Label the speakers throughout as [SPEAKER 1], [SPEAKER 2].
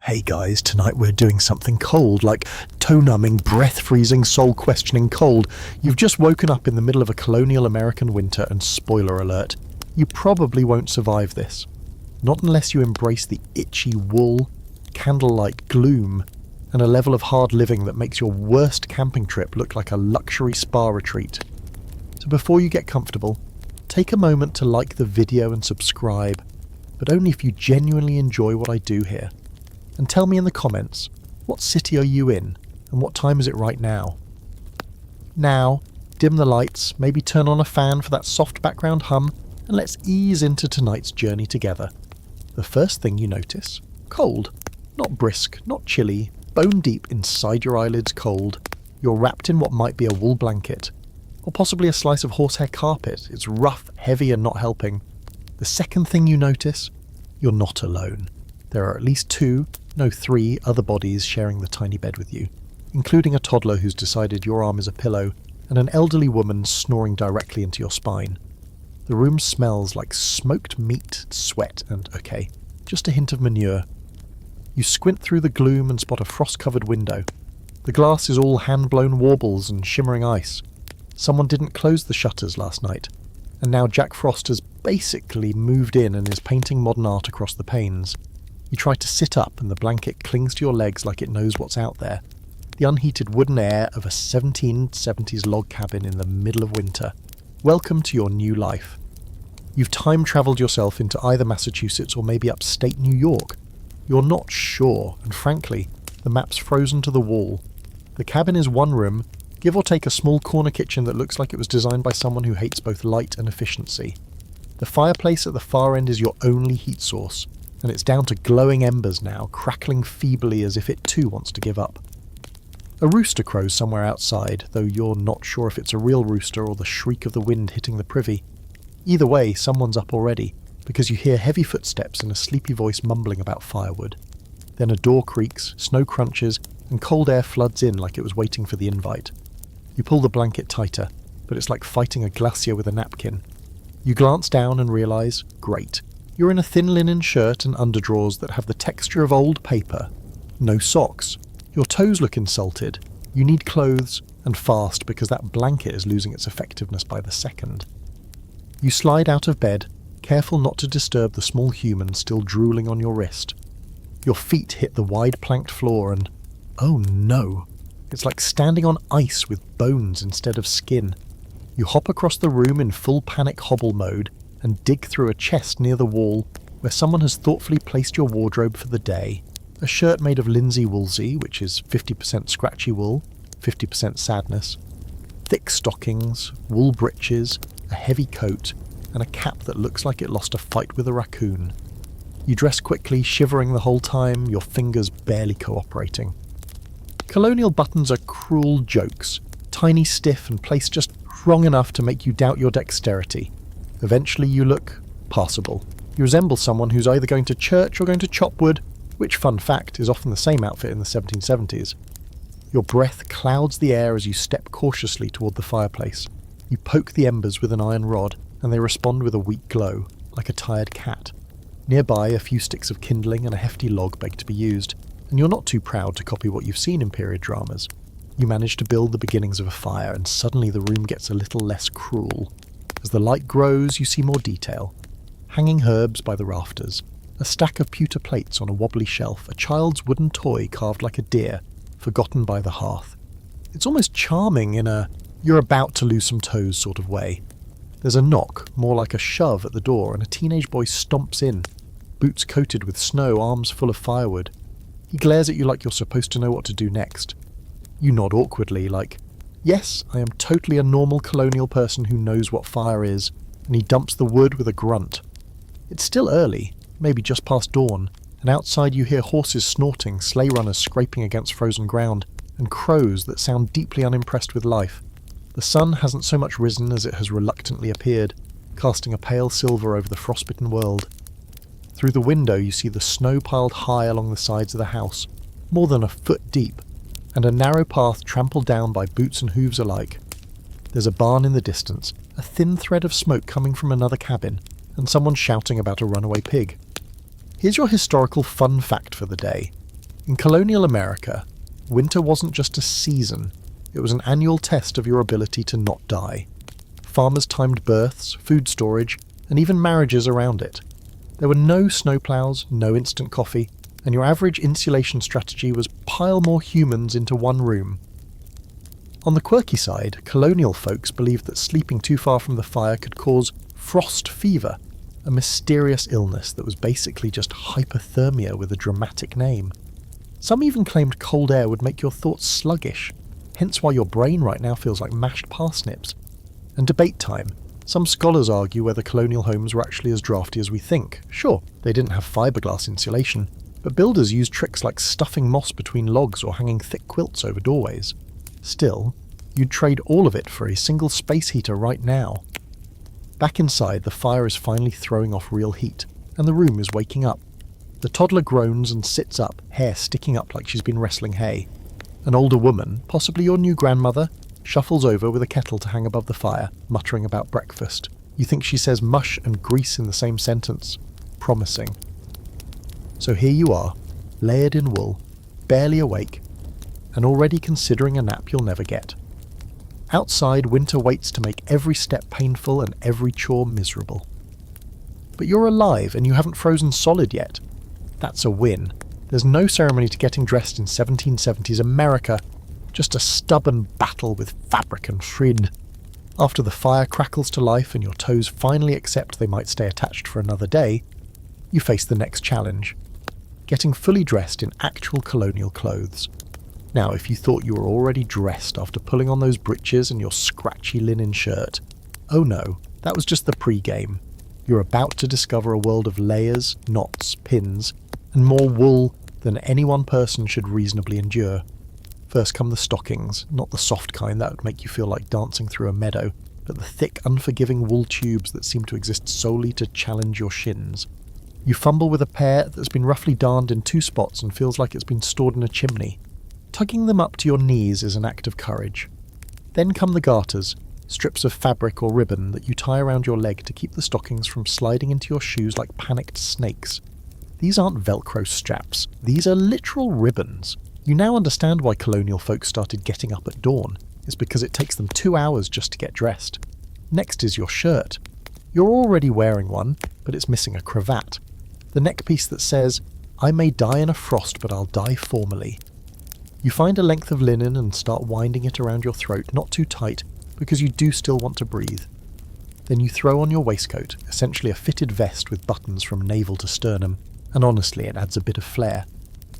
[SPEAKER 1] Hey guys, tonight we're doing something cold, like toe-numbing, breath-freezing, soul-questioning cold. You've just woken up in the middle of a colonial American winter and spoiler alert, you probably won't survive this. Not unless you embrace the itchy wool, candlelight gloom, and a level of hard living that makes your worst camping trip look like a luxury spa retreat. So before you get comfortable, take a moment to like the video and subscribe, but only if you genuinely enjoy what I do here. And tell me in the comments, what city are you in, and what time is it right now? Now, dim the lights, maybe turn on a fan for that soft background hum, and let's ease into tonight's journey together. The first thing you notice, cold. Not brisk, not chilly, bone deep inside your eyelids cold. You're wrapped in what might be a wool blanket, or possibly a slice of horsehair carpet. It's rough, heavy, and not helping. The second thing you notice, you're not alone. There are at least three other bodies sharing the tiny bed with you, including a toddler who's decided your arm is a pillow, and an elderly woman snoring directly into your spine. The room smells like smoked meat, sweat, and, okay, just a hint of manure. You squint through the gloom and spot a frost-covered window. The glass is all hand-blown warbles and shimmering ice. Someone didn't close the shutters last night, and now Jack Frost has basically moved in and is painting modern art across the panes. You try to sit up and the blanket clings to your legs like it knows what's out there. The unheated wooden air of a 1770s log cabin in the middle of winter. Welcome to your new life. You've time-travelled yourself into either Massachusetts or maybe upstate New York. You're not sure, and frankly, the map's frozen to the wall. The cabin is one room, give or take a small corner kitchen that looks like it was designed by someone who hates both light and efficiency. The fireplace at the far end is your only heat source, and it's down to glowing embers now, crackling feebly as if it too wants to give up. A rooster crows somewhere outside, though you're not sure if it's a real rooster or the shriek of the wind hitting the privy. Either way, someone's up already, because you hear heavy footsteps and a sleepy voice mumbling about firewood. Then a door creaks, snow crunches, and cold air floods in like it was waiting for the invite. You pull the blanket tighter, but it's like fighting a glacier with a napkin. You glance down and realise, great. You're in a thin linen shirt and underdrawers that have the texture of old paper. No socks. Your toes look insulted. You need clothes, and fast, because that blanket is losing its effectiveness by the second. You slide out of bed, careful not to disturb the small human still drooling on your wrist. Your feet hit the wide planked floor and, oh no, it's like standing on ice with bones instead of skin. You hop across the room in full panic hobble mode, and dig through a chest near the wall where someone has thoughtfully placed your wardrobe for the day. A shirt made of linsey woolsey, which is 50% scratchy wool, 50% sadness. Thick stockings, wool breeches, a heavy coat, and a cap that looks like it lost a fight with a raccoon. You dress quickly, shivering the whole time, your fingers barely cooperating. Colonial buttons are cruel jokes, tiny, stiff, and placed just wrong enough to make you doubt your dexterity. Eventually you look passable. You resemble someone who's either going to church or going to chop wood, which, fun fact, is often the same outfit in the 1770s. Your breath clouds the air as you step cautiously toward the fireplace. You poke the embers with an iron rod, and they respond with a weak glow, like a tired cat. Nearby, a few sticks of kindling and a hefty log beg to be used, and you're not too proud to copy what you've seen in period dramas. You manage to build the beginnings of a fire, and suddenly the room gets a little less cruel. As the light grows, you see more detail. Hanging herbs by the rafters, a stack of pewter plates on a wobbly shelf, a child's wooden toy carved like a deer, forgotten by the hearth. It's almost charming in a you're about to lose some toes sort of way. There's a knock, more like a shove at the door, and a teenage boy stomps in, boots coated with snow, arms full of firewood. He glares at you like you're supposed to know what to do next. You nod awkwardly, like, yes, I am totally a normal colonial person who knows what fire is, and he dumps the wood with a grunt. It's still early, maybe just past dawn, and outside you hear horses snorting, sleigh runners scraping against frozen ground, and crows that sound deeply unimpressed with life. The sun hasn't so much risen as it has reluctantly appeared, casting a pale silver over the frostbitten world. Through the window you see the snow piled high along the sides of the house, more than a foot deep, and a narrow path trampled down by boots and hooves alike. There's a barn in the distance, a thin thread of smoke coming from another cabin, and someone shouting about a runaway pig. Here's your historical fun fact for the day. In colonial America, winter wasn't just a season, it was an annual test of your ability to not die. Farmers timed births, food storage, and even marriages around it. There were no snowplows, no instant coffee, and your average insulation strategy was pile more humans into one room. On the quirky side, colonial folks believed that sleeping too far from the fire could cause frost fever, a mysterious illness that was basically just hypothermia with a dramatic name. Some even claimed cold air would make your thoughts sluggish, hence why your brain right now feels like mashed parsnips. And debate time. Some scholars argue whether colonial homes were actually as drafty as we think. Sure, they didn't have fiberglass insulation, but builders used tricks like stuffing moss between logs or hanging thick quilts over doorways. Still, you'd trade all of it for a single space heater right now. Back inside, the fire is finally throwing off real heat, and the room is waking up. The toddler groans and sits up, hair sticking up like she's been wrestling hay. An older woman, possibly your new grandmother, shuffles over with a kettle to hang above the fire, muttering about breakfast. You think she says mush and grease in the same sentence. Promising. So here you are, layered in wool, barely awake, and already considering a nap you'll never get. Outside, winter waits to make every step painful and every chore miserable. But you're alive and you haven't frozen solid yet. That's a win. There's no ceremony to getting dressed in 1770s America, just a stubborn battle with fabric and thread. After the fire crackles to life and your toes finally accept they might stay attached for another day, you face the next challenge. Getting fully dressed in actual colonial clothes. Now, if you thought you were already dressed after pulling on those breeches and your scratchy linen shirt, oh no, that was just the pre-game. You're about to discover a world of layers, knots, pins, and more wool than any one person should reasonably endure. First come the stockings, not the soft kind that would make you feel like dancing through a meadow, but the thick, unforgiving wool tubes that seem to exist solely to challenge your shins. You fumble with a pair that's been roughly darned in 2 spots and feels like it's been stored in a chimney. Tugging them up to your knees is an act of courage. Then come the garters, strips of fabric or ribbon that you tie around your leg to keep the stockings from sliding into your shoes like panicked snakes. These aren't Velcro straps, these are literal ribbons. You now understand why colonial folks started getting up at dawn. It's because it takes them 2 hours just to get dressed. Next is your shirt. You're already wearing one, but it's missing a cravat. The neckpiece that says, "I may die in a frost, but I'll die formally." You find a length of linen and start winding it around your throat, not too tight, because you do still want to breathe. Then you throw on your waistcoat, essentially a fitted vest with buttons from navel to sternum, and honestly it adds a bit of flair.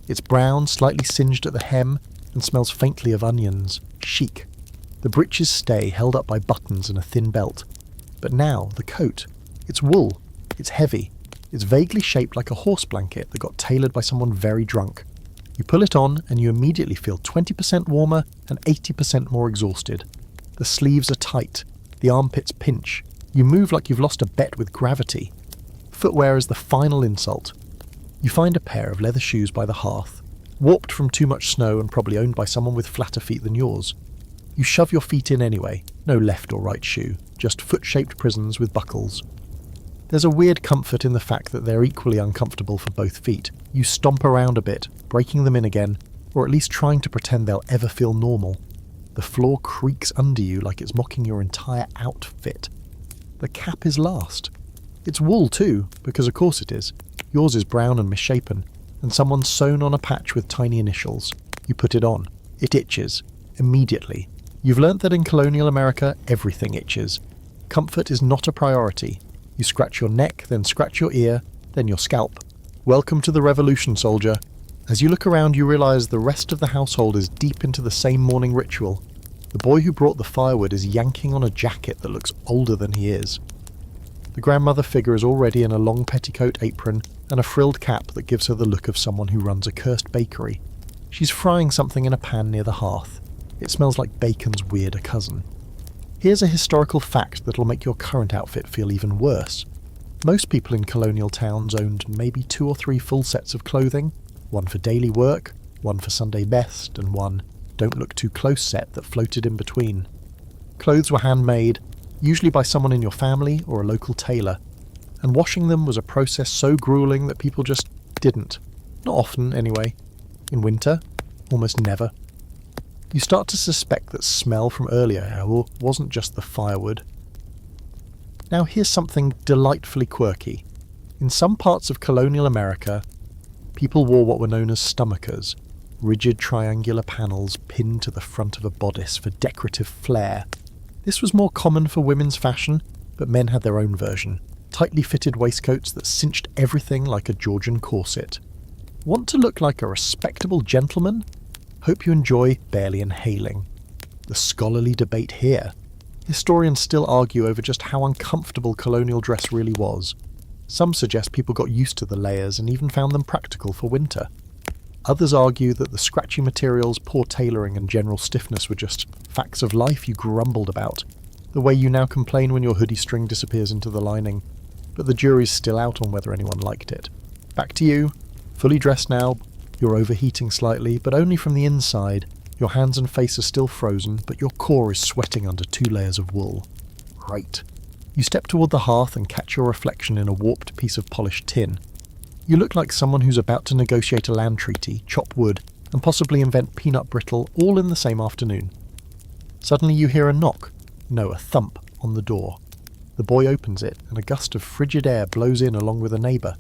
[SPEAKER 1] It's brown, slightly singed at the hem, and smells faintly of onions. Chic. The breeches stay, held up by buttons and a thin belt. But now, the coat. It's wool. It's heavy. It's vaguely shaped like a horse blanket that got tailored by someone very drunk. You pull it on, and you immediately feel 20% warmer and 80% more exhausted. The sleeves are tight. The armpits pinch. You move like you've lost a bet with gravity. Footwear is the final insult. You find a pair of leather shoes by the hearth, warped from too much snow and probably owned by someone with flatter feet than yours. You shove your feet in anyway, no left or right shoe, just foot-shaped prisons with buckles. There's a weird comfort in the fact that they're equally uncomfortable for both feet. You stomp around a bit, breaking them in again, or at least trying to pretend they'll ever feel normal. The floor creaks under you like it's mocking your entire outfit. The cap is last. It's wool too, because of course it is. Yours is brown and misshapen, and someone's sewn on a patch with tiny initials. You put it on. It itches. Immediately. You've learnt that in colonial America, everything itches. Comfort is not a priority. You scratch your neck, then scratch your ear, then your scalp. Welcome to the revolution, soldier. As you look around, you realise the rest of the household is deep into the same morning ritual. The boy who brought the firewood is yanking on a jacket that looks older than he is. The grandmother figure is already in a long petticoat apron and a frilled cap that gives her the look of someone who runs a cursed bakery. She's frying something in a pan near the hearth. It smells like bacon's weirder cousin. Here's a historical fact that'll make your current outfit feel even worse. Most people in colonial towns owned maybe 2 or 3 full sets of clothing, one for daily work, one for Sunday best, and one don't look too close set that floated in between. Clothes were handmade, usually by someone in your family or a local tailor, and washing them was a process so grueling that people just didn't. Not often, anyway. In winter, almost never. You start to suspect that smell from earlier wasn't just the firewood. Now here's something delightfully quirky. In some parts of colonial America, people wore what were known as stomachers, rigid triangular panels pinned to the front of a bodice for decorative flair. This was more common for women's fashion, but men had their own version. Tightly fitted waistcoats that cinched everything like a Georgian corset. Want to look like a respectable gentleman? Hope you enjoy barely inhaling. The scholarly debate here. Historians still argue over just how uncomfortable colonial dress really was. Some suggest people got used to the layers and even found them practical for winter. Others argue that the scratchy materials, poor tailoring and general stiffness were just facts of life you grumbled about, the way you now complain when your hoodie string disappears into the lining. But the jury's still out on whether anyone liked it. Back to you. Fully dressed now, you're overheating slightly, but only from the inside. Your hands and face are still frozen, but your core is sweating under 2 layers of wool. Right. You step toward the hearth and catch your reflection in a warped piece of polished tin. You look like someone who's about to negotiate a land treaty, chop wood, and possibly invent peanut brittle all in the same afternoon. Suddenly you hear a knock, no, a thump, on the door. The boy opens it, and a gust of frigid air blows in along with a neighbour.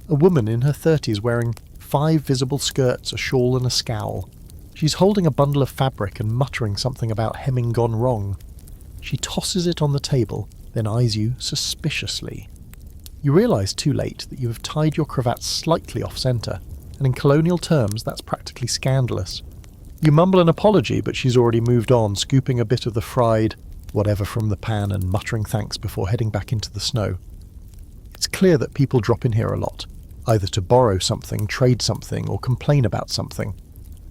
[SPEAKER 1] A woman in her 30s wearing 5 visible skirts, a shawl and a scowl. She's holding a bundle of fabric and muttering something about hemming gone wrong. She tosses it on the table, then eyes you suspiciously. You realise too late that you have tied your cravat slightly off-centre, and in colonial terms that's practically scandalous. You mumble an apology, but she's already moved on, scooping a bit of the fried whatever from the pan and muttering thanks before heading back into the snow. It's clear that people drop in here a lot, either to borrow something, trade something, or complain about something.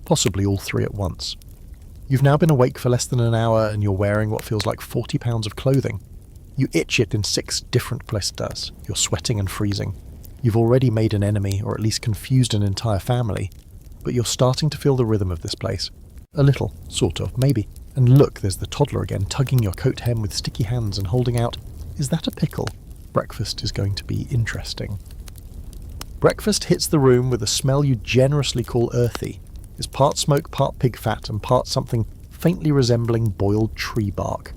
[SPEAKER 1] Possibly all 3 at once. You've now been awake for less than an hour and you're wearing what feels like 40 pounds of clothing. You itch it in 6 different places. You're sweating and freezing. You've already made an enemy, or at least confused an entire family, but you're starting to feel the rhythm of this place. A little, sort of, maybe. And look, there's the toddler again, tugging your coat hem with sticky hands and holding out, "Is that a pickle?" Breakfast is going to be interesting. Breakfast hits the room with a smell you generously call earthy. It's part smoke, part pig fat, and part something faintly resembling boiled tree bark.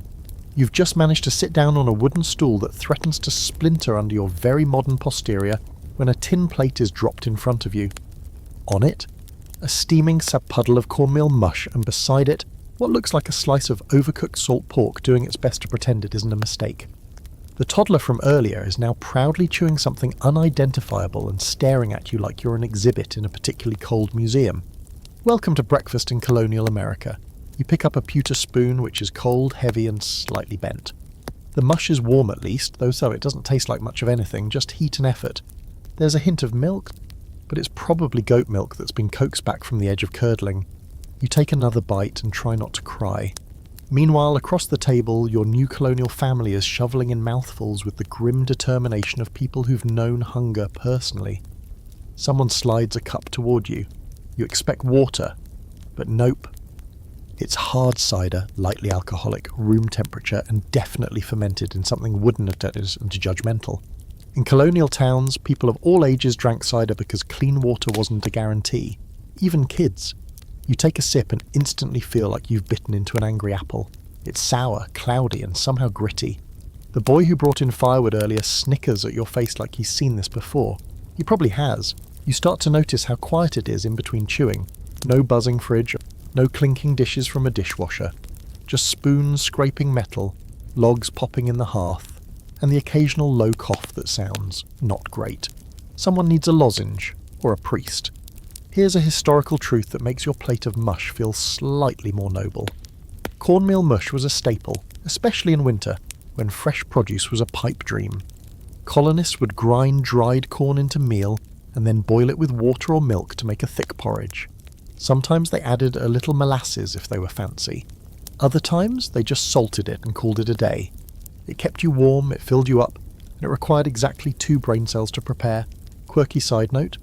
[SPEAKER 1] You've just managed to sit down on a wooden stool that threatens to splinter under your very modern posterior when a tin plate is dropped in front of you. On it, a steaming puddle of cornmeal mush, and beside it, what looks like a slice of overcooked salt pork doing its best to pretend it isn't a mistake. The toddler from earlier is now proudly chewing something unidentifiable and staring at you like you're an exhibit in a particularly cold museum. Welcome to breakfast in colonial America. You pick up a pewter spoon which is cold, heavy and slightly bent. The mush is warm at least, though so it doesn't taste like much of anything, just heat and effort. There's a hint of milk, but it's probably goat milk that's been coaxed back from the edge of curdling. You take another bite and try not to cry. Meanwhile, across the table, your new colonial family is shoveling in mouthfuls with the grim determination of people who've known hunger personally. Someone slides a cup toward you. You expect water, but nope. It's hard cider, lightly alcoholic, room temperature, and definitely fermented in something wooden and judgmental. In colonial towns, people of all ages drank cider because clean water wasn't a guarantee. Even kids. You take a sip and instantly feel like you've bitten into an angry apple. It's sour, cloudy, and somehow gritty. The boy who brought in firewood earlier snickers at your face like he's seen this before. He probably has. You start to notice how quiet it is in between chewing. No buzzing fridge, no clinking dishes from a dishwasher. Just spoons scraping metal, logs popping in the hearth, and the occasional low cough that sounds not great. Someone needs a lozenge, or a priest. Here's a historical truth that makes your plate of mush feel slightly more noble. Cornmeal mush was a staple, especially in winter, when fresh produce was a pipe dream. Colonists would grind dried corn into meal, and then boil it with water or milk to make a thick porridge. Sometimes they added a little molasses if they were fancy. Other times they just salted it and called it a day. It kept you warm, it filled you up, and it required exactly 2 brain cells to prepare. Quirky side note.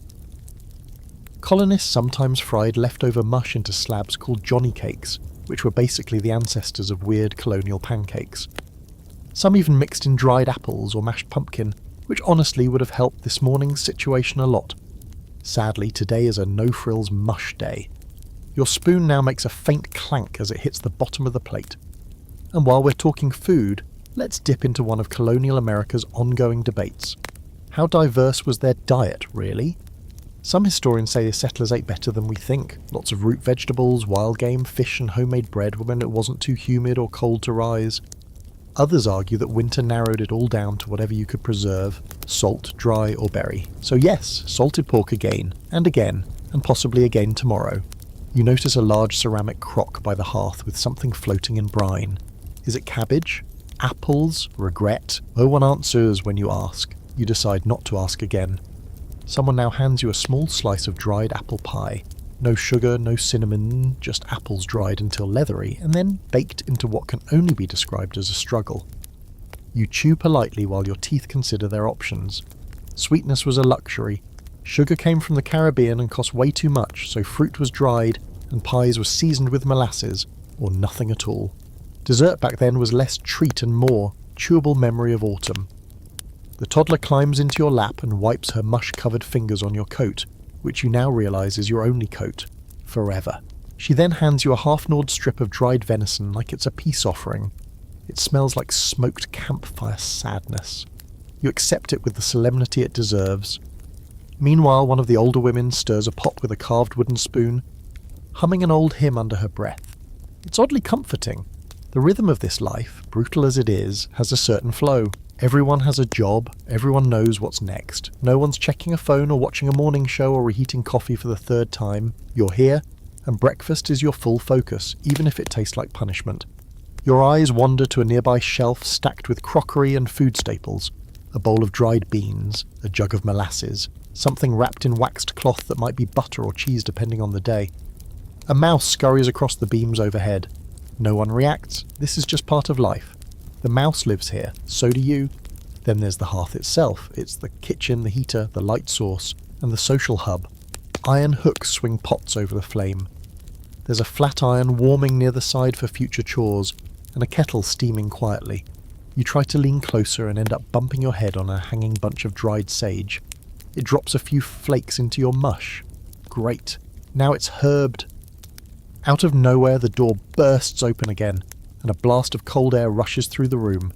[SPEAKER 1] Colonists sometimes fried leftover mush into slabs called Johnny cakes, which were basically the ancestors of weird colonial pancakes. Some even mixed in dried apples or mashed pumpkin, which honestly would have helped this morning's situation a lot. Sadly, today is a no-frills mush day. Your spoon now makes a faint clank as it hits the bottom of the plate. And while we're talking food, let's dip into one of Colonial America's ongoing debates. How diverse was their diet, really? Some historians say the settlers ate better than we think. Lots of root vegetables, wild game, fish and homemade bread when it wasn't too humid or cold to rise. Others argue that winter narrowed it all down to whatever you could preserve, salt, dry or bury. So yes, salted pork again, and possibly again tomorrow. You notice a large ceramic crock by the hearth with something floating in brine. Is it cabbage? Apples? Regret? No one answers when you ask. You decide not to ask again. Someone now hands you a small slice of dried apple pie. No sugar, no cinnamon, just apples dried until leathery, and then baked into what can only be described as a struggle. You chew politely while your teeth consider their options. Sweetness was a luxury. Sugar came from the Caribbean and cost way too much, so fruit was dried, and pies were seasoned with molasses, or nothing at all. Dessert back then was less treat and more chewable memory of autumn. The toddler climbs into your lap and wipes her mush-covered fingers on your coat, which you now realise is your only coat. Forever. She then hands you a half-gnawed strip of dried venison like it's a peace offering. It smells like smoked campfire sadness. You accept it with the solemnity it deserves. Meanwhile, one of the older women stirs a pot with a carved wooden spoon, humming an old hymn under her breath. It's oddly comforting. The rhythm of this life, brutal as it is, has a certain flow. Everyone has a job, everyone knows what's next. No one's checking a phone or watching a morning show or reheating coffee for the third time. You're here, and breakfast is your full focus, even if it tastes like punishment. Your eyes wander to a nearby shelf stacked with crockery and food staples. A bowl of dried beans, a jug of molasses, something wrapped in waxed cloth that might be butter or cheese depending on the day. A mouse scurries across the beams overhead. No one reacts. This is just part of life. The mouse lives here, so do you. Then there's the hearth itself. It's the kitchen, the heater, the light source, and the social hub. Iron hooks swing pots over the flame. There's a flat iron warming near the side for future chores, and a kettle steaming quietly. You try to lean closer and end up bumping your head on a hanging bunch of dried sage. It drops a few flakes into your mush. Great. Now it's herbed. Out of nowhere, the door bursts open again, and a blast of cold air rushes through the room.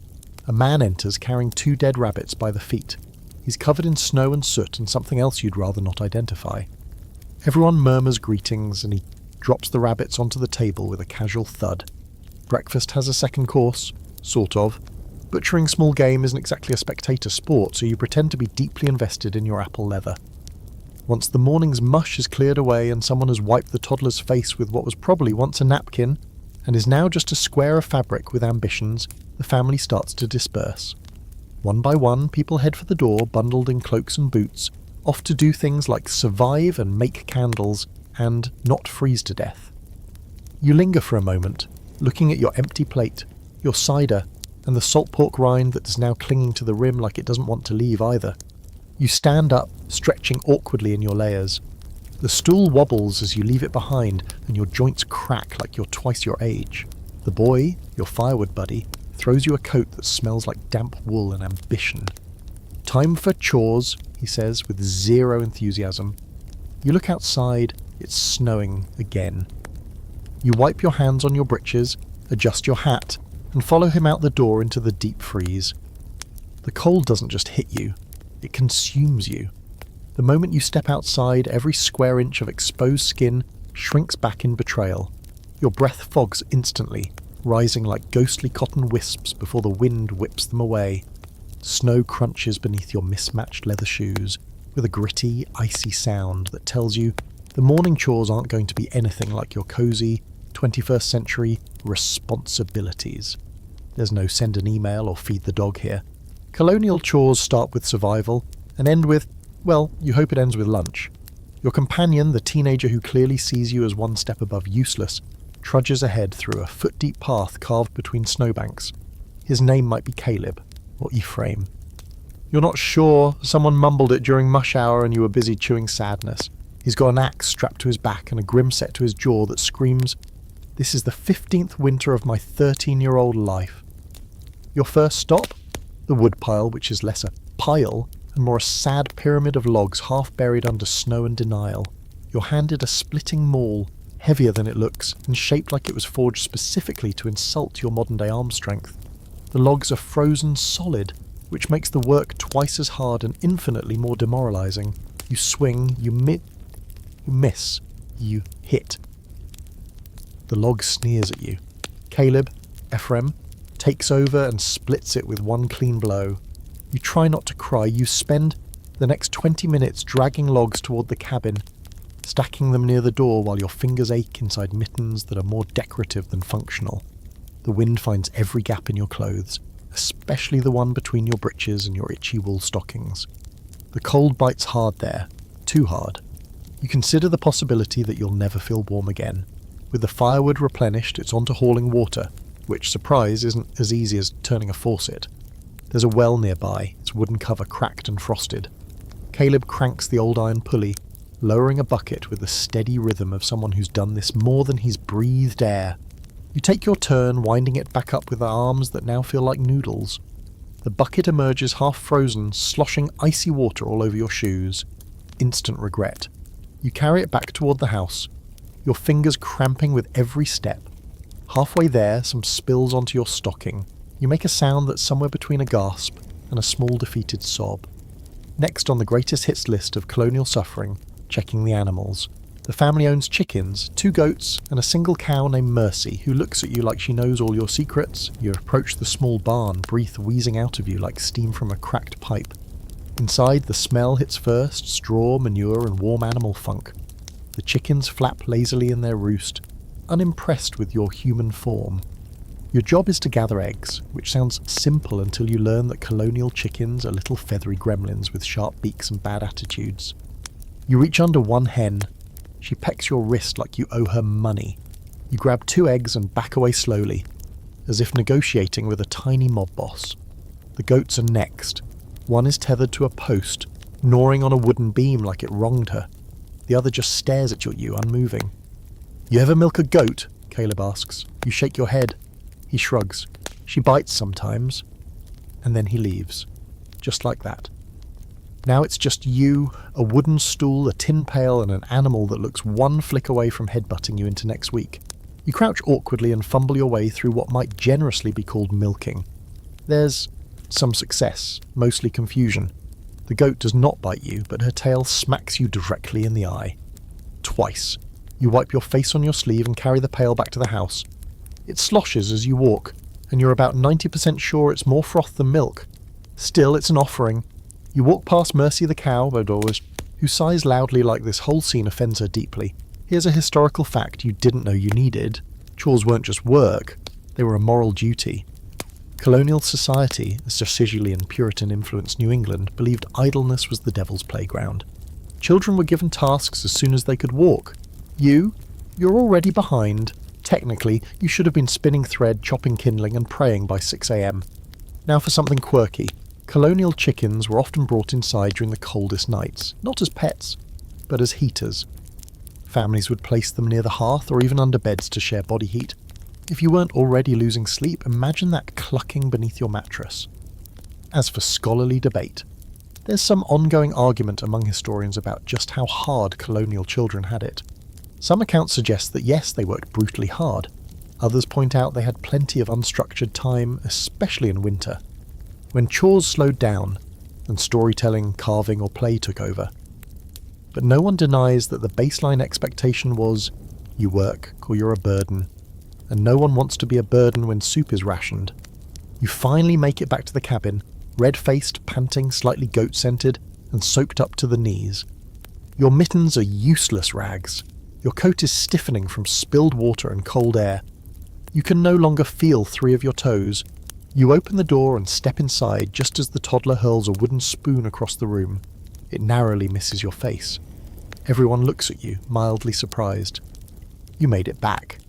[SPEAKER 1] A man enters carrying 2 dead rabbits by the feet. He's covered in snow and soot and something else you'd rather not identify. Everyone murmurs greetings, and he drops the rabbits onto the table with a casual thud. Breakfast has a second course, sort of. Butchering small game isn't exactly a spectator sport, so you pretend to be deeply invested in your apple leather. Once the morning's mush is cleared away and someone has wiped the toddler's face with what was probably once a napkin, and is now just a square of fabric with ambitions, the family starts to disperse. One by one, people head for the door, bundled in cloaks and boots, off to do things like survive and make candles, and not freeze to death. You linger for a moment, looking at your empty plate, your cider, and the salt pork rind that is now clinging to the rim like it doesn't want to leave either. You stand up, stretching awkwardly in your layers. The stool wobbles as you leave it behind, and your joints crack like you're twice your age. The boy, your firewood buddy, throws you a coat that smells like damp wool and ambition. "Time for chores," he says with zero enthusiasm. You look outside, it's snowing again. You wipe your hands on your breeches, adjust your hat, and follow him out the door into the deep freeze. The cold doesn't just hit you, it consumes you. The moment you step outside, every square inch of exposed skin shrinks back in betrayal. Your breath fogs instantly, rising like ghostly cotton wisps before the wind whips them away. Snow crunches beneath your mismatched leather shoes, with a gritty, icy sound that tells you the morning chores aren't going to be anything like your cozy, 21st century responsibilities. There's no send an email or feed the dog here. Colonial chores start with survival, and end with, well, you hope it ends with lunch. Your companion, the teenager who clearly sees you as one step above useless, trudges ahead through a foot-deep path carved between snowbanks. His name might be Caleb, or Ephraim. You're not sure, someone mumbled it during mush hour and you were busy chewing sadness. He's got an axe strapped to his back and a grim set to his jaw that screams, "This is the 15th winter of my 13-year-old life." Your first stop? The woodpile, which is less a pile and more a sad pyramid of logs half buried under snow and denial. You're handed a splitting maul, heavier than it looks, and shaped like it was forged specifically to insult your modern-day arm strength. The logs are frozen solid, which makes the work twice as hard and infinitely more demoralizing. You swing, you miss, you hit. The log sneers at you. Caleb, Ephraim, takes over and splits it with one clean blow. You try not to cry. You spend the next 20 minutes dragging logs toward the cabin, stacking them near the door while your fingers ache inside mittens that are more decorative than functional. The wind finds every gap in your clothes, especially the one between your breeches and your itchy wool stockings. The cold bites hard there, too hard. You consider the possibility that you'll never feel warm again. With the firewood replenished, it's on to hauling water, which, surprise, isn't as easy as turning a faucet. There's a well nearby, its wooden cover cracked and frosted. Caleb cranks the old iron pulley, lowering a bucket with the steady rhythm of someone who's done this more than he's breathed air. You take your turn winding it back up with the arms that now feel like noodles. The bucket emerges half frozen, sloshing icy water all over your shoes. Instant regret. You carry it back toward the house, your fingers cramping with every step. Halfway there, some spills onto your stocking. You make a sound that's somewhere between a gasp and a small defeated sob. Next on the greatest hits list of colonial suffering, checking the animals. The family owns chickens, 2 goats, and a single cow named Mercy, who looks at you like she knows all your secrets. You approach the small barn, breath wheezing out of you like steam from a cracked pipe. Inside, the smell hits first, straw, manure, and warm animal funk. The chickens flap lazily in their roost, unimpressed with your human form. Your job is to gather eggs, which sounds simple until you learn that colonial chickens are little feathery gremlins with sharp beaks and bad attitudes. You reach under one hen. She pecks your wrist like you owe her money. You grab 2 eggs and back away slowly, as if negotiating with a tiny mob boss. The goats are next. One is tethered to a post, gnawing on a wooden beam like it wronged her. The other just stares at you, unmoving. "You ever milk a goat?" Caleb asks. You shake your head. He shrugs. "She bites sometimes." And then he leaves. Just like that. Now it's just you, a wooden stool, a tin pail, and an animal that looks one flick away from headbutting you into next week. You crouch awkwardly and fumble your way through what might generously be called milking. There's some success, mostly confusion. The goat does not bite you, but her tail smacks you directly in the eye. Twice. You wipe your face on your sleeve and carry the pail back to the house. It sloshes as you walk, and you're about 90% sure it's more froth than milk. Still, it's an offering. You walk past Mercy the cow, who sighs loudly like this whole scene offends her deeply. Here's a historical fact you didn't know you needed. Chores weren't just work, they were a moral duty. Colonial society, as Sicilian Puritan-influenced New England, believed idleness was the devil's playground. Children were given tasks as soon as they could walk. You're already behind. Technically, you should have been spinning thread, chopping kindling, and praying by 6 a.m. Now for something quirky. Colonial chickens were often brought inside during the coldest nights, not as pets, but as heaters. Families would place them near the hearth or even under beds to share body heat. If you weren't already losing sleep, imagine that clucking beneath your mattress. As for scholarly debate, there's some ongoing argument among historians about just how hard colonial children had it. Some accounts suggest that yes, they worked brutally hard. Others point out they had plenty of unstructured time, especially in winter, when chores slowed down and storytelling, carving, or play took over. But no one denies that the baseline expectation was, you work or you're a burden, and no one wants to be a burden when soup is rationed. You finally make it back to the cabin, red-faced, panting, slightly goat-scented, and soaked up to the knees. Your mittens are useless rags. Your coat is stiffening from spilled water and cold air. You can no longer feel 3 of your toes. You open the door and step inside just as the toddler hurls a wooden spoon across the room. It narrowly misses your face. Everyone looks at you, mildly surprised. You made it back.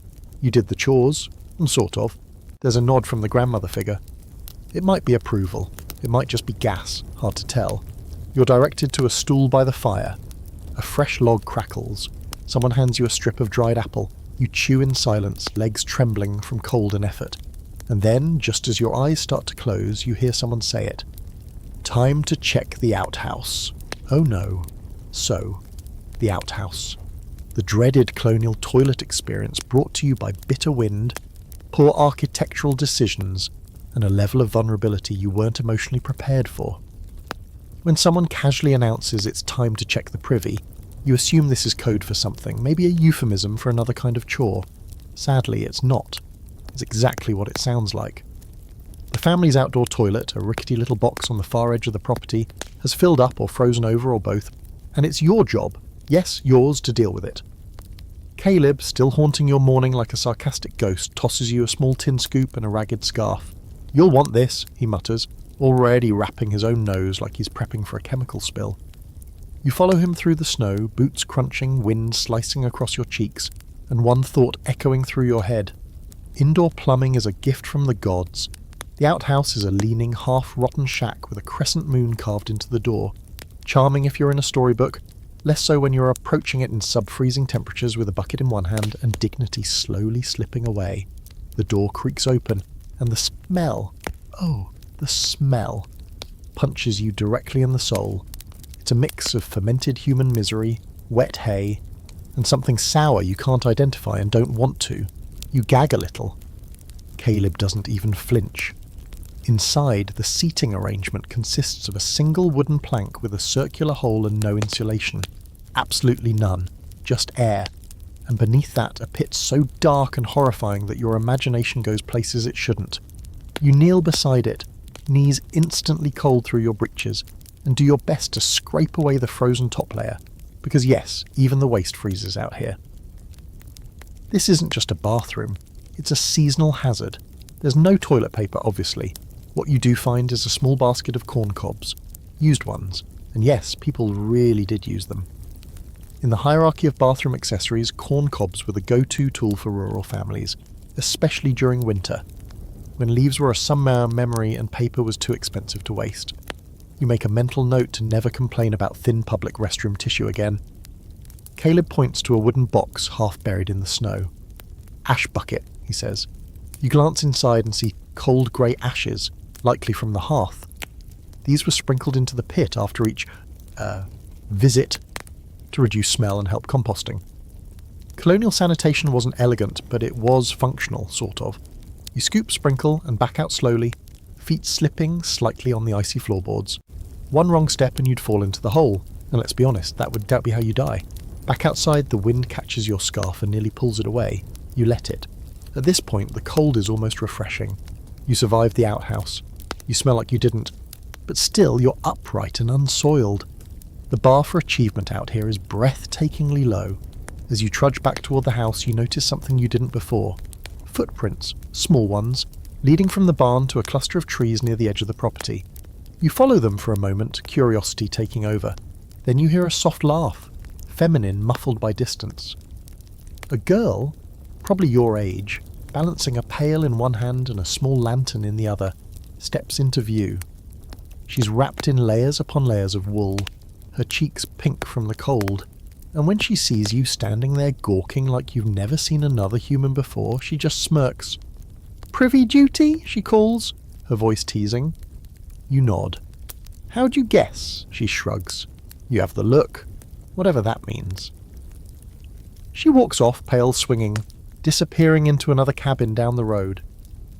[SPEAKER 1] You did the chores, sort of. There's a nod from the grandmother figure. It might be approval. It might just be gas, hard to tell. You're directed to a stool by the fire. A fresh log crackles. Someone hands you a strip of dried apple. You chew in silence, legs trembling from cold and effort. And then, just as your eyes start to close, you hear someone say it. Time to check the outhouse. Oh no. So, the outhouse. The dreaded colonial toilet experience brought to you by bitter wind, poor architectural decisions, and a level of vulnerability you weren't emotionally prepared for. When someone casually announces it's time to check the privy, you assume this is code for something, maybe a euphemism for another kind of chore. Sadly, it's not. It's exactly what it sounds like. The family's outdoor toilet, a rickety little box on the far edge of the property, has filled up or frozen over or both, and it's your job, yes, yours, to deal with it. Caleb, still haunting your morning like a sarcastic ghost, tosses you a small tin scoop and a ragged scarf. "You'll want this," he mutters, already wrapping his own nose like he's prepping for a chemical spill. You follow him through the snow, boots crunching, wind slicing across your cheeks, and one thought echoing through your head. Indoor plumbing is a gift from the gods. The outhouse is a leaning, half-rotten shack with a crescent moon carved into the door. Charming if you're in a storybook, less so when you're approaching it in sub-freezing temperatures with a bucket in one hand and dignity slowly slipping away. The door creaks open, and the smell, oh, the smell, punches you directly in the soul. It's a mix of fermented human misery, wet hay, and something sour you can't identify and don't want to. You gag a little. Caleb doesn't even flinch. Inside, the seating arrangement consists of a single wooden plank with a circular hole and no insulation. Absolutely none. Just air. And beneath that, a pit so dark and horrifying that your imagination goes places it shouldn't. You kneel beside it, knees instantly cold through your breeches, and do your best to scrape away the frozen top layer. Because yes, even the waste freezes out here. This isn't just a bathroom. It's a seasonal hazard. There's no toilet paper, obviously. What you do find is a small basket of corn cobs. Used ones. And yes, people really did use them. In the hierarchy of bathroom accessories, corn cobs were the go-to tool for rural families, especially during winter, when leaves were a summer memory and paper was too expensive to waste. You make a mental note to never complain about thin public restroom tissue again. Caleb points to a wooden box half buried in the snow. "Ash bucket," he says. You glance inside and see cold grey ashes, likely from the hearth. These were sprinkled into the pit after each, visit, to reduce smell and help composting. Colonial sanitation wasn't elegant, but it was functional, sort of. You scoop, sprinkle, and back out slowly, feet slipping slightly on the icy floorboards. One wrong step and you'd fall into the hole, and let's be honest, that would be how you die. Back outside, the wind catches your scarf and nearly pulls it away. You let it. At this point, the cold is almost refreshing. You survive the outhouse. You smell like you didn't. But still, you're upright and unsoiled. The bar for achievement out here is breathtakingly low. As you trudge back toward the house, you notice something you didn't before. Footprints, small ones, leading from the barn to a cluster of trees near the edge of the property. You follow them for a moment, curiosity taking over. Then you hear a soft laugh, feminine, muffled by distance. A girl, probably your age, balancing a pail in one hand and a small lantern in the other, steps into view. She's wrapped in layers upon layers of wool, her cheeks pink from the cold, and when she sees you standing there gawking like you've never seen another human before, she just smirks. "Privy duty?" she calls, her voice teasing. You nod. "How'd you guess?" she shrugs. "You have the look," whatever that means. She walks off, pail swinging, disappearing into another cabin down the road.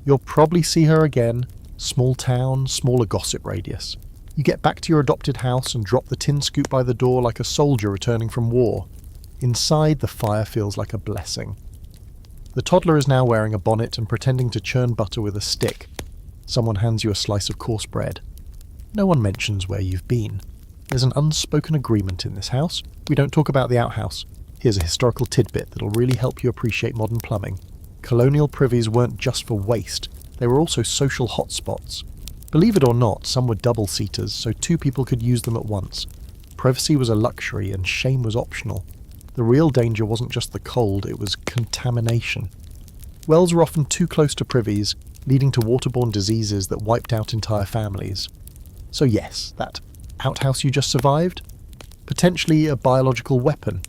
[SPEAKER 1] You'll probably see her again. Small town, smaller gossip radius. You get back to your adopted house and drop the tin scoop by the door like a soldier returning from war. Inside, the fire feels like a blessing. The toddler is now wearing a bonnet and pretending to churn butter with a stick. Someone hands you a slice of coarse bread. No one mentions where you've been. There's an unspoken agreement in this house. We don't talk about the outhouse. Here's a historical tidbit that'll really help you appreciate modern plumbing. Colonial privies weren't just for waste. They were also social hotspots. Believe it or not, some were double-seaters, so two people could use them at once. Privacy was a luxury and shame was optional. The real danger wasn't just the cold, it was contamination. Wells were often too close to privies, leading to waterborne diseases that wiped out entire families. So yes, that outhouse you just survived? Potentially a biological weapon.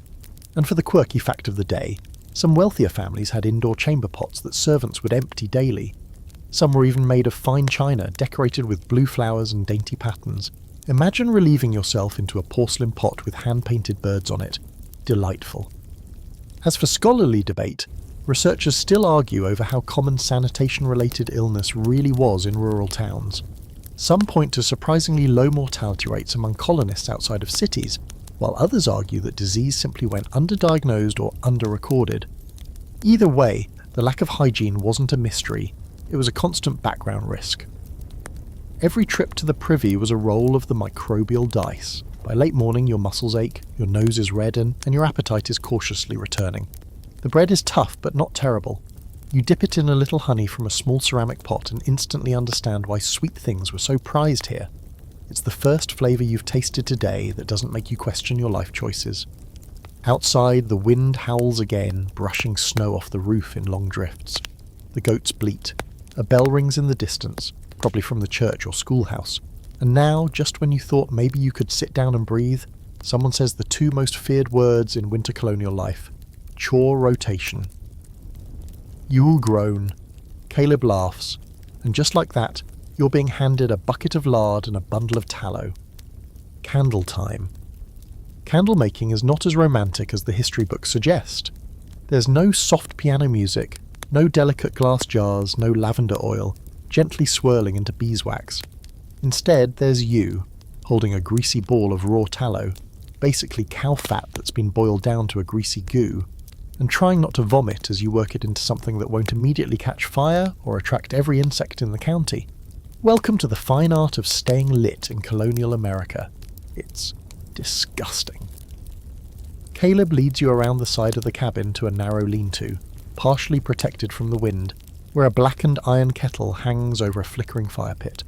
[SPEAKER 1] And for the quirky fact of the day, some wealthier families had indoor chamber pots that servants would empty daily. Some were even made of fine china, decorated with blue flowers and dainty patterns. Imagine relieving yourself into a porcelain pot with hand-painted birds on it. Delightful. As for scholarly debate, researchers still argue over how common sanitation-related illness really was in rural towns. Some point to surprisingly low mortality rates among colonists outside of cities, while others argue that disease simply went underdiagnosed or under-recorded. Either way, the lack of hygiene wasn't a mystery, it was a constant background risk. Every trip to the privy was a roll of the microbial dice. By late morning your muscles ache, your nose is red, and your appetite is cautiously returning. The bread is tough but not terrible. You dip it in a little honey from a small ceramic pot and instantly understand why sweet things were so prized here. It's the first flavour you've tasted today that doesn't make you question your life choices. Outside, the wind howls again, brushing snow off the roof in long drifts. The goats bleat. A bell rings in the distance, probably from the church or schoolhouse. And now, just when you thought maybe you could sit down and breathe, someone says the two most feared words in winter colonial life: chore rotation. You all groan. Caleb laughs. And just like that, you're being handed a bucket of lard and a bundle of tallow. Candle time. Candle making is not as romantic as the history books suggest. There's no soft piano music, no delicate glass jars, no lavender oil, gently swirling into beeswax. Instead, there's you, holding a greasy ball of raw tallow, basically cow fat that's been boiled down to a greasy goo, and trying not to vomit as you work it into something that won't immediately catch fire or attract every insect in the county. Welcome to the fine art of staying lit in colonial America. It's disgusting. Caleb leads you around the side of the cabin to a narrow lean-to, partially protected from the wind, where a blackened iron kettle hangs over a flickering fire pit.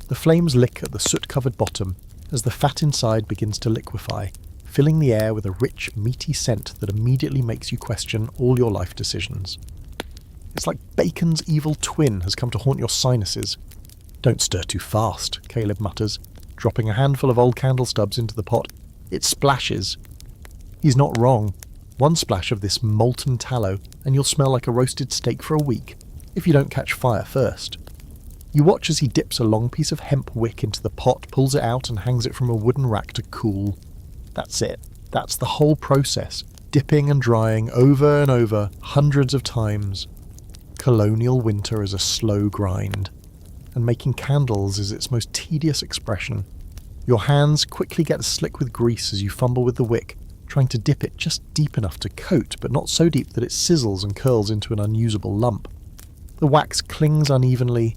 [SPEAKER 1] The flames lick at the soot-covered bottom as the fat inside begins to liquefy, filling the air with a rich, meaty scent that immediately makes you question all your life decisions. It's like bacon's evil twin has come to haunt your sinuses. Don't stir too fast, Caleb mutters, dropping a handful of old candle stubs into the pot. It splashes. He's not wrong. One splash of this molten tallow and you'll smell like a roasted steak for a week, if you don't catch fire first. You watch as he dips a long piece of hemp wick into the pot, pulls it out and hangs it from a wooden rack to cool. That's it. That's the whole process. Dipping and drying over and over, hundreds of times. Colonial winter is a slow grind, and making candles is its most tedious expression. Your hands quickly get slick with grease as you fumble with the wick, trying to dip it just deep enough to coat, but not so deep that it sizzles and curls into an unusable lump. The wax clings unevenly,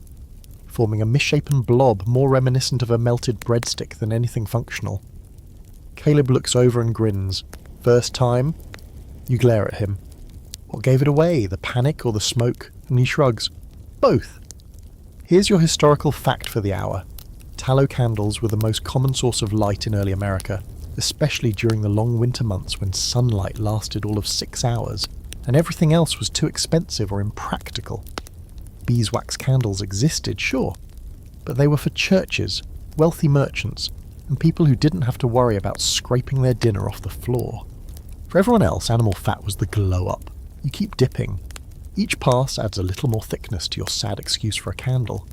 [SPEAKER 1] forming a misshapen blob more reminiscent of a melted breadstick than anything functional. Caleb looks over and grins. First time? You glare at him. What gave it away, the panic or the smoke? And he shrugs. Both. Here's your historical fact for the hour. Tallow candles were the most common source of light in early America, especially during the long winter months when sunlight lasted all of 6 hours, and everything else was too expensive or impractical. Beeswax candles existed, sure, but they were for churches, wealthy merchants, and people who didn't have to worry about scraping their dinner off the floor. For everyone else, animal fat was the glow-up. You keep dipping. Each pass adds a little more thickness to your sad excuse for a candle.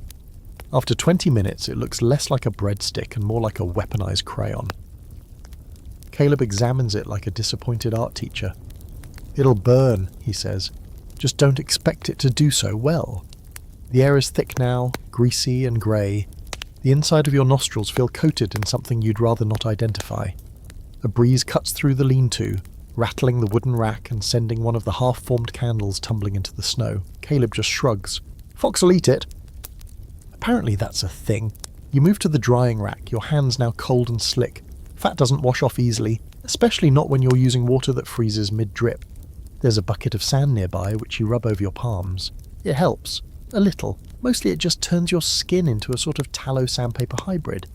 [SPEAKER 1] After 20 minutes, it looks less like a breadstick and more like a weaponized crayon. Caleb examines it like a disappointed art teacher. It'll burn, he says. Just don't expect it to do so well. The air is thick now, greasy and grey. The inside of your nostrils feel coated in something you'd rather not identify. A breeze cuts through the lean-to, rattling the wooden rack and sending one of the half-formed candles tumbling into the snow. Caleb just shrugs. Fox'll eat it. Apparently that's a thing. You move to the drying rack, your hands now cold and slick. Fat doesn't wash off easily, especially not when you're using water that freezes mid-drip. There's a bucket of sand nearby which you rub over your palms. It helps. A little. Mostly it just turns your skin into a sort of tallow sandpaper hybrid.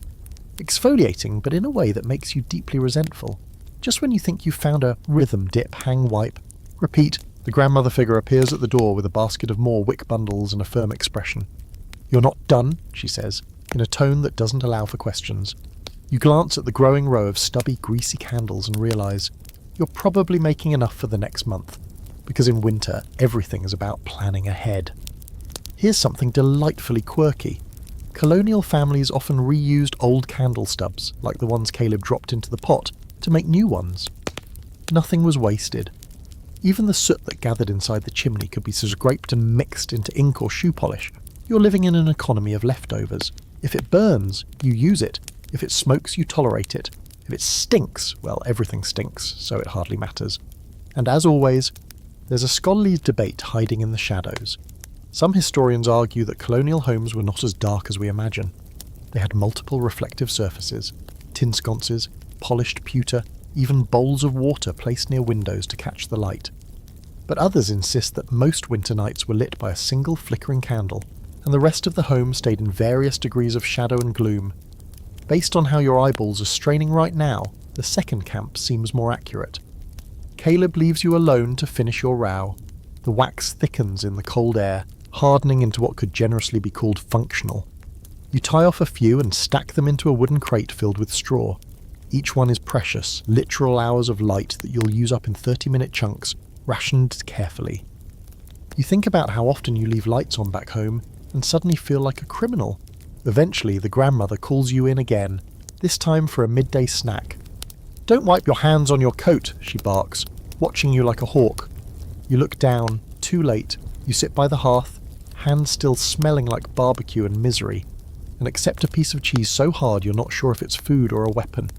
[SPEAKER 1] Exfoliating, but in a way that makes you deeply resentful. Just when you think you've found a rhythm dip, hang wipe. Repeat. The grandmother figure appears at the door with a basket of more wick bundles and a firm expression. You're not done, she says, in a tone that doesn't allow for questions. You glance at the growing row of stubby, greasy candles and realise you're probably making enough for the next month, because in winter everything is about planning ahead. Here's something delightfully quirky. Colonial families often reused old candle stubs, like the ones Caleb dropped into the pot, to make new ones. Nothing was wasted. Even the soot that gathered inside the chimney could be scraped and mixed into ink or shoe polish. You're living in an economy of leftovers. If it burns, you use it. If it smokes, you tolerate it. If it stinks, well, everything stinks, so it hardly matters. And as always, there's a scholarly debate hiding in the shadows. Some historians argue that colonial homes were not as dark as we imagine. They had multiple reflective surfaces, tin sconces, polished pewter, even bowls of water placed near windows to catch the light. But others insist that most winter nights were lit by a single flickering candle, and the rest of the home stayed in various degrees of shadow and gloom. Based on how your eyeballs are straining right now, the second camp seems more accurate. Caleb leaves you alone to finish your row. The wax thickens in the cold air, hardening into what could generously be called functional. You tie off a few and stack them into a wooden crate filled with straw. Each one is precious, literal hours of light that you'll use up in 30-minute chunks, rationed carefully. You think about how often you leave lights on back home, and suddenly feel like a criminal. Eventually, the grandmother calls you in again, this time for a midday snack. "Don't wipe your hands on your coat," she barks, watching you like a hawk. You look down, too late. You sit by the hearth, hands still smelling like barbecue and misery, and accept a piece of cheese so hard you're not sure if it's food or a weapon.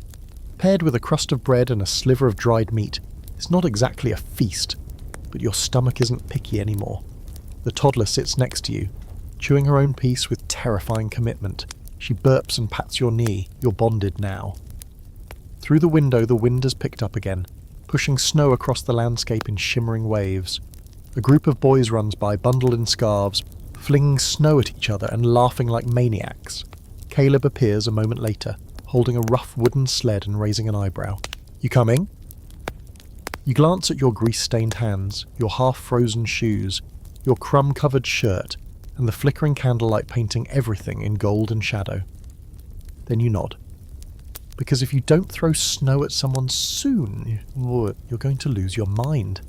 [SPEAKER 1] Paired with a crust of bread and a sliver of dried meat, it's not exactly a feast, but your stomach isn't picky anymore. The toddler sits next to you, chewing her own piece with terrifying commitment. She burps and pats your knee. You're bonded now. Through the window, the wind has picked up again, pushing snow across the landscape in shimmering waves. A group of boys runs by, bundled in scarves, flinging snow at each other and laughing like maniacs. Caleb appears a moment later, holding a rough wooden sled and raising an eyebrow. "You coming?" You glance at your grease-stained hands, your half-frozen shoes, your crumb-covered shirt, and the flickering candlelight painting everything in gold and shadow. Then you nod. Because if you don't throw snow at someone soon, you're going to lose your mind.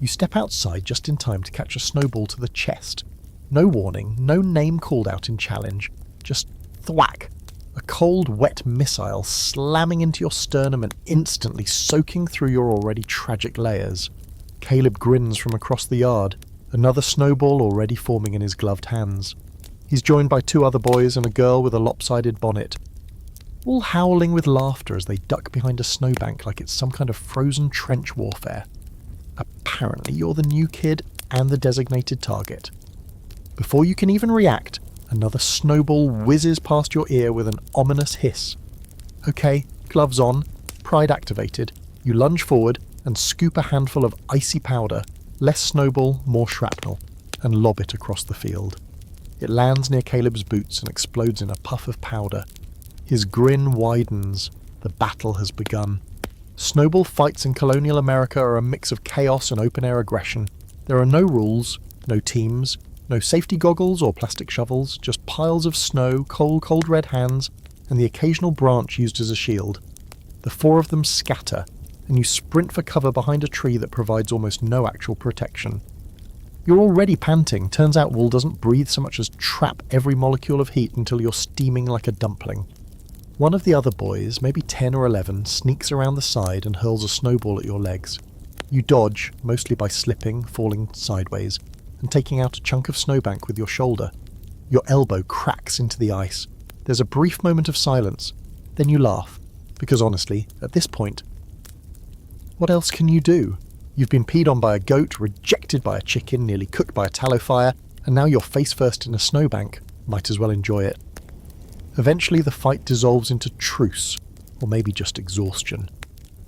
[SPEAKER 1] You step outside just in time to catch a snowball to the chest. No warning, no name called out in challenge, just thwack. A cold, wet missile slamming into your sternum and instantly soaking through your already tragic layers. Caleb grins from across the yard, another snowball already forming in his gloved hands. He's joined by two other boys and a girl with a lopsided bonnet, all howling with laughter as they duck behind a snowbank like it's some kind of frozen trench warfare. Apparently you're the new kid and the designated target. Before you can even react, another snowball whizzes past your ear with an ominous hiss. Okay, gloves on, pride activated. You lunge forward and scoop a handful of icy powder, less snowball, more shrapnel, and lob it across the field. It lands near Caleb's boots and explodes in a puff of powder. His grin widens. The battle has begun. Snowball fights in Colonial America are a mix of chaos and open-air aggression. There are no rules, no teams, no safety goggles or plastic shovels, just piles of snow, cold red hands, and the occasional branch used as a shield. The four of them scatter, and you sprint for cover behind a tree that provides almost no actual protection. You're already panting. Turns out wool doesn't breathe so much as trap every molecule of heat until you're steaming like a dumpling. One of the other boys, maybe 10 or 11, sneaks around the side and hurls a snowball at your legs. You dodge, mostly by slipping, falling sideways, and taking out a chunk of snowbank with your shoulder. Your elbow cracks into the ice. There's a brief moment of silence. Then you laugh, because honestly, at this point, what else can you do? You've been peed on by a goat, rejected by a chicken, nearly cooked by a tallow fire, and now you're face first in a snowbank. Might as well enjoy it. Eventually the fight dissolves into truce, or maybe just exhaustion.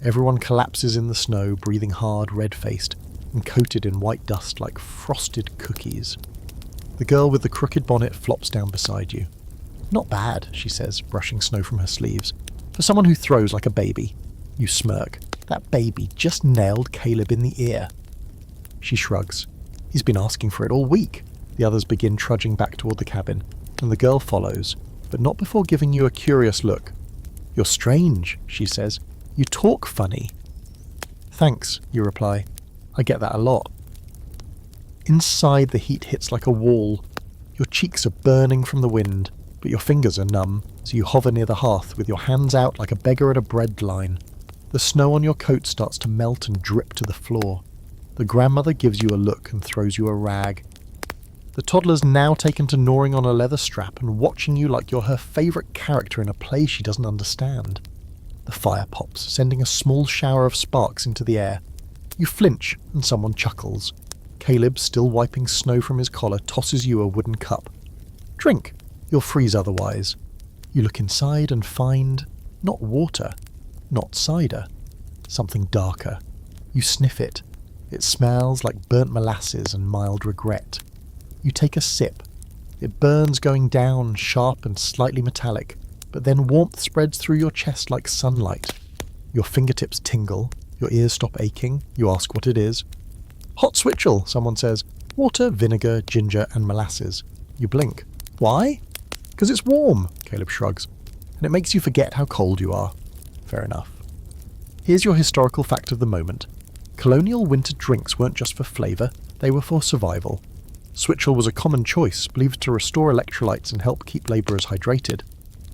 [SPEAKER 1] Everyone collapses in the snow, breathing hard, red-faced, and coated in white dust like frosted cookies. The girl with the crooked bonnet flops down beside you. "Not bad," she says, brushing snow from her sleeves. "For someone who throws like a baby." You smirk. That baby just nailed Caleb in the ear. She shrugs. He's been asking for it all week. The others begin trudging back toward the cabin, and the girl follows, but not before giving you a curious look. "You're strange," she says. "You talk funny." "Thanks," you reply. "I get that a lot." Inside, the heat hits like a wall. Your cheeks are burning from the wind, but your fingers are numb, so you hover near the hearth with your hands out like a beggar at a bread line. The snow on your coat starts to melt and drip to the floor. The grandmother gives you a look and throws you a rag. The toddler's now taken to gnawing on a leather strap and watching you like you're her favourite character in a play she doesn't understand. The fire pops, sending a small shower of sparks into the air. You flinch, and someone chuckles. Caleb, still wiping snow from his collar, tosses you a wooden cup. Drink. You'll freeze otherwise. You look inside and find not water, not cider, something darker. You sniff it. It smells like burnt molasses and mild regret. You take a sip. It burns going down, sharp and slightly metallic, but then warmth spreads through your chest like sunlight. Your fingertips tingle, your ears stop aching, you ask what it is. Hot switchel, someone says. Water, vinegar, ginger and molasses. You blink. Why? Because it's warm, Caleb shrugs, and it makes you forget how cold you are. Fair enough. Here's your historical fact of the moment. Colonial winter drinks weren't just for flavour, they were for survival. Switchel was a common choice, believed to restore electrolytes and help keep labourers hydrated.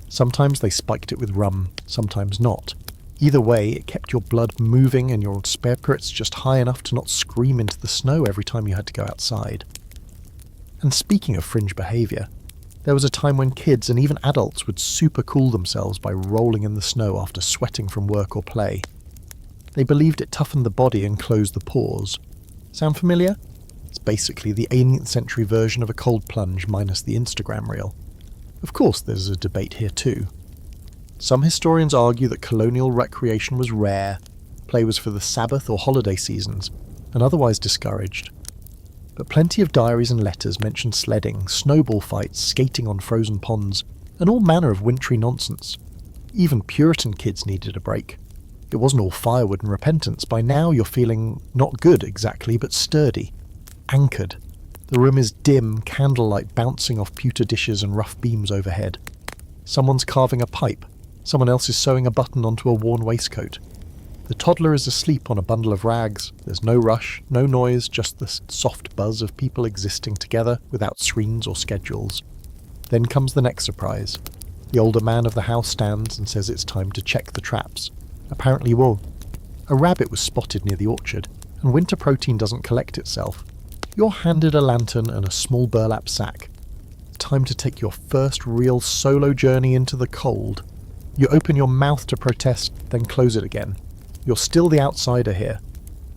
[SPEAKER 1] Sometimes they spiked it with rum, sometimes not. Either way, it kept your blood moving and your spirits just high enough to not scream into the snow every time you had to go outside. And speaking of fringe behaviour, there was a time when kids and even adults would super cool themselves by rolling in the snow after sweating from work or play. They believed it toughened the body and closed the pores. Sound familiar? It's basically the 18th century version of a cold plunge minus the Instagram reel. Of course there's a debate here too. Some historians argue that colonial recreation was rare, play was for the Sabbath or holiday seasons, and otherwise discouraged. But plenty of diaries and letters mention sledding, snowball fights, skating on frozen ponds, and all manner of wintry nonsense. Even Puritan kids needed a break. It wasn't all firewood and repentance. By now you're feeling not good exactly, but sturdy. Anchored. The room is dim, candlelight bouncing off pewter dishes and rough beams overhead. Someone's carving a pipe. Someone else is sewing a button onto a worn waistcoat. The toddler is asleep on a bundle of rags. There's no rush, no noise, just the soft buzz of people existing together without screens or schedules. Then comes the next surprise. The older man of the house stands and says it's time to check the traps. Apparently, a rabbit was spotted near the orchard, and winter protein doesn't collect itself. You're handed a lantern and a small burlap sack. Time to take your first real solo journey into the cold. You open your mouth to protest, then close it again. You're still the outsider here.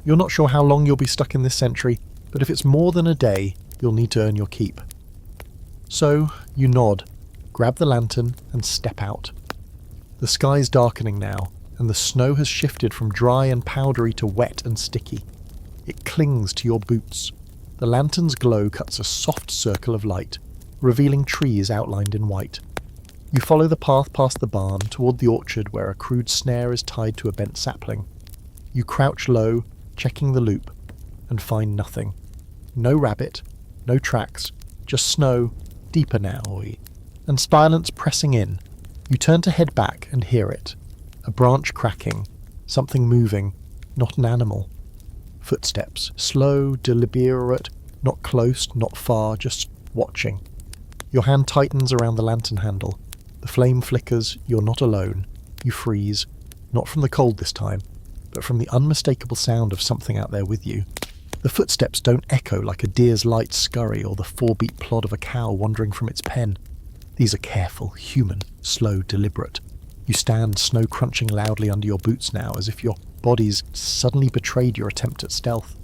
[SPEAKER 1] You're not sure how long you'll be stuck in this century, but if it's more than a day, you'll need to earn your keep. So, you nod, grab the lantern, and step out. The sky's darkening now, and the snow has shifted from dry and powdery to wet and sticky. It clings to your boots. The lantern's glow cuts a soft circle of light, revealing trees outlined in white. You follow the path past the barn toward the orchard where a crude snare is tied to a bent sapling. You crouch low, checking the loop, and find nothing. No rabbit, no tracks, just snow, deeper now, and silence pressing in. You turn to head back and hear it. A branch cracking, something moving, not an animal. Footsteps, slow, deliberate, not close, not far, just watching. Your hand tightens around the lantern handle. The flame flickers, you're not alone. You freeze, not from the cold this time, but from the unmistakable sound of something out there with you. The footsteps don't echo like a deer's light scurry or the 4-beat plod of a cow wandering from its pen. These are careful, human, slow, deliberate. You stand, snow crunching loudly under your boots now, as if your body's suddenly betrayed your attempt at stealth.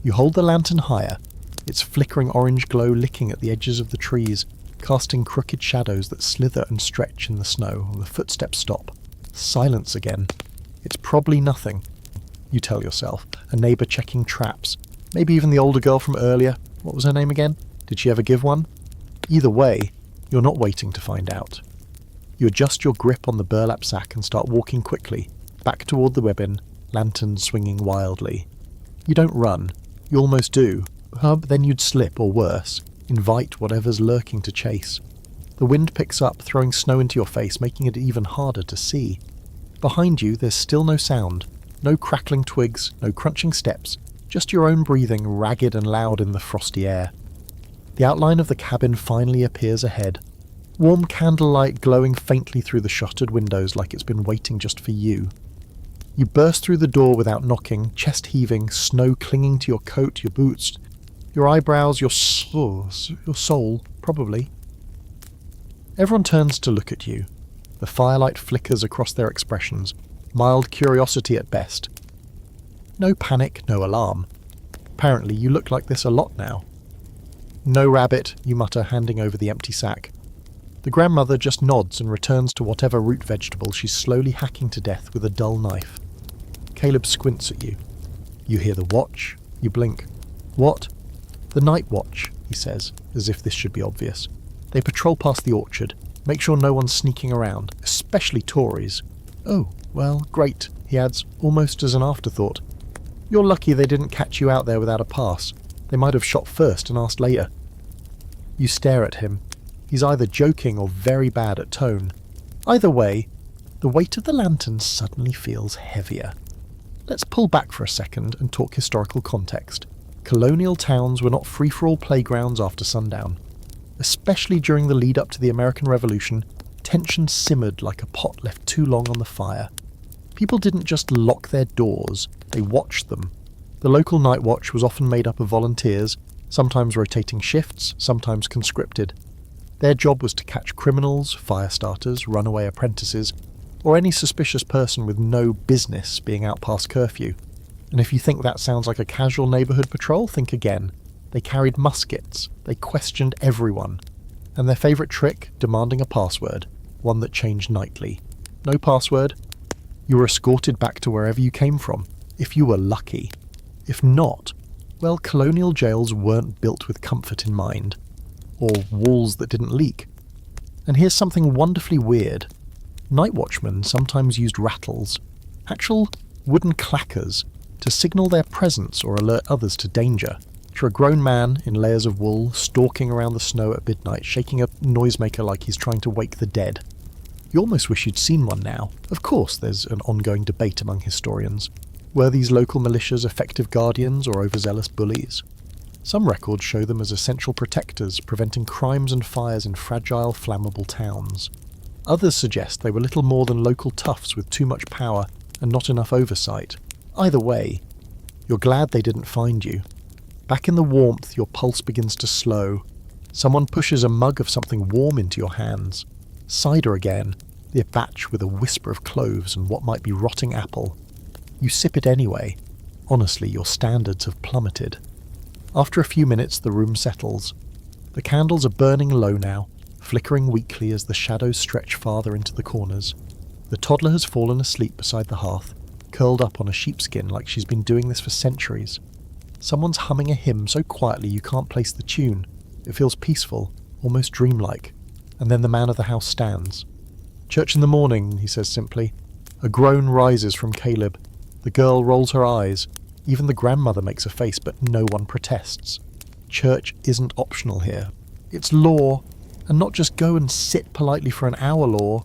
[SPEAKER 1] You hold the lantern higher, its flickering orange glow licking at the edges of the trees, casting crooked shadows that slither and stretch in the snow, and the footsteps stop. Silence again. It's probably nothing, you tell yourself, a neighbour checking traps. Maybe even the older girl from earlier. What was her name again? Did she ever give one? Either way, you're not waiting to find out. You adjust your grip on the burlap sack and start walking quickly, back toward the webbin, lantern swinging wildly. You don't run. You almost do, but then you'd slip, or worse, invite whatever's lurking to chase. The wind picks up, throwing snow into your face, making it even harder to see. Behind you, there's still no sound. No crackling twigs, no crunching steps, just your own breathing, ragged and loud in the frosty air. The outline of the cabin finally appears ahead. Warm candlelight glowing faintly through the shuttered windows like it's been waiting just for you. You burst through the door without knocking, chest heaving, snow clinging to your coat, your boots, your eyebrows, your soul, probably. Everyone turns to look at you. The firelight flickers across their expressions, mild curiosity at best. No panic, no alarm. Apparently you look like this a lot now. No rabbit, you mutter, handing over the empty sack. The grandmother just nods and returns to whatever root vegetable she's slowly hacking to death with a dull knife. Caleb squints at you. You hear the watch. You blink. What? The night watch, he says, as if this should be obvious. They patrol past the orchard, make sure no one's sneaking around, especially Tories. Oh, well, great, he adds, almost as an afterthought. You're lucky they didn't catch you out there without a pass. They might have shot first and asked later. You stare at him. He's either joking or very bad at tone. Either way, the weight of the lantern suddenly feels heavier. Let's pull back for a second and talk historical context. Colonial towns were not free-for-all playgrounds after sundown. Especially during the lead-up to the American Revolution, tension simmered like a pot left too long on the fire. People didn't just lock their doors, they watched them. The local night watch was often made up of volunteers, sometimes rotating shifts, sometimes conscripted. Their job was to catch criminals, fire starters, runaway apprentices, or any suspicious person with no business being out past curfew. And if you think that sounds like a casual neighbourhood patrol, think again. They carried muskets, they questioned everyone. And their favourite trick, demanding a password, one that changed nightly. No password, you were escorted back to wherever you came from, if you were lucky. If not, well, colonial jails weren't built with comfort in mind. Or walls that didn't leak. And here's something wonderfully weird. Night watchmen sometimes used rattles, actual wooden clackers, to signal their presence or alert others to danger. Picture a grown man in layers of wool stalking around the snow at midnight, shaking a noisemaker like he's trying to wake the dead. You almost wish you'd seen one now. Of course, there's an ongoing debate among historians. Were these local militias effective guardians or overzealous bullies? Some records show them as essential protectors, preventing crimes and fires in fragile, flammable towns. Others suggest they were little more than local toughs with too much power and not enough oversight. Either way, you're glad they didn't find you. Back in the warmth, your pulse begins to slow. Someone pushes a mug of something warm into your hands. Cider again, the batch with a whisper of cloves and what might be rotting apple. You sip it anyway. Honestly, your standards have plummeted. After a few minutes, the room settles. The candles are burning low now, flickering weakly as the shadows stretch farther into the corners. The toddler has fallen asleep beside the hearth, curled up on a sheepskin like she's been doing this for centuries. Someone's humming a hymn so quietly you can't place the tune. It feels peaceful, almost dreamlike. And then the man of the house stands. "Church in the morning," he says simply. A groan rises from Caleb. The girl rolls her eyes. Even the grandmother makes a face, but no one protests. Church isn't optional here. It's law, and not just go and sit politely for an hour law.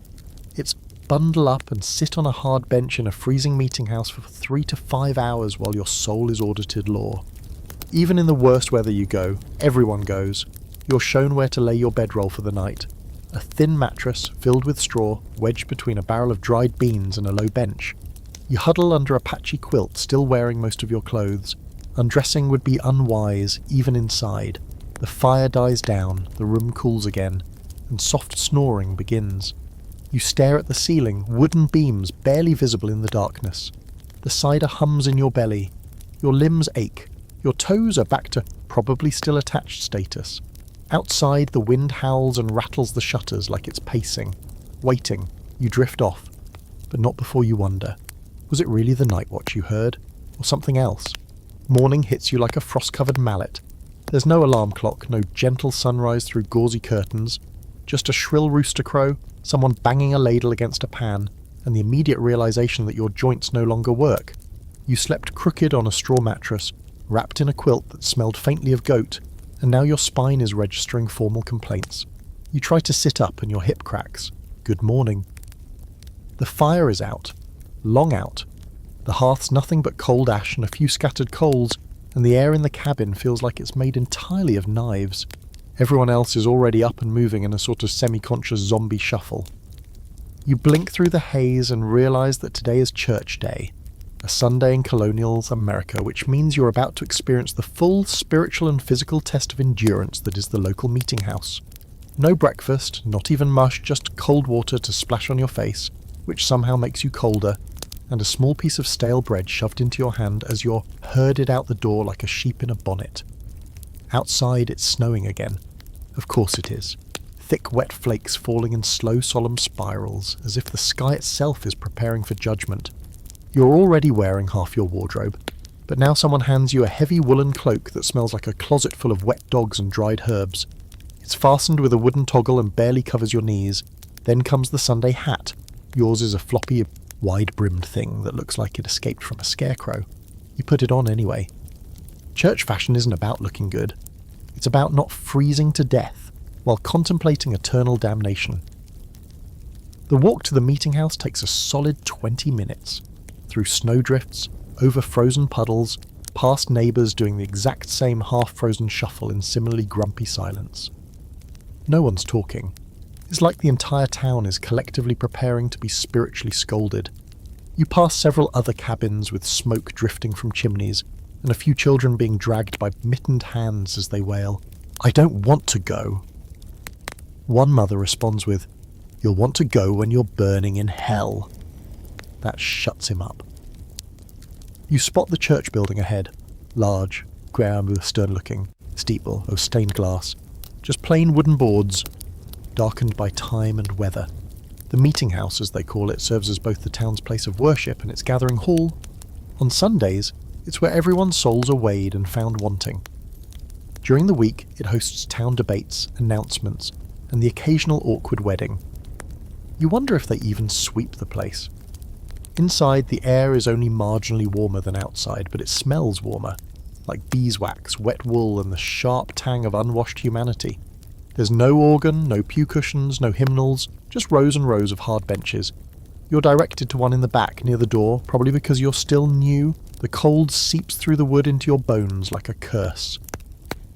[SPEAKER 1] It's bundle up and sit on a hard bench in a freezing meeting house for 3 to 5 hours while your soul is audited law. Even in the worst weather you go, everyone goes. You're shown where to lay your bedroll for the night. A thin mattress, filled with straw, wedged between a barrel of dried beans and a low bench. You huddle under a patchy quilt, still wearing most of your clothes. Undressing would be unwise, even inside. The fire dies down, the room cools again, and soft snoring begins. You stare at the ceiling, wooden beams barely visible in the darkness. The cider hums in your belly. Your limbs ache. Your toes are back to probably still attached status. Outside, the wind howls and rattles the shutters like it's pacing. Waiting, you drift off. But not before you wonder. Was it really the night watch you heard? Or something else? Morning hits you like a frost-covered mallet. There's no alarm clock, no gentle sunrise through gauzy curtains. Just a shrill rooster crow, someone banging a ladle against a pan, and the immediate realization that your joints no longer work. You slept crooked on a straw mattress, wrapped in a quilt that smelled faintly of goat, and now your spine is registering formal complaints. You try to sit up and your hip cracks. Good morning. The fire is out. Long out. The hearth's nothing but cold ash and a few scattered coals, and the air in the cabin feels like it's made entirely of knives. Everyone else is already up and moving in a sort of semi-conscious zombie shuffle. You blink through the haze and realise that today is church day, a Sunday in Colonial America, which means you're about to experience the full spiritual and physical test of endurance that is the local meeting house. No breakfast, not even mush, just cold water to splash on your face, which somehow makes you colder, and a small piece of stale bread shoved into your hand as you're herded out the door like a sheep in a bonnet. Outside it's snowing again. Of course it is. Thick wet flakes falling in slow solemn spirals, as if the sky itself is preparing for judgment. You're already wearing half your wardrobe, but now someone hands you a heavy woolen cloak that smells like a closet full of wet dogs and dried herbs. It's fastened with a wooden toggle and barely covers your knees. Then comes the Sunday hat. Yours is a floppy, wide-brimmed thing that looks like it escaped from a scarecrow. You put it on anyway. Church fashion isn't about looking good. It's about not freezing to death while contemplating eternal damnation. The walk to the meeting house takes a solid 20 minutes, through snowdrifts, over frozen puddles, past neighbours doing the exact same half-frozen shuffle in similarly grumpy silence. No one's talking. It's like the entire town is collectively preparing to be spiritually scolded. You pass several other cabins with smoke drifting from chimneys, and a few children being dragged by mittened hands as they wail, "I don't want to go." One mother responds with, "You'll want to go when you're burning in hell." That shuts him up. You spot the church building ahead. Large, grey stern-looking, steeple of stained glass. Just plain wooden boards, darkened by time and weather. The meeting house, as they call it, serves as both the town's place of worship and its gathering hall. On Sundays, it's where everyone's souls are weighed and found wanting. During the week, it hosts town debates, announcements, and the occasional awkward wedding. You wonder if they even sweep the place. Inside, the air is only marginally warmer than outside, but it smells warmer, like beeswax, wet wool, and the sharp tang of unwashed humanity. There's no organ, no pew cushions, no hymnals, just rows and rows of hard benches. You're directed to one in the back, near the door, probably because you're still new. The cold seeps through the wood into your bones like a curse.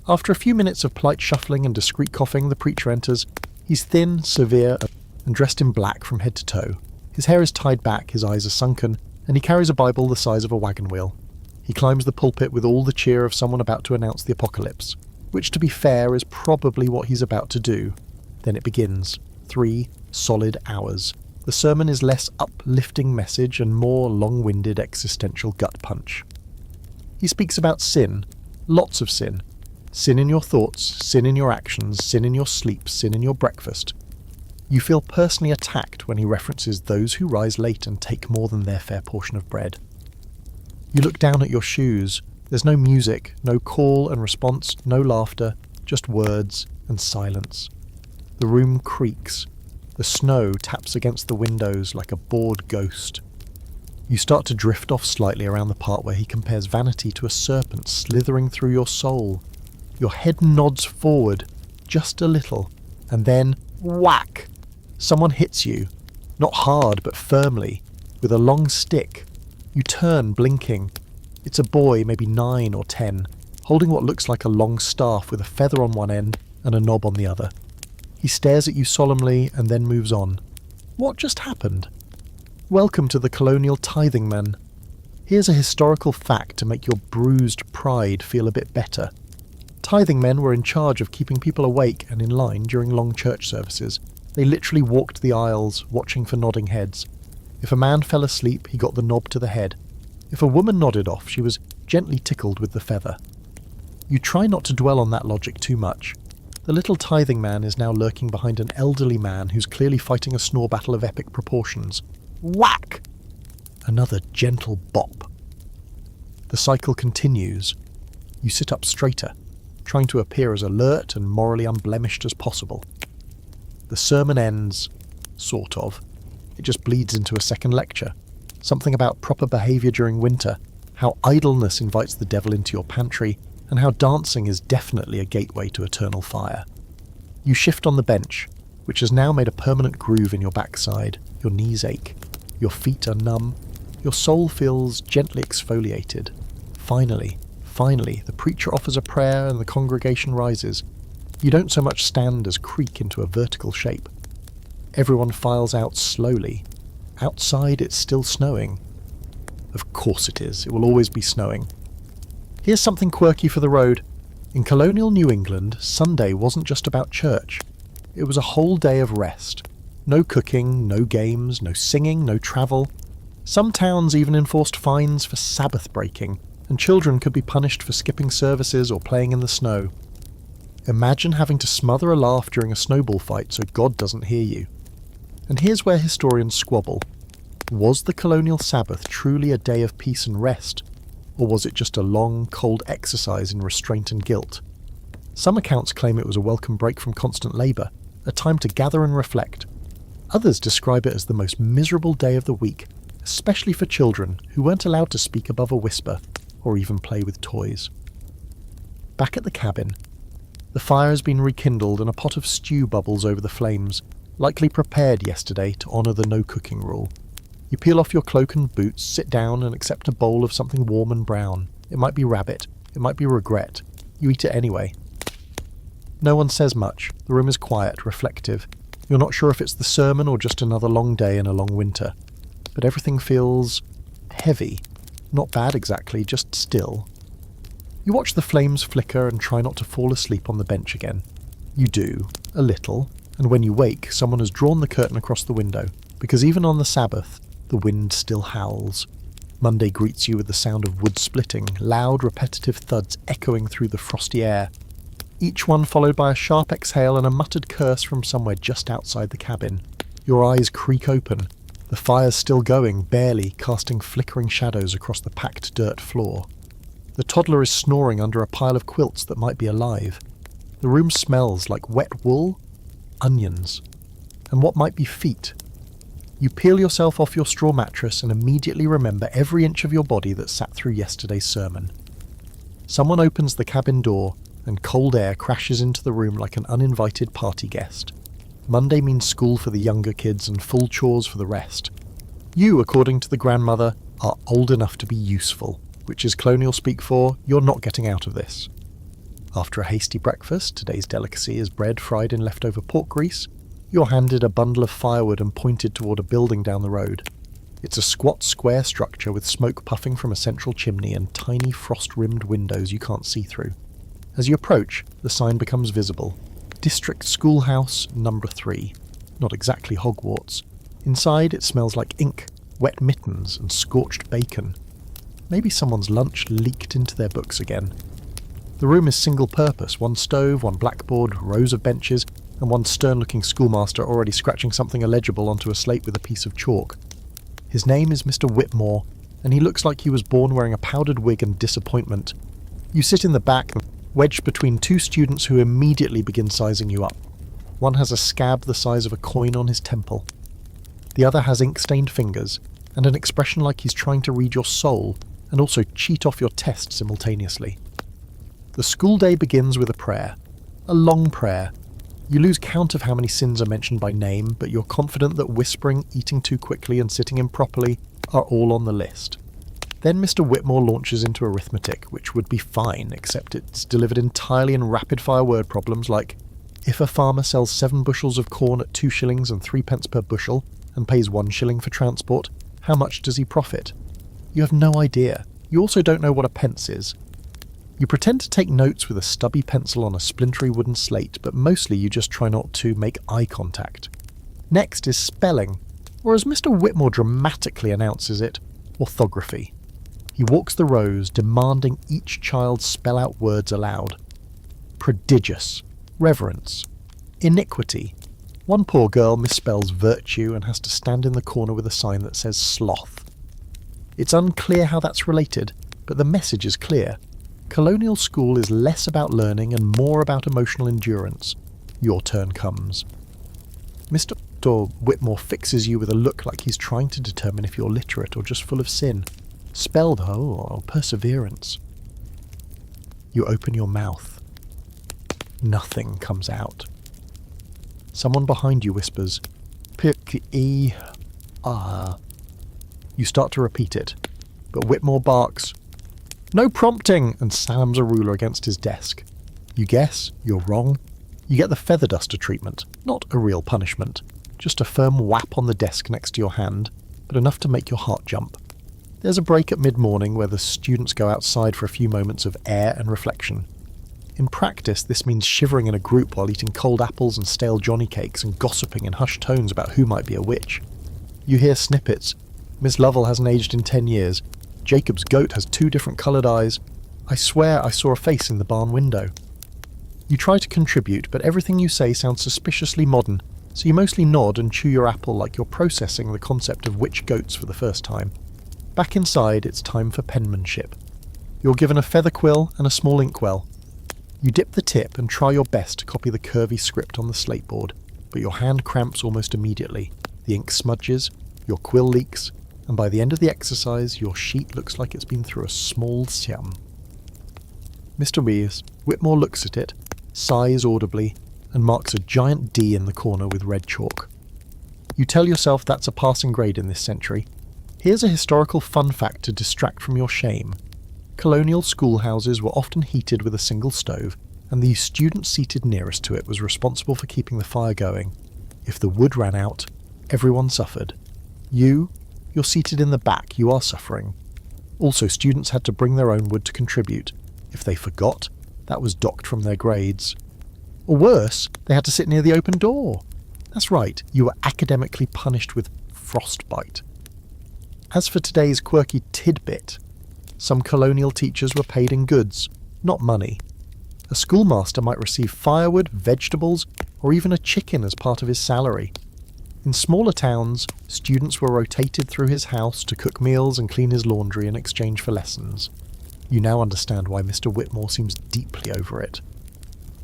[SPEAKER 1] After a few minutes of polite shuffling and discreet coughing, the preacher enters. He's thin, severe, and dressed in black from head to toe. His hair is tied back, his eyes are sunken, and he carries a Bible the size of a wagon wheel. He climbs the pulpit with all the cheer of someone about to announce the apocalypse, which, to be fair, is probably what he's about to do. Then it begins. 3 solid hours. The sermon is less uplifting message and more long-winded existential gut punch. He speaks about sin, lots of sin. Sin in your thoughts, sin in your actions, sin in your sleep, sin in your breakfast. You feel personally attacked when he references those who rise late and take more than their fair portion of bread. You look down at your shoes. There's no music, no call and response, no laughter, just words and silence. The room creaks. The snow taps against the windows like a bored ghost. You start to drift off slightly around the part where he compares vanity to a serpent slithering through your soul. Your head nods forward, just a little, and then whack! Someone hits you, not hard but firmly, with a long stick. You turn, blinking. It's a boy, maybe 9 or 10, holding what looks like a long staff with a feather on one end and a knob on the other. He stares at you solemnly and then moves on. What just happened? Welcome to the colonial tithing men. Here's a historical fact to make your bruised pride feel a bit better. Tithing men were in charge of keeping people awake and in line during long church services. They literally walked the aisles, watching for nodding heads. If a man fell asleep, he got the knob to the head. If a woman nodded off, she was gently tickled with the feather. You try not to dwell on that logic too much. The little tithing man is now lurking behind an elderly man who's clearly fighting a snore battle of epic proportions. Whack! Another gentle bop. The cycle continues. You sit up straighter, trying to appear as alert and morally unblemished as possible. The sermon ends, sort of. It just bleeds into a second lecture. Something about proper behaviour during winter, how idleness invites the devil into your pantry, and how dancing is definitely a gateway to eternal fire. You shift on the bench, which has now made a permanent groove in your backside. Your knees ache. Your feet are numb. Your soul feels gently exfoliated. Finally, the preacher offers a prayer and the congregation rises. You don't so much stand as creak into a vertical shape. Everyone files out slowly. Outside it's still snowing. Of course it is, it will always be snowing. Here's something quirky for the road. In colonial New England, Sunday wasn't just about church. It was a whole day of rest. No cooking, no games, no singing, no travel. Some towns even enforced fines for Sabbath breaking, and children could be punished for skipping services or playing in the snow. Imagine having to smother a laugh during a snowball fight so God doesn't hear you. And here's where historians squabble. Was the colonial Sabbath truly a day of peace and rest, or was it just a long, cold exercise in restraint and guilt? Some accounts claim it was a welcome break from constant labour, a time to gather and reflect. Others describe it as the most miserable day of the week, especially for children who weren't allowed to speak above a whisper or even play with toys. Back at the cabin, the fire has been rekindled and a pot of stew bubbles over the flames, likely prepared yesterday to honour the no-cooking rule. You peel off your cloak and boots, sit down and accept a bowl of something warm and brown. It might be rabbit, it might be regret. You eat it anyway. No one says much. The room is quiet, reflective. You're not sure if it's the sermon or just another long day in a long winter. But everything feels heavy. Not bad exactly, just still. You watch the flames flicker and try not to fall asleep on the bench again. You do, a little, and when you wake, someone has drawn the curtain across the window, because even on the Sabbath, the wind still howls. Monday greets you with the sound of wood splitting, loud repetitive thuds echoing through the frosty air, each one followed by a sharp exhale and a muttered curse from somewhere just outside the cabin. Your eyes creak open. The fire's still going, barely, casting flickering shadows across the packed dirt floor. The toddler is snoring under a pile of quilts that might be alive. The room smells like wet wool, onions, and what might be feet. You peel yourself off your straw mattress and immediately remember every inch of your body that sat through yesterday's sermon. Someone opens the cabin door, and cold air crashes into the room like an uninvited party guest. Monday means school for the younger kids and full chores for the rest. You, according to the grandmother, are old enough to be useful, which is colonial speak for, you're not getting out of this. After a hasty breakfast, today's delicacy is bread fried in leftover pork grease, you're handed a bundle of firewood and pointed toward a building down the road. It's a squat square structure with smoke puffing from a central chimney and tiny frost-rimmed windows you can't see through. As you approach, the sign becomes visible. District Schoolhouse number 3. Not exactly Hogwarts. Inside it smells like ink, wet mittens and scorched bacon. Maybe someone's lunch leaked into their books again. The room is single-purpose, one stove, one blackboard, rows of benches, and one stern-looking schoolmaster already scratching something illegible onto a slate with a piece of chalk. His name is Mr. Whitmore, and he looks like he was born wearing a powdered wig and disappointment. You sit in the back, wedged between two students who immediately begin sizing you up. One has a scab the size of a coin on his temple. The other has ink-stained fingers, and an expression like he's trying to read your soul, and also cheat off your test simultaneously. The school day begins with a prayer. A long prayer. You lose count of how many sins are mentioned by name, but you're confident that whispering, eating too quickly, and sitting improperly are all on the list. Then Mr. Whitmore launches into arithmetic, which would be fine, except it's delivered entirely in rapid-fire word problems like, if a farmer sells 7 bushels of corn at 2 shillings and 3 pence per bushel, and pays 1 shilling for transport, how much does he profit? You have no idea. You also don't know what a pence is. You pretend to take notes with a stubby pencil on a splintery wooden slate, but mostly you just try not to make eye contact. Next is spelling, or as Mr. Whitmore dramatically announces it, orthography. He walks the rows, demanding each child spell out words aloud. Prodigious, reverence, iniquity. One poor girl misspells virtue and has to stand in the corner with a sign that says sloth. It's unclear how that's related, but the message is clear. Colonial school is less about learning and more about emotional endurance. Your turn comes. Mr. Whitmore fixes you with a look like he's trying to determine if you're literate or just full of sin. Spelled, perseverance. You open your mouth. Nothing comes out. Someone behind you whispers, P-E-R. You start to repeat it, but Whitmore barks, "No prompting!" and slams a ruler against his desk. You guess, you're wrong, You get the feather duster treatment, not a real punishment, just a firm whap on the desk next to your hand, but enough to make your heart jump. There's a break at mid-morning where the students go outside for a few moments of air and reflection. In practice, this means shivering in a group while eating cold apples and stale Johnny cakes and gossiping in hushed tones about who might be a witch. You hear snippets. Miss Lovell hasn't aged in 10 years. Jacob's goat has 2 different coloured eyes. I swear I saw a face in the barn window. You try to contribute, but everything you say sounds suspiciously modern, so you mostly nod and chew your apple like you're processing the concept of witch goats for the first time. Back inside, it's time for penmanship. You're given a feather quill and a small inkwell. You dip the tip and try your best to copy the curvy script on the slate board, but your hand cramps almost immediately. The ink smudges, your quill leaks, and by the end of the exercise, your sheet looks like it's been through a small siam. Mr. Whitmore looks at it, sighs audibly, and marks a giant D in the corner with red chalk. You tell yourself that's a passing grade in this century. Here's a historical fun fact to distract from your shame. Colonial schoolhouses were often heated with a single stove, and the student seated nearest to it was responsible for keeping the fire going. If the wood ran out, everyone suffered. You're seated in the back, you are suffering. Also, students had to bring their own wood to contribute. If they forgot, that was docked from their grades. Or worse, they had to sit near the open door. That's right, you were academically punished with frostbite. As for today's quirky tidbit, some colonial teachers were paid in goods, not money. A schoolmaster might receive firewood, vegetables, or even a chicken as part of his salary. In smaller towns, students were rotated through his house to cook meals and clean his laundry in exchange for lessons. You now understand why Mr. Whitmore seems deeply over it.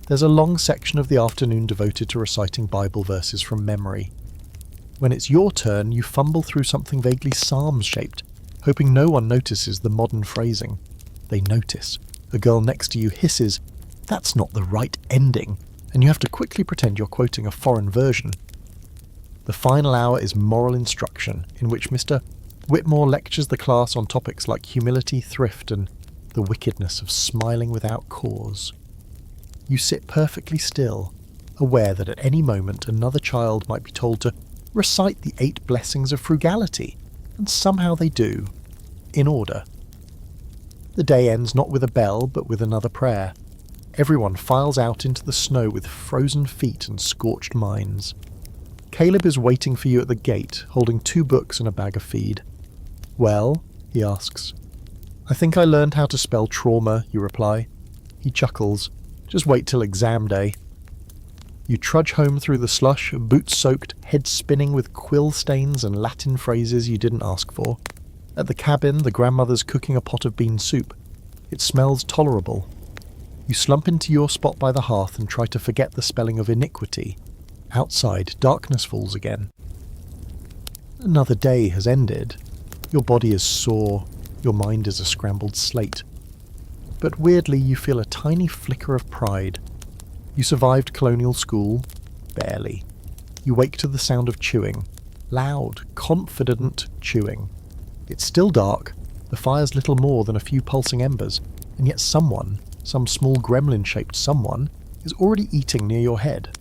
[SPEAKER 1] There's a long section of the afternoon devoted to reciting Bible verses from memory. When it's your turn, you fumble through something vaguely psalm-shaped, hoping no one notices the modern phrasing. They notice. A girl next to you hisses, "That's not the right ending," and you have to quickly pretend you're quoting a foreign version. The final hour is moral instruction, in which Mr. Whitmore lectures the class on topics like humility, thrift, and the wickedness of smiling without cause. You sit perfectly still, aware that at any moment another child might be told to recite the 8 blessings of frugality, and somehow they do, in order. The day ends not with a bell, but with another prayer. Everyone files out into the snow with frozen feet and scorched minds. Caleb is waiting for you at the gate, holding 2 books and a bag of feed. "Well?" he asks. "I think I learned how to spell trauma," you reply. He chuckles. "Just wait till exam day." You trudge home through the slush, boots soaked, head spinning with quill stains and Latin phrases you didn't ask for. At the cabin, the grandmother's cooking a pot of bean soup. It smells tolerable. You slump into your spot by the hearth and try to forget the spelling of iniquity. Outside, darkness falls again. Another day has ended. Your body is sore. Your mind is a scrambled slate. But weirdly, you feel a tiny flicker of pride. You survived colonial school. Barely. You wake to the sound of chewing. Loud, confident chewing. It's still dark. The fire's little more than a few pulsing embers, and yet someone, some small gremlin-shaped someone, is already eating near your head.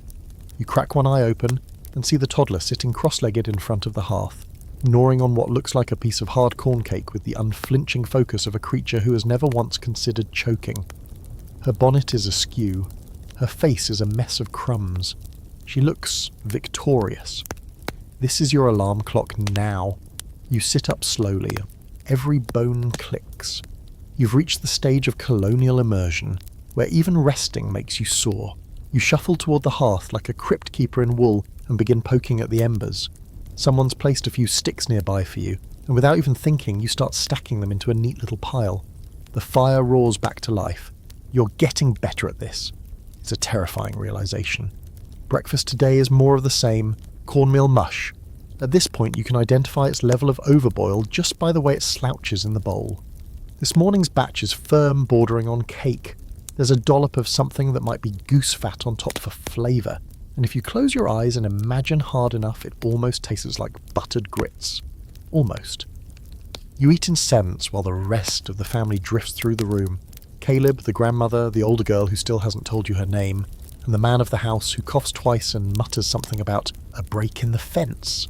[SPEAKER 1] You crack one eye open and see the toddler sitting cross-legged in front of the hearth, gnawing on what looks like a piece of hard corn cake with the unflinching focus of a creature who has never once considered choking. Her bonnet is askew. Her face is a mess of crumbs. She looks victorious. This is your alarm clock now. You sit up slowly. Every bone clicks. You've reached the stage of colonial immersion, where even resting makes you sore. You shuffle toward the hearth like a crypt keeper in wool and begin poking at the embers. Someone's placed a few sticks nearby for you, and without even thinking, you start stacking them into a neat little pile. The fire roars back to life. You're getting better at this. It's a terrifying realization. Breakfast today is more of the same, cornmeal mush. At this point, you can identify its level of overboil just by the way it slouches in the bowl. This morning's batch is firm, bordering on cake. There's a dollop of something that might be goose fat on top for flavour, and if you close your eyes and imagine hard enough, it almost tastes like buttered grits. Almost. You eat in silence while the rest of the family drifts through the room. Caleb, the grandmother, the older girl who still hasn't told you her name. and the man of the house who coughs twice and mutters something about a break in the fence.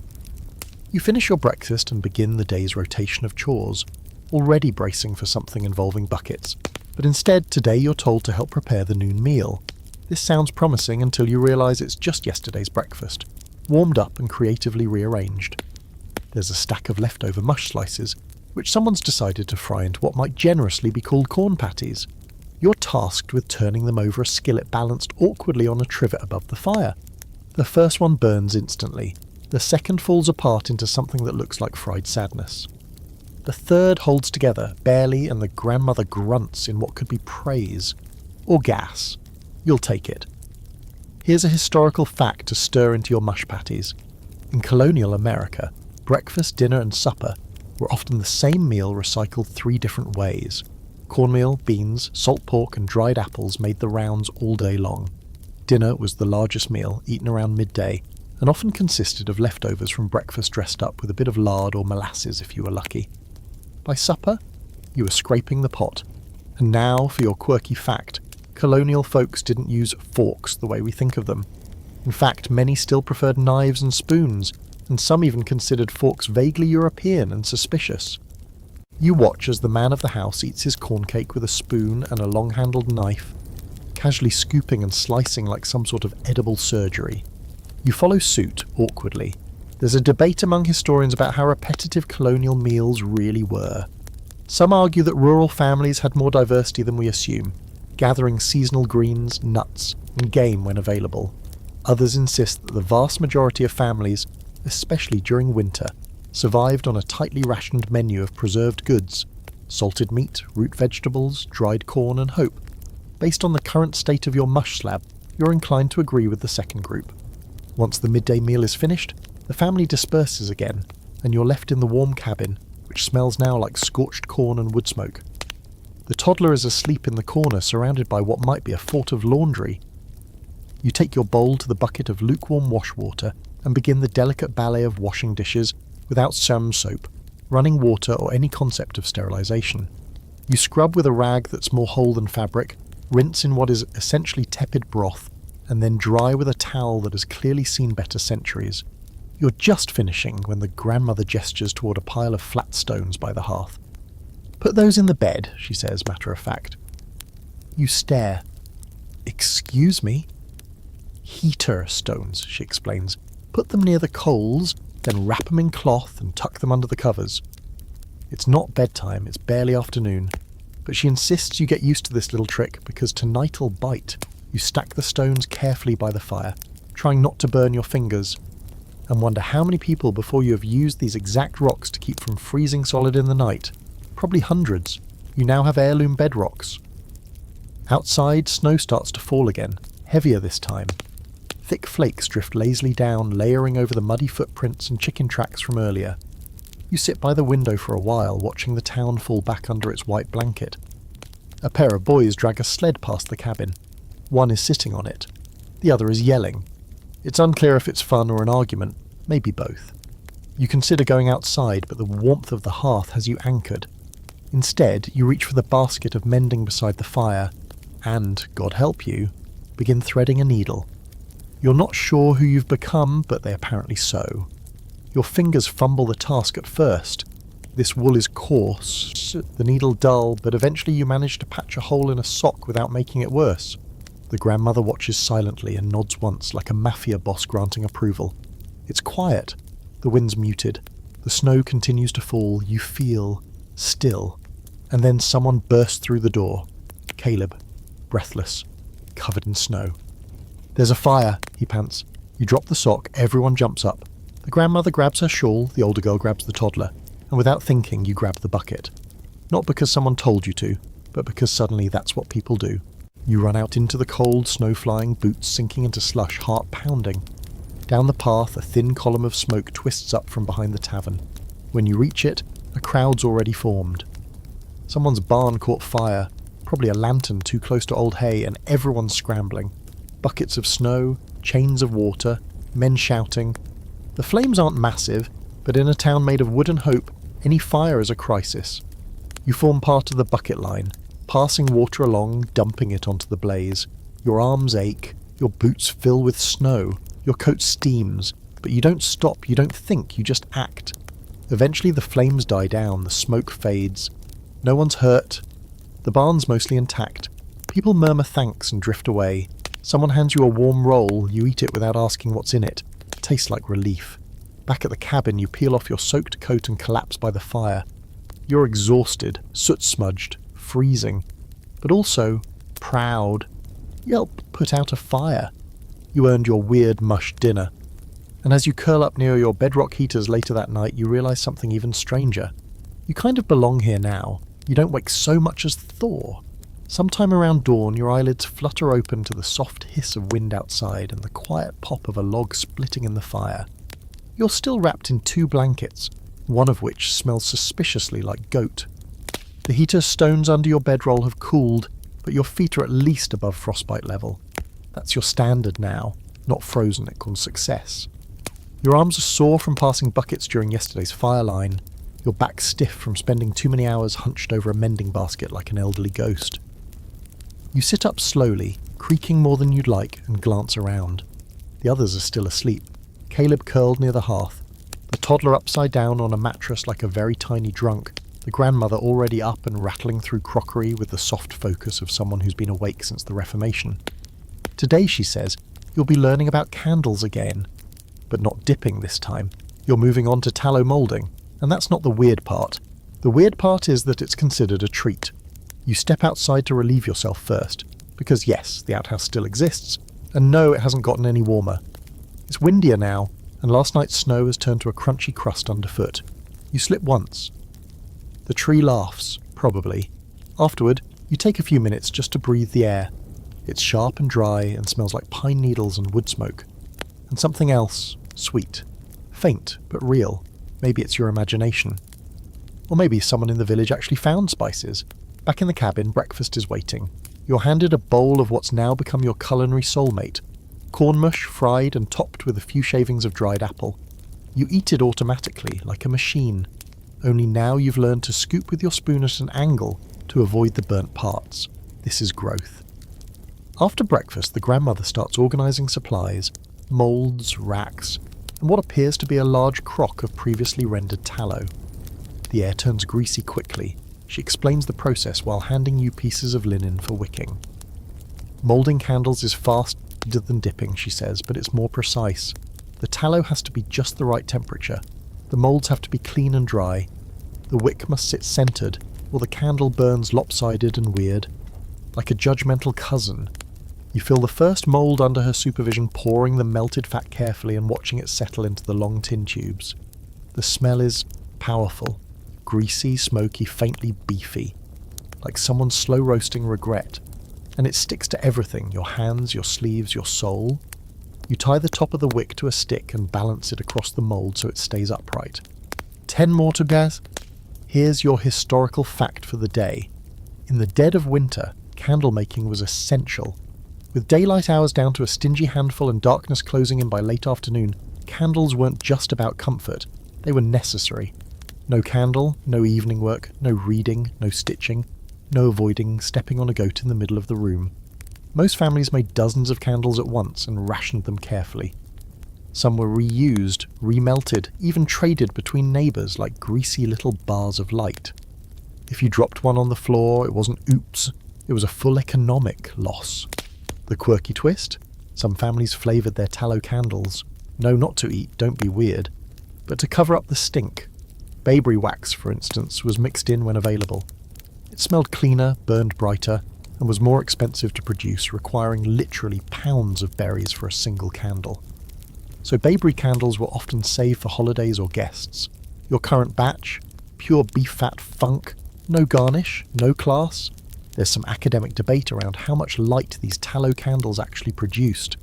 [SPEAKER 1] You finish your breakfast and begin the day's rotation of chores, already bracing for something involving buckets, but instead today you're told to help prepare the noon meal. This sounds promising until you realise it's just yesterday's breakfast, warmed up and creatively rearranged. There's a stack of leftover mush slices, which someone's decided to fry into what might generously be called corn patties. You're tasked with turning them over a skillet balanced awkwardly on a trivet above the fire. The first one burns instantly. The second falls apart into something that looks like fried sadness. The third holds together, barely, and the grandmother grunts in what could be praise. Or gas. You'll take it. Here's a historical fact to stir into your mush patties. In colonial America, breakfast, dinner and supper were often the same meal recycled 3 different ways. Cornmeal, beans, salt pork and dried apples made the rounds all day long. Dinner was the largest meal, eaten around midday, and often consisted of leftovers from breakfast dressed up with a bit of lard or molasses if you were lucky. By supper, you were scraping the pot. And now for your quirky fact, colonial folks didn't use forks the way we think of them. In fact, many still preferred knives and spoons, and some even considered forks vaguely European and suspicious. You watch as the man of the house eats his corn cake with a spoon and a long-handled knife, casually scooping and slicing like some sort of edible surgery. You follow suit, awkwardly. There's a debate among historians about how repetitive colonial meals really were. Some argue that rural families had more diversity than we assume, gathering seasonal greens, nuts, and game when available. Others insist that the vast majority of families, especially during winter, survived on a tightly rationed menu of preserved goods, salted meat, root vegetables, dried corn, and hope. Based on the current state of your mush slab, you're inclined to agree with the second group. Once the midday meal is finished, the family disperses again, and you're left in the warm cabin, which smells now like scorched corn and wood smoke. The toddler is asleep in the corner surrounded by what might be a fort of laundry. You take your bowl to the bucket of lukewarm wash water and begin the delicate ballet of washing dishes witut some soap, running water or any concept of sterilisation. You scrub with a rag that's more whole than fabric, rinse in what is essentially tepid broth, and then dry with a towel that has clearly seen better centuries. You're just finishing when the grandmother gestures toward a pile of flat stones by the hearth. "Put those in the bed," she says, matter of fact. You stare. "Excuse me?" "Heater stones," she explains. "Put them near the coals, then wrap them in cloth and tuck them under the covers." It's not bedtime, it's barely afternoon, but she insists you get used to this little trick because tonight'll bite. You stack the stones carefully by the fire, trying not to burn your fingers, and wonder how many people before you have used these exact rocks to keep from freezing solid in the night. Probably hundreds. You now have heirloom bedrocks. Outside, snow starts to fall again, heavier this time. Thick flakes drift lazily down, layering over the muddy footprints and chicken tracks from earlier. You sit by the window for a while, watching the town fall back under its white blanket. A pair of boys drag a sled past the cabin. One is sitting on it. The other is yelling. It's unclear if it's fun or an argument, maybe both. You consider going outside, but the warmth of the hearth has you anchored. Instead, you reach for the basket of mending beside the fire, and, God help you, begin threading a needle. You're not sure who you've become, but they apparently so. Your fingers fumble the task at first. This wool is coarse, the needle dull, but eventually you manage to patch a hole in a sock without making it worse. The grandmother watches silently and nods once, like a mafia boss granting approval. It's quiet. The wind's muted. The snow continues to fall. You feel still. And then someone bursts through the door. Caleb, breathless, covered in snow. "There's a fire," he pants. You drop the sock, everyone jumps up. The grandmother grabs her shawl, the older girl grabs the toddler, and without thinking you grab the bucket. Not because someone told you to, but because suddenly that's what people do. You run out into the cold, snow-flying, boots sinking into slush, heart pounding. Down the path, a thin column of smoke twists up from behind the tavern. When you reach it, a crowd's already formed. Someone's barn caught fire, probably a lantern too close to old hay, and everyone's scrambling. Buckets of snow, chains of water, men shouting. The flames aren't massive, but in a town made of wood and hope, any fire is a crisis. You form part of the bucket line, passing water along, dumping it onto the blaze. Your arms ache, Your boots fill with snow, your coat steams, but you don't stop, you don't think, you just act. Eventually the flames die down, the smoke fades. No one's hurt. The barn's mostly intact. People murmur thanks and drift away. Someone hands you a warm roll, you eat it without asking what's in it. It tastes like relief. Back at the cabin, you peel off your soaked coat and collapse by the fire. You're exhausted, soot-smudged, freezing, but also proud. You helped put out a fire. You earned your weird mush dinner. And as you curl up near your bedrock heaters later that night, you realise something even stranger. You kind of belong here now. You don't wake so much as thaw. Sometime around dawn, your eyelids flutter open to the soft hiss of wind outside and the quiet pop of a log splitting in the fire. You're still wrapped in 2 blankets, one of which smells suspiciously like goat. The heater stones under your bedroll have cooled, but your feet are at least above frostbite level. That's your standard now, not frozen, it calls success. Your arms are sore from passing buckets during yesterday's fire line, your back stiff from spending too many hours hunched over a mending basket like an elderly ghost. You sit up slowly, creaking more than you'd like, and glance around. The others are still asleep, Caleb curled near the hearth, the toddler upside down on a mattress like a very tiny drunk, the grandmother already up and rattling through crockery with the soft focus of someone who's been awake since the Reformation. Today, she says, you'll be learning about candles again, but not dipping this time. You're moving on to tallow moulding, and that's not the weird part. The weird part is that it's considered a treat. You step outside to relieve yourself first, because yes, the outhouse still exists, and no, it hasn't gotten any warmer. It's windier now, and last night's snow has turned to a crunchy crust underfoot. You slip once. The tree laughs, probably. Afterward, you take a few minutes just to breathe the air. It's sharp and dry and smells like pine needles and wood smoke. And something else, sweet. Faint, but real. Maybe it's your imagination. Or maybe someone in the village actually found spices. Back in the cabin, breakfast is waiting. You're handed a bowl of what's now become your culinary soulmate. Corn mush fried and topped with a few shavings of dried apple. You eat it automatically, like a machine. Only now you've learned to scoop with your spoon at an angle to avoid the burnt parts. This is growth. After breakfast, the grandmother starts organising supplies, moulds, racks, and what appears to be a large crock of previously rendered tallow. The air turns greasy quickly. She explains the process while handing you pieces of linen for wicking. Moulding candles is faster than dipping, she says, but it's more precise. The tallow has to be just the right temperature. The moulds have to be clean and dry. The wick must sit centred, or the candle burns lopsided and weird, like a judgmental cousin. You feel the first mould under her supervision, pouring the melted fat carefully and watching it settle into the long tin tubes. The smell is powerful. Greasy, smoky, faintly beefy, like someone slow roasting regret, and it sticks to everything, your hands, your sleeves, your soul. You tie the top of the wick to a stick and balance it across the mould so it stays upright. 10 more to gas. Here's your historical fact for the day. In the dead of winter, candle making was essential. With daylight hours down to a stingy handful and darkness closing in by late afternoon, candles weren't just about comfort, they were necessary. No candle, no evening work, no reading, no stitching, no avoiding stepping on a goat in the middle of the room. Most families made dozens of candles at once and rationed them carefully. Some were reused, remelted, even traded between neighbours like greasy little bars of light. If you dropped one on the floor, it wasn't oops, it was a full economic loss. The quirky twist? Some families flavoured their tallow candles. No, not to eat, don't be weird, but to cover up the stink. Bayberry wax, for instance, was mixed in when available. It smelled cleaner, burned brighter, and was more expensive to produce, requiring literally pounds of berries for a single candle. So Bayberry candles were often saved for holidays or guests. Your current batch? Pure beef fat funk, no garnish, no class. There's some academic debate around how much light these tallow candles actually produced.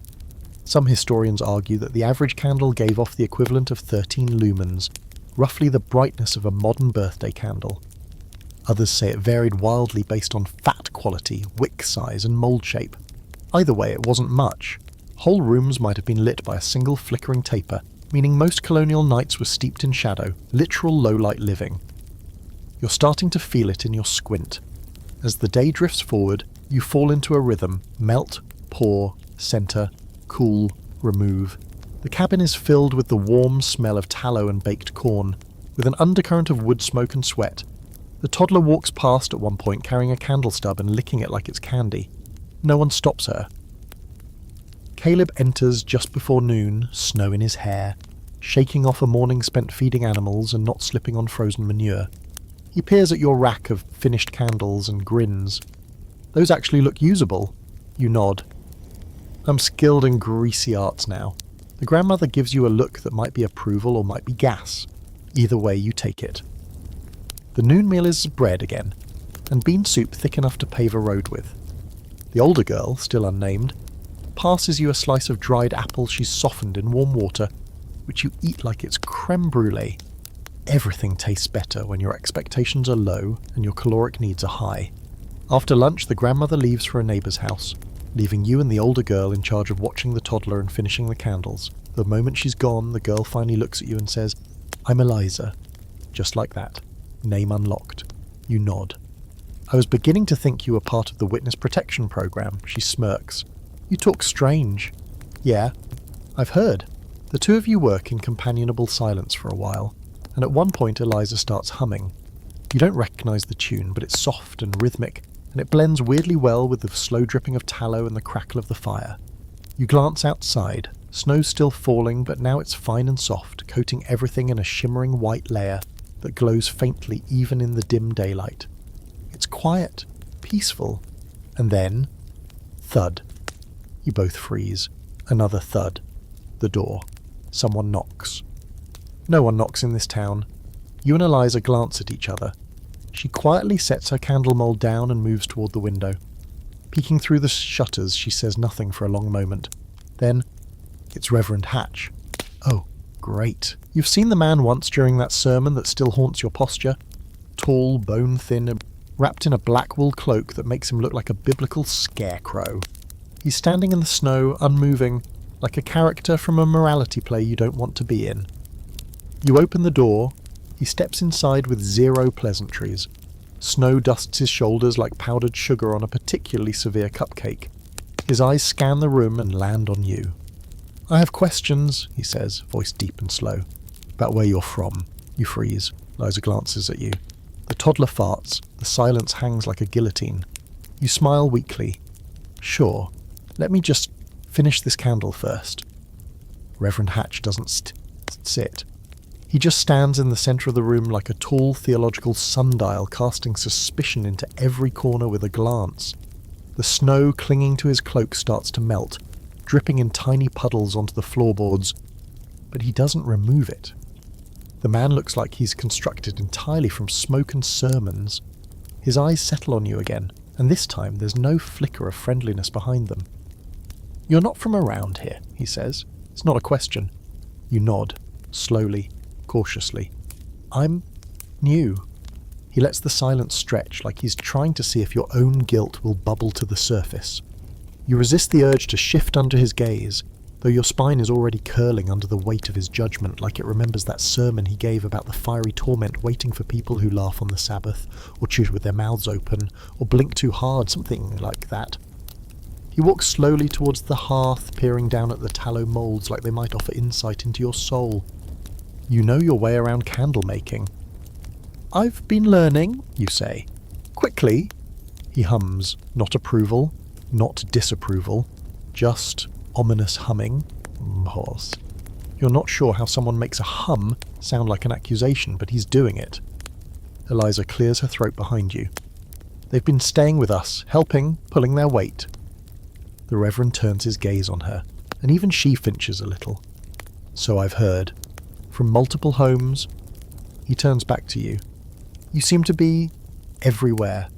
[SPEAKER 1] Some historians argue that the average candle gave off the equivalent of 13 lumens, roughly the brightness of a modern birthday candle. Others say it varied wildly based on fat quality, wick size and mould shape. Either way, it wasn't much. Whole rooms might have been lit by a single flickering taper, meaning most colonial nights were steeped in shadow, literal low-light living. You're starting to feel it in your squint. As the day drifts forward, you fall into a rhythm, melt, pour, center, cool, remove. The cabin is filled with the warm smell of tallow and baked corn, with an undercurrent of wood smoke and sweat. The toddler walks past at one point carrying a candle stub and licking it like it's candy. No one stops her. Caleb enters just before noon, snow in his hair, shaking off a morning spent feeding animals and not slipping on frozen manure. He peers at your rack of finished candles and grins. Those actually look usable. You nod. I'm skilled in greasy arts now. The grandmother gives you a look that might be approval or might be gas. Either way, you take it. The noon meal is bread again, and bean soup thick enough to pave a road with. The older girl, still unnamed, passes you a slice of dried apple she's softened in warm water, which you eat like it's creme brulee. Everything tastes better when your expectations are low and your caloric needs are high. After lunch, the grandmother leaves for a neighbour's house, leaving you and the older girl in charge of watching the toddler and finishing the candles. The moment she's gone, the girl finally looks at you and says, "I'm Eliza." Just like that. Name unlocked. You nod. "I was beginning to think you were part of the witness protection program," she smirks. "You talk strange." "Yeah, I've heard." The two of you work in companionable silence for a while, and at one point Eliza starts humming. You don't recognise the tune, but it's soft and rhythmic, and it blends weirdly well with the slow dripping of tallow and the crackle of the fire. You glance outside. Snow's still falling, but now it's fine and soft, coating everything in a shimmering white layer that glows faintly even in the dim daylight. It's quiet, peaceful, and then... thud. You both freeze. Another thud. The door. Someone knocks. No one knocks in this town. You and Eliza glance at each other. She quietly sets her candle mould down and moves toward the window. Peeking through the shutters, she says nothing for a long moment. Then, it's Reverend Hatch. Oh, great. You've seen the man once during that sermon that still haunts your posture. Tall, bone-thin, wrapped in a black wool cloak that makes him look like a biblical scarecrow. He's standing in the snow, unmoving, like a character from a morality play you don't want to be in. You open the door. He steps inside with zero pleasantries. Snow dusts his shoulders like powdered sugar on a particularly severe cupcake. His eyes scan the room and land on you. "I have questions," he says, voice deep and slow. "About where you're from." You freeze. Liza glances at you. The toddler farts. The silence hangs like a guillotine. You smile weakly. "Sure. Let me just finish this candle first." Reverend Hatch doesn't sit. He just stands in the centre of the room like a tall theological sundial, casting suspicion into every corner with a glance. The snow clinging to his cloak starts to melt, dripping in tiny puddles onto the floorboards, but he doesn't remove it. The man looks like he's constructed entirely from smoke and sermons. His eyes settle on you again, and this time there's no flicker of friendliness behind them. "You're not from around here," he says. "It's not a question." You nod, slowly, cautiously. "I'm new." He lets the silence stretch, like he's trying to see if your own guilt will bubble to the surface. You resist the urge to shift under his gaze, though your spine is already curling under the weight of his judgment, like it remembers that sermon he gave about the fiery torment waiting for people who laugh on the Sabbath, or chew with their mouths open, or blink too hard, something like that. He walks slowly towards the hearth, peering down at the tallow moulds like they might offer insight into your soul. You know your way around candle making. "I've been learning," you say. "Quickly." He hums, not approval, not disapproval, just ominous humming. Pause. You're not sure how someone makes a hum sound like an accusation, but he's doing it. Eliza clears her throat behind you. "They've been staying with us, helping, pulling their weight." The Reverend turns his gaze on her, and even she flinches a little. "So I've heard. From multiple homes." He turns back to you. "You seem to be everywhere."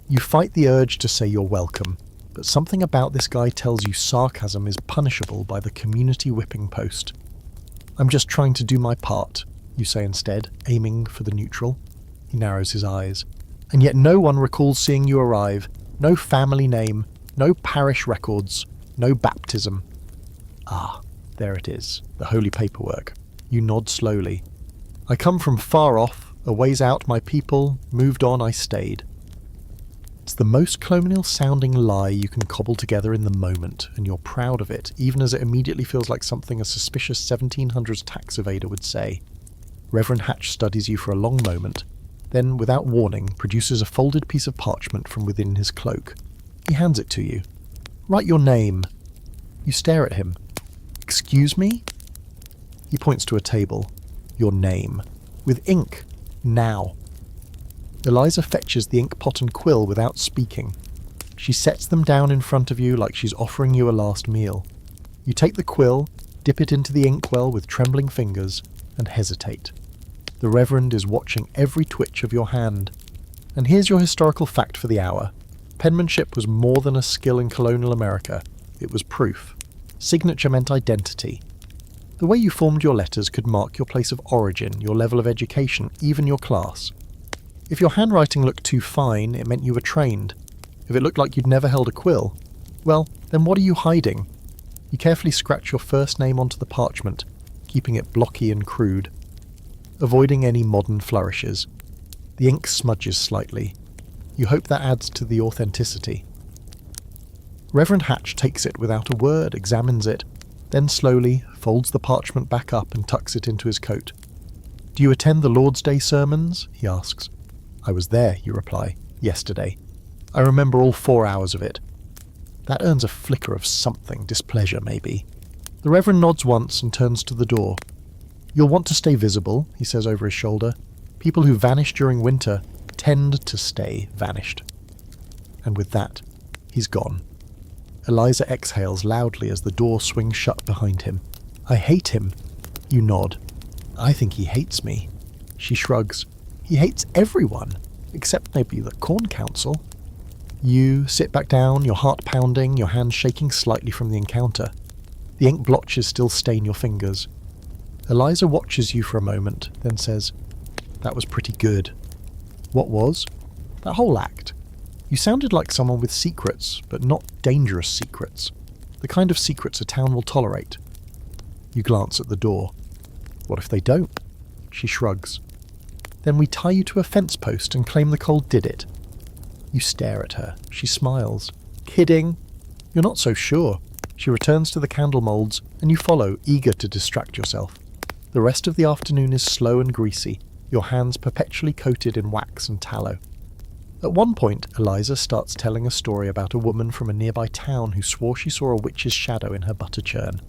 [SPEAKER 1] You fight the urge to say you're welcome, but something about this guy tells you sarcasm is punishable by the community whipping post. "I'm just trying to do my part," you say instead, aiming for the neutral. He narrows his eyes. "And yet no one recalls seeing you arrive. No family name, no parish records, no baptism." Ah, there it is, the holy paperwork. You nod slowly. "I come from far off, a ways out my people, moved on I stayed." It's the most colonial sounding lie you can cobble together in the moment, and you're proud of it, even as it immediately feels like something a suspicious 1700s tax evader would say. Reverend Hatch studies you for a long moment, then, without warning, produces a folded piece of parchment from within his cloak. He hands it to you. Write your name. You stare at him. Excuse me? He points to a table. Your name. With ink. Now. Eliza fetches the ink pot and quill without speaking. She sets them down in front of you like she's offering you a last meal. You take the quill, dip it into the inkwell with trembling fingers, and hesitate. The Reverend is watching every twitch of your hand. And here's your historical fact for the hour. Penmanship was more than a skill in colonial America. It was proof. Signature meant identity. The way you formed your letters could mark your place of origin, your level of education, even your class. If your handwriting looked too fine, it meant you were trained. If it looked like you'd never held a quill, well, then what are you hiding? You carefully scratch your first name onto the parchment, keeping it blocky and crude, avoiding any modern flourishes. The ink smudges slightly. You hope that adds to the authenticity. Reverend Hatch takes it without a word, examines it, then slowly folds the parchment back up and tucks it into his coat. Do you attend the Lord's Day sermons? He asks. I was there, you reply, yesterday. I remember all 4 hours of it. That earns a flicker of something, displeasure maybe. The Reverend nods once and turns to the door. You'll want to stay visible, he says over his shoulder. People who vanish during winter tend to stay vanished. And with that, he's gone. Eliza exhales loudly as the door swings shut behind him. I hate him. You nod. I think he hates me. She shrugs. He hates everyone, except maybe the Corn Council. You sit back down, your heart pounding, your hands shaking slightly from the encounter. The ink blotches still stain your fingers. Eliza watches you for a moment, then says, That was pretty good. What was? That whole act. You sounded like someone with secrets, but not dangerous secrets. The kind of secrets a town will tolerate. You glance at the door. What if they don't? She shrugs. Then we tie you to a fence post and claim the cold did it. You stare at her. She smiles. Kidding? You're not so sure. She returns to the candle moulds, and you follow, eager to distract yourself. The rest of the afternoon is slow and greasy, your hands perpetually coated in wax and tallow. At one point, Eliza starts telling a story about a woman from a nearby town who swore she saw a witch's shadow in her butter churn.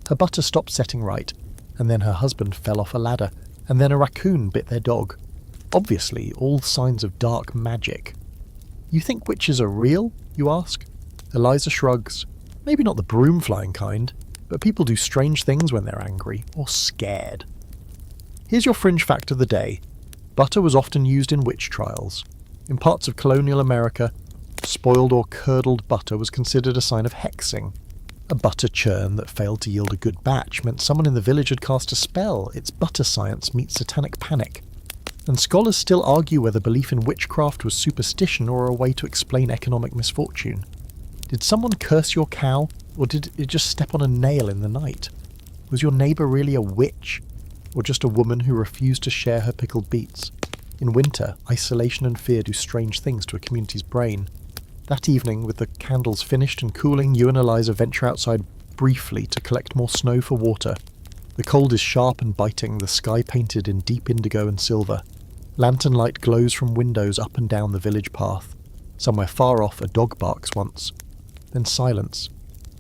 [SPEAKER 1] Her butter stopped setting right, and then her husband fell off a ladder, and then a raccoon bit their dog. Obviously, all signs of dark magic. You think witches are real? You ask. Eliza shrugs. Maybe not the broom-flying kind, but people do strange things when they're angry, or scared. Here's your fringe fact of the day. Butter was often used in witch trials. In parts of colonial America, spoiled or curdled butter was considered a sign of hexing. A butter churn that failed to yield a good batch meant someone in the village had cast a spell. It's butter science meets satanic panic. And scholars still argue whether belief in witchcraft was superstition or a way to explain economic misfortune. Did someone curse your cow, or did it just step on a nail in the night? Was your neighbour really a witch, or just a woman who refused to share her pickled beets? In winter, isolation and fear do strange things to a community's brain. That evening, with the candles finished and cooling, you and Eliza venture outside briefly to collect more snow for water. The cold is sharp and biting, the sky painted in deep indigo and silver. Lantern light glows from windows up and down the village path. Somewhere far off, a dog barks once. Then silence.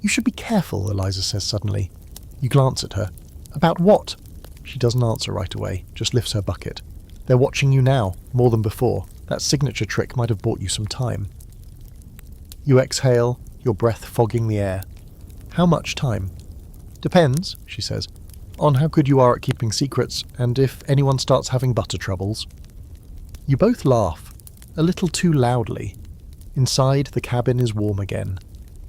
[SPEAKER 1] You should be careful, Eliza says suddenly. You glance at her. About what? She doesn't answer right away, just lifts her bucket. They're watching you now, more than before. That signature trick might have bought you some time. You exhale, your breath fogging the air. How much time? Depends, she says, on how good you are at keeping secrets, and if anyone starts having butter troubles. You both laugh, a little too loudly. Inside, the cabin is warm again.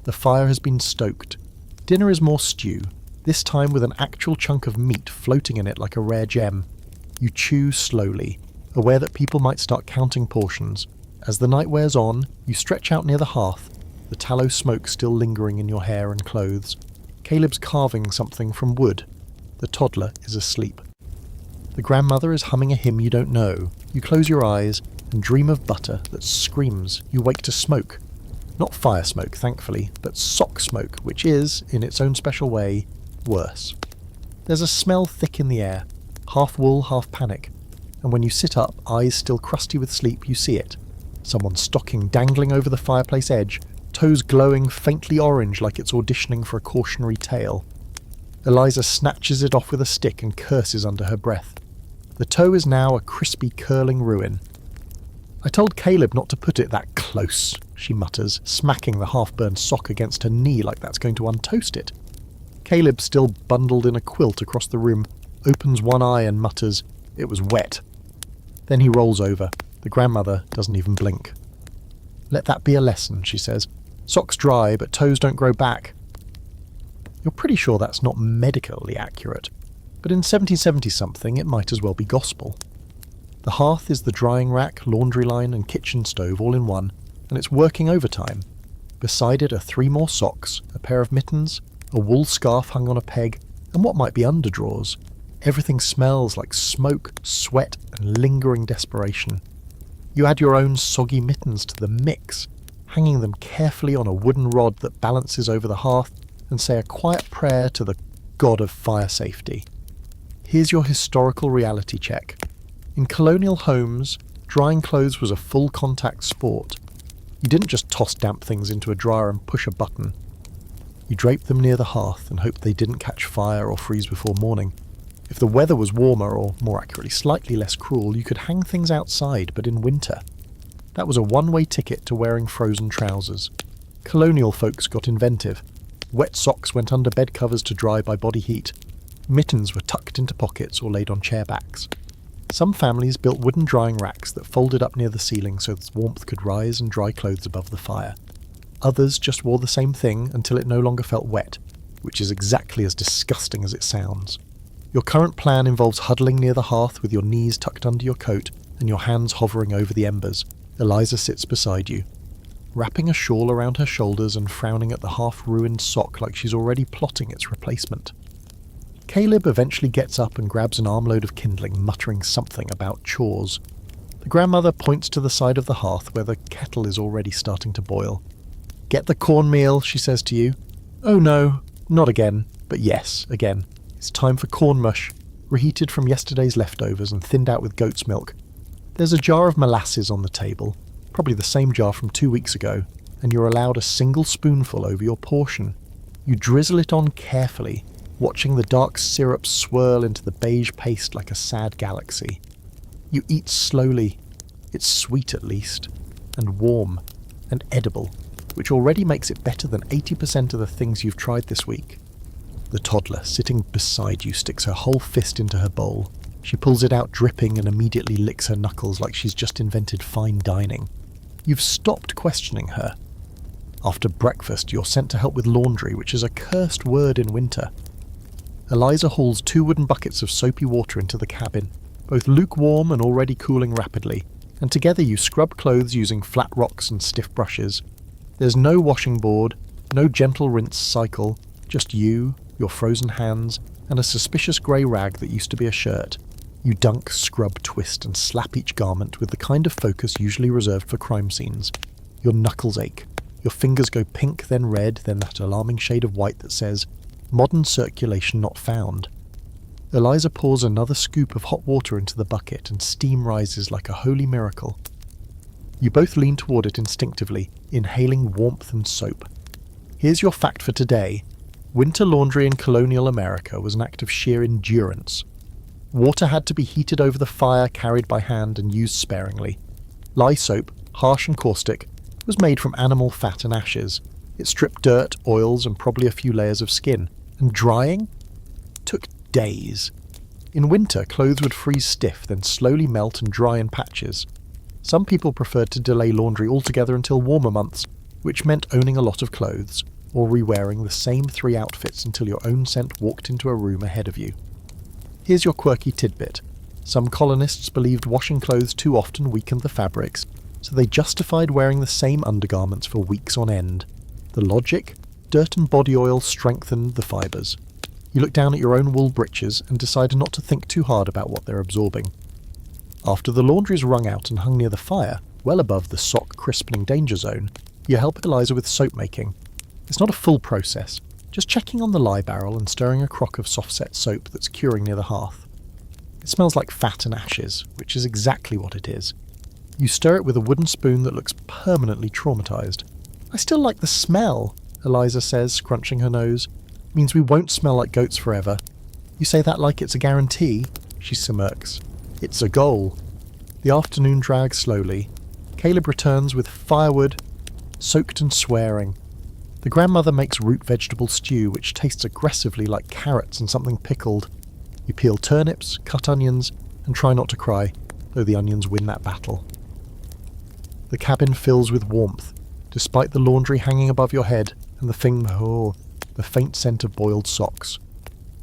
[SPEAKER 1] The fire has been stoked. Dinner is more stew, this time with an actual chunk of meat floating in it like a rare gem. You chew slowly, aware that people might start counting portions. As the night wears on, you stretch out near the hearth, the tallow smoke still lingering in your hair and clothes. Caleb's carving something from wood. The toddler is asleep. The grandmother is humming a hymn you don't know. You close your eyes, and dream of butter that screams. You wake to smoke. Not fire smoke, thankfully, but sock smoke, which is, in its own special way, worse. There's a smell thick in the air, half wool, half panic, and when you sit up, eyes still crusty with sleep, you see it. Someone's stocking dangling over the fireplace edge, toes glowing faintly orange like it's auditioning for a cautionary tale. Eliza snatches it off with a stick and curses under her breath. The toe is now a crispy, curling ruin. "I told Caleb not to put it that close," she mutters, smacking the half-burned sock against her knee like that's going to untoast it. Caleb, still bundled in a quilt across the room, opens one eye and mutters, "It was wet." Then he rolls over. The grandmother doesn't even blink. "Let that be a lesson," she says. "Socks dry, but toes don't grow back." You're pretty sure that's not medically accurate, but in 1770-something it might as well be gospel. The hearth is the drying rack, laundry line and kitchen stove all in one, and it's working overtime. Beside it are 3 more socks, a pair of mittens, a wool scarf hung on a peg, and what might be underdrawers. Everything smells like smoke, sweat and lingering desperation. You add your own soggy mittens to the mix, hanging them carefully on a wooden rod that balances over the hearth, and say a quiet prayer to the god of fire safety. Here's your historical reality check. In colonial homes, drying clothes was a full contact sport. You didn't just toss damp things into a dryer and push a button. You draped them near the hearth and hoped they didn't catch fire or freeze before morning. If the weather was warmer, or more accurately slightly less cruel, you could hang things outside, but in winter. That was a one-way ticket to wearing frozen trousers. Colonial folks got inventive. Wet socks went under bed covers to dry by body heat. Mittens were tucked into pockets or laid on chair backs. Some families built wooden drying racks that folded up near the ceiling so that warmth could rise and dry clothes above the fire. Others just wore the same thing until it no longer felt wet, which is exactly as disgusting as it sounds. Your current plan involves huddling near the hearth with your knees tucked under your coat and your hands hovering over the embers. Eliza sits beside you, wrapping a shawl around her shoulders and frowning at the half-ruined sock like she's already plotting its replacement. Caleb eventually gets up and grabs an armload of kindling, muttering something about chores. The grandmother points to the side of the hearth where the kettle is already starting to boil. "Get the cornmeal," she says to you. "Oh no, not again," but yes, again. It's time for corn mush, reheated from yesterday's leftovers and thinned out with goat's milk. There's a jar of molasses on the table, probably the same jar from 2 weeks ago, and you're allowed a single spoonful over your portion. You drizzle it on carefully, watching the dark syrup swirl into the beige paste like a sad galaxy. You eat slowly. It's sweet at least, and warm, and edible, which already makes it better than 80% of the things you've tried this week. The toddler, sitting beside you, sticks her whole fist into her bowl. She pulls it out dripping and immediately licks her knuckles like she's just invented fine dining. You've stopped questioning her. After breakfast, you're sent to help with laundry, which is a cursed word in winter. Eliza hauls 2 wooden buckets of soapy water into the cabin, both lukewarm and already cooling rapidly, and together you scrub clothes using flat rocks and stiff brushes. There's no washing board, no gentle rinse cycle, just you, your frozen hands, and a suspicious grey rag that used to be a shirt. You dunk, scrub, twist, and slap each garment with the kind of focus usually reserved for crime scenes. Your knuckles ache. Your fingers go pink, then red, then that alarming shade of white that says, "Modern circulation not found." Eliza pours another scoop of hot water into the bucket, and steam rises like a holy miracle. You both lean toward it instinctively, inhaling warmth and soap. Here's your fact for today. Winter laundry in colonial America was an act of sheer endurance. Water had to be heated over the fire, carried by hand, and used sparingly. Lye soap, harsh and caustic, was made from animal fat and ashes. It stripped dirt, oils, and probably a few layers of skin. And drying? Took days. In winter, clothes would freeze stiff, then slowly melt and dry in patches. Some people preferred to delay laundry altogether until warmer months, which meant owning a lot of clothes, or re-wearing the same 3 outfits until your own scent walked into a room ahead of you. Here's your quirky tidbit. Some colonists believed washing clothes too often weakened the fabrics, so they justified wearing the same undergarments for weeks on end. The logic? Dirt and body oil strengthened the fibres. You look down at your own wool breeches and decide not to think too hard about what they're absorbing. After the laundry's wrung out and hung near the fire, well above the sock crispening danger zone, you help Eliza with soap making. It's not a full process, just checking on the lye barrel and stirring a crock of soft-set soap that's curing near the hearth. It smells like fat and ashes, which is exactly what it is. You stir it with a wooden spoon that looks permanently traumatised. "I still like the smell," Eliza says, scrunching her nose. "Means we won't smell like goats forever." "You say that like it's a guarantee?" She smirks. "It's a goal." The afternoon drags slowly. Caleb returns with firewood, soaked and swearing. The grandmother makes root vegetable stew, which tastes aggressively like carrots and something pickled. You peel turnips, cut onions, and try not to cry, though the onions win that battle. The cabin fills with warmth, despite the laundry hanging above your head and the faint scent of boiled socks.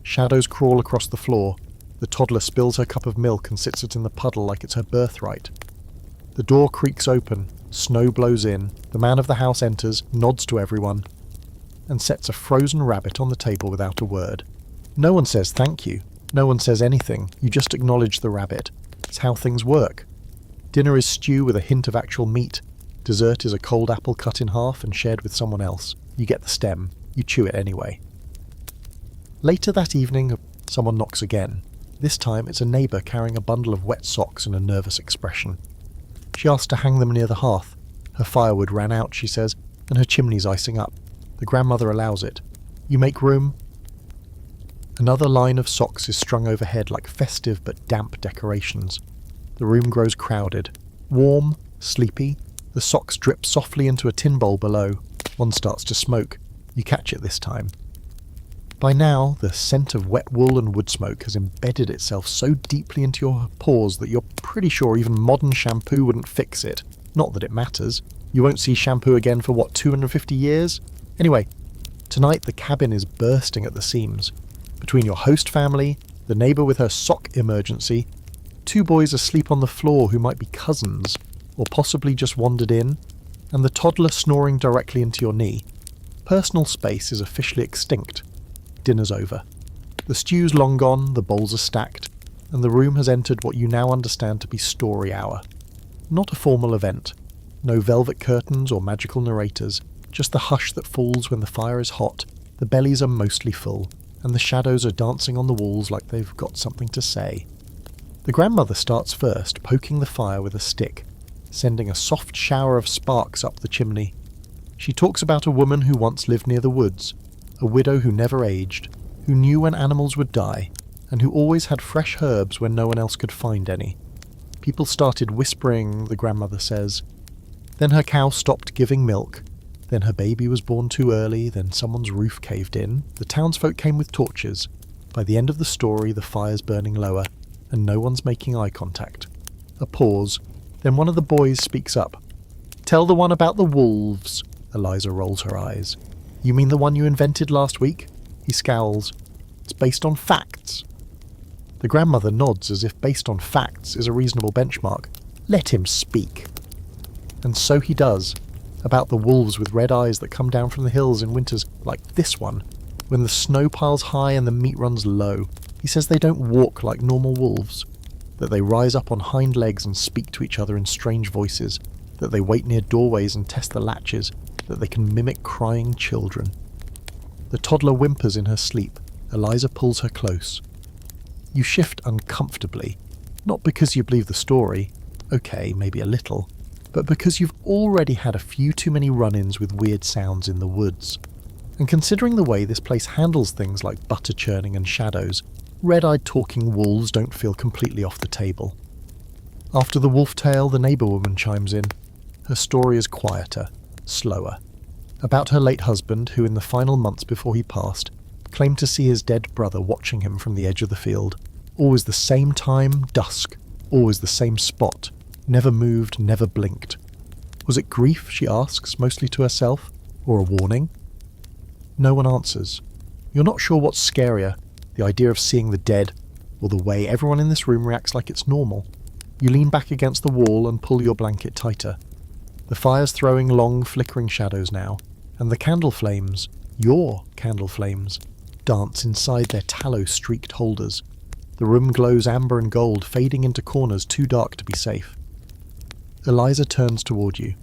[SPEAKER 1] Shadows crawl across the floor. The toddler spills her cup of milk and sits it in the puddle like it's her birthright. The door creaks open, snow blows in, the man of the house enters, nods to everyone, and sets a frozen rabbit on the table without a word. No one says thank you. No one says anything. You just acknowledge the rabbit. It's how things work. Dinner is stew with a hint of actual meat. Dessert is a cold apple cut in half and shared with someone else. You get the stem. You chew it anyway. Later that evening, someone knocks again. This time it's a neighbour carrying a bundle of wet socks and a nervous expression. She asks to hang them near the hearth. Her firewood ran out, she says, and her chimney's icing up. The grandmother allows it. You make room. Another line of socks is strung overhead like festive but damp decorations. The room grows crowded. Warm, sleepy, the socks drip softly into a tin bowl below. One starts to smoke. You catch it this time. By now, the scent of wet wool and wood smoke has embedded itself so deeply into your pores that you're pretty sure even modern shampoo wouldn't fix it. Not that it matters. You won't see shampoo again for, 250 years? Anyway, tonight the cabin is bursting at the seams. Between your host family, the neighbour with her sock emergency, 2 boys asleep on the floor who might be cousins, or possibly just wandered in, and the toddler snoring directly into your knee, personal space is officially extinct. Dinner's over. The stew's long gone, the bowls are stacked, and the room has entered what you now understand to be story hour. Not a formal event. No velvet curtains or magical narrators, just the hush that falls when the fire is hot, the bellies are mostly full, and the shadows are dancing on the walls like they've got something to say. The grandmother starts first, poking the fire with a stick, sending a soft shower of sparks up the chimney. She talks about a woman who once lived near the woods, a widow who never aged, who knew when animals would die, and who always had fresh herbs when no one else could find any. People started whispering, the grandmother says. Then her cow stopped giving milk. Then her baby was born too early, then someone's roof caved in. The townsfolk came with torches. By the end of the story, the fire's burning lower, and no one's making eye contact. A pause. Then one of the boys speaks up. "Tell the one about the wolves." Eliza rolls her eyes. "You mean the one you invented last week?" He scowls. "It's based on facts." The grandmother nods as if based on facts is a reasonable benchmark. Let him speak. And so he does. About the wolves with red eyes that come down from the hills in winters like this one, when the snow piles high and the meat runs low. He says they don't walk like normal wolves, that they rise up on hind legs and speak to each other in strange voices, that they wait near doorways and test the latches, that they can mimic crying children. The toddler whimpers in her sleep. Eliza pulls her close. You shift uncomfortably, not because you believe the story, okay, maybe a little, but because you've already had a few too many run-ins with weird sounds in the woods. And considering the way this place handles things like butter churning and shadows, red-eyed talking wolves don't feel completely off the table. After the wolf tale, the neighbour woman chimes in. Her story is quieter, slower. About her late husband, who in the final months before he passed, claimed to see his dead brother watching him from the edge of the field. Always the same time, dusk. Always the same spot. Never moved, never blinked. Was it grief, she asks, mostly to herself? Or a warning? No one answers. You're not sure what's scarier, the idea of seeing the dead, or the way everyone in this room reacts like it's normal. You lean back against the wall and pull your blanket tighter. The fire's throwing long, flickering shadows now, and the candle flames, your candle flames, dance inside their tallow-streaked holders. The The room glows amber and gold, fading into corners too dark to be safe. Eliza turns toward you.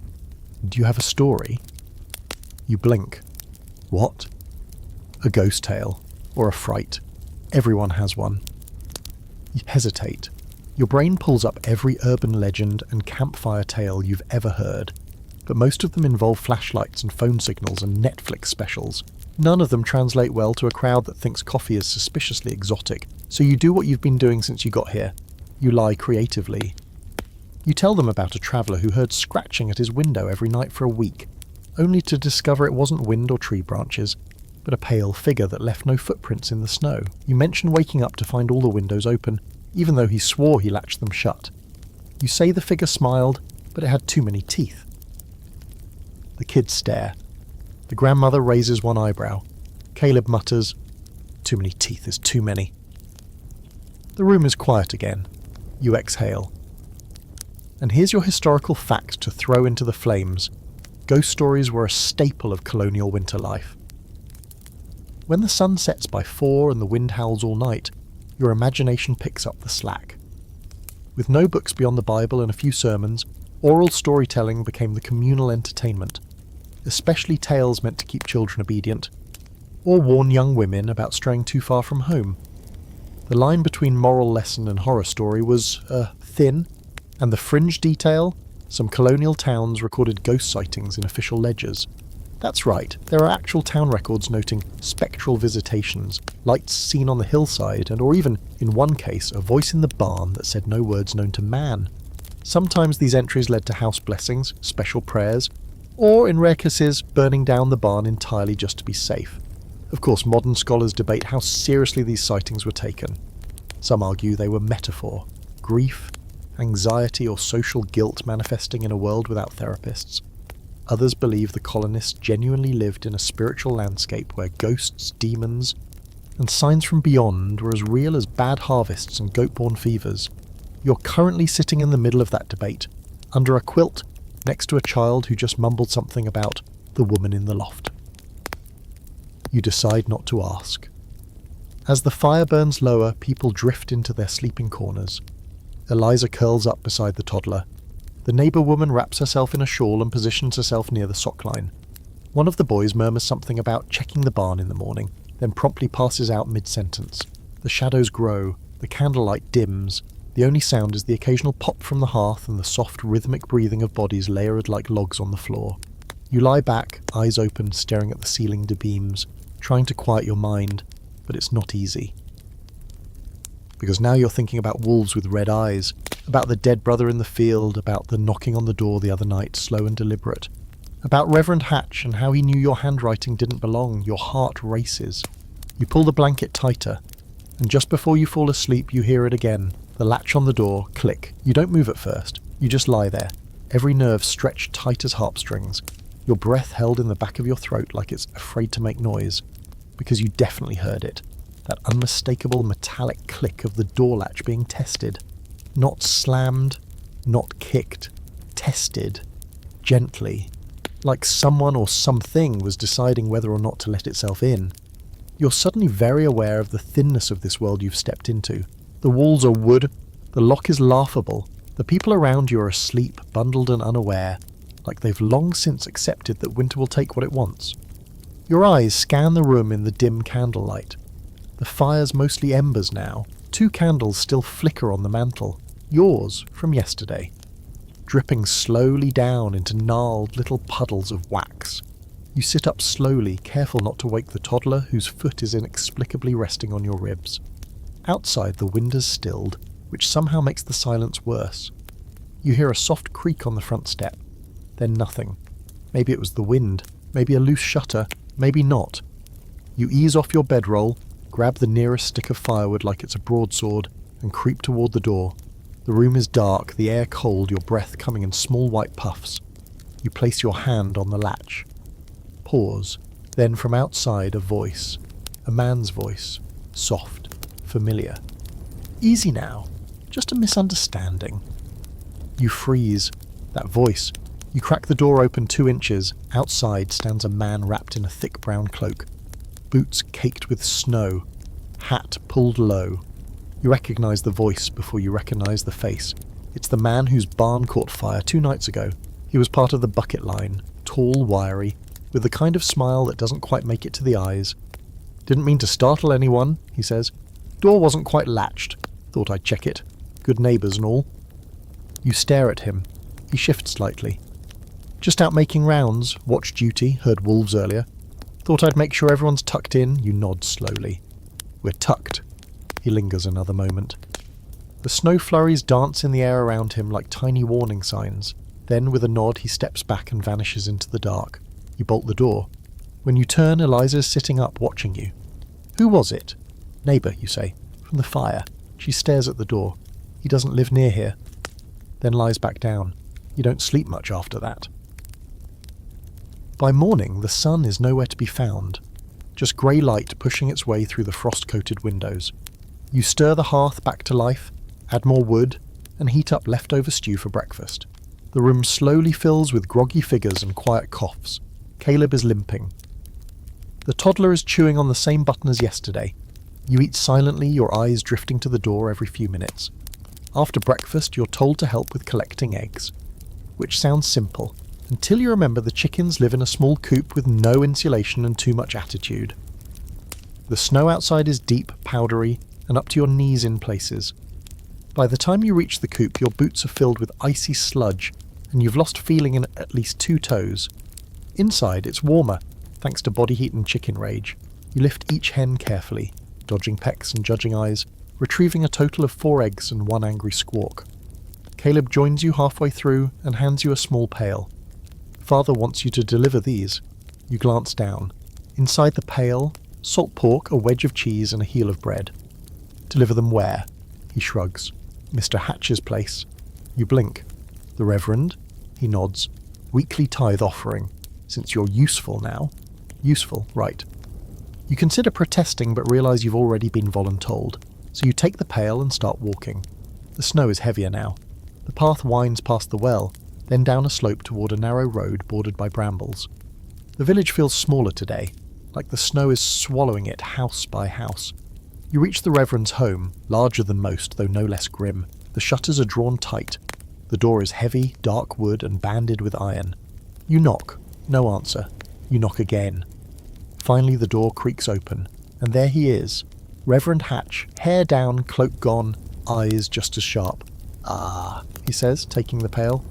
[SPEAKER 1] Do you have a story? You blink. What? A ghost tale. Or a fright. Everyone has one. You hesitate. Your brain pulls up every urban legend and campfire tale you've ever heard, but most of them involve flashlights and phone signals and Netflix specials. None of them translate well to a crowd that thinks coffee is suspiciously exotic, so you do what you've been doing since you got here. You lie creatively. You tell them about a traveller who heard scratching at his window every night for a week, only to discover it wasn't wind or tree branches, but a pale figure that left no footprints in the snow. You mention waking up to find all the windows open, even though he swore he latched them shut. You say the figure smiled, but it had too many teeth. The kids stare. The grandmother raises one eyebrow. Caleb mutters, "Too many teeth is too many." The room is quiet again. You exhale. And here's your historical fact to throw into the flames. Ghost stories were a staple of colonial winter life. When the sun sets by 4 and the wind howls all night, your imagination picks up the slack. With no books beyond the Bible and a few sermons, oral storytelling became the communal entertainment, especially tales meant to keep children obedient, or warn young women about straying too far from home. The line between moral lesson and horror story was, thin, and the fringe detail, some colonial towns recorded ghost sightings in official ledgers. That's right, there are actual town records noting spectral visitations, lights seen on the hillside, and or even, in one case, a voice in the barn that said no words known to man. Sometimes these entries led to house blessings, special prayers, or, in rare cases, burning down the barn entirely just to be safe. Of course, modern scholars debate how seriously these sightings were taken. Some argue they were metaphor, grief, anxiety, or social guilt manifesting in a world without therapists. Others believe the colonists genuinely lived in a spiritual landscape where ghosts, demons, and signs from beyond were as real as bad harvests and goat-borne fevers. You're currently sitting in the middle of that debate, under a quilt, next to a child who just mumbled something about the woman in the loft. You decide not to ask. As the fire burns lower, people drift into their sleeping corners. Eliza curls up beside the toddler. The neighbour woman wraps herself in a shawl and positions herself near the sock line. One of the boys murmurs something about checking the barn in the morning, then promptly passes out mid-sentence. The shadows grow, the candlelight dims, the only sound is the occasional pop from the hearth and the soft rhythmic breathing of bodies layered like logs on the floor. You lie back, eyes open, staring at the ceiling beams, trying to quiet your mind, but it's not easy. Because now you're thinking about wolves with red eyes, about the dead brother in the field, about the knocking on the door the other night, slow and deliberate, about Reverend Hatch and how he knew your handwriting didn't belong. Your heart races. You pull the blanket tighter, and just before you fall asleep you hear it again, the latch on the door, click. You don't move at first, you just lie there, every nerve stretched tight as harpstrings, your breath held in the back of your throat like it's afraid to make noise, because you definitely heard it. That unmistakable metallic click of the door latch being tested. Not slammed, not kicked. Tested. Gently. Like someone or something was deciding whether or not to let itself in. You're suddenly very aware of the thinness of this world you've stepped into. The walls are wood. The lock is laughable. The people around you are asleep, bundled and unaware, like they've long since accepted that winter will take what it wants. Your eyes scan the room in the dim candlelight. The fire's mostly embers now. 2 candles still flicker on the mantel. Yours from yesterday. Dripping slowly down into gnarled little puddles of wax. You sit up slowly, careful not to wake the toddler whose foot is inexplicably resting on your ribs. Outside, the wind has stilled, which somehow makes the silence worse. You hear a soft creak on the front step. Then nothing. Maybe it was the wind. Maybe a loose shutter. Maybe not. You ease off your bedroll, grab the nearest stick of firewood like it's a broadsword, and creep toward the door. The room is dark, the air cold, your breath coming in small white puffs. You place your hand on the latch. Pause. Then from outside a voice. A man's voice. Soft. Familiar. Easy now. Just a misunderstanding. You freeze. That voice. You crack the door open 2 inches. Outside stands a man wrapped in a thick brown cloak. Boots caked with snow, hat pulled low. You recognise the voice before you recognise the face. It's the man whose barn caught fire 2 nights ago. He was part of the bucket line, tall, wiry, with the kind of smile that doesn't quite make it to the eyes. "Didn't mean to startle anyone," he says. "Door wasn't quite latched. Thought I'd check it. Good neighbours and all." You stare at him. He shifts slightly. "Just out making rounds. Watch duty. Heard wolves earlier. Thought I'd make sure everyone's tucked in." You nod slowly. "We're tucked." He lingers another moment. The snow flurries dance in the air around him like tiny warning signs. Then, with a nod, he steps back and vanishes into the dark. You bolt the door. When you turn, Eliza's sitting up, watching you. "Who was it?" "Neighbour," you say. "From the fire." She stares at the door. "He doesn't live near here." Then lies back down. You don't sleep much after that. By morning, the sun is nowhere to be found. Just grey light pushing its way through the frost-coated windows. You stir the hearth back to life, add more wood, and heat up leftover stew for breakfast. The room slowly fills with groggy figures and quiet coughs. Caleb is limping. The toddler is chewing on the same button as yesterday. You eat silently, your eyes drifting to the door every few minutes. After breakfast, you're told to help with collecting eggs, which sounds simple, until you remember the chickens live in a small coop with no insulation and too much attitude. The snow outside is deep, powdery, and up to your knees in places. By the time you reach the coop, your boots are filled with icy sludge, and you've lost feeling in at least 2 toes. Inside, it's warmer, thanks to body heat and chicken rage. You lift each hen carefully, dodging pecks and judging eyes, retrieving a total of 4 eggs and 1 angry squawk. Caleb joins you halfway through and hands you a small pail. Father wants you to deliver these. You glance down. Inside the pail, salt pork, a wedge of cheese, and a heel of bread. "Deliver them where?" He shrugs. "Mr. Hatch's place." You blink. "The reverend?" He nods. "Weekly tithe offering. Since you're useful now." Useful, right. You consider protesting but realise you've already been voluntold, so you take the pail and start walking. The snow is heavier now. The path winds past the well, then down a slope toward a narrow road bordered by brambles. The village feels smaller today, like the snow is swallowing it house by house. You reach the reverend's home, larger than most, though no less grim. The shutters are drawn tight. The door is heavy, dark wood, and banded with iron. You knock. No answer. You knock again. Finally the door creaks open, and there he is. Reverend Hatch, hair down, cloak gone, eyes just as sharp. "Ah," he says, taking the pail.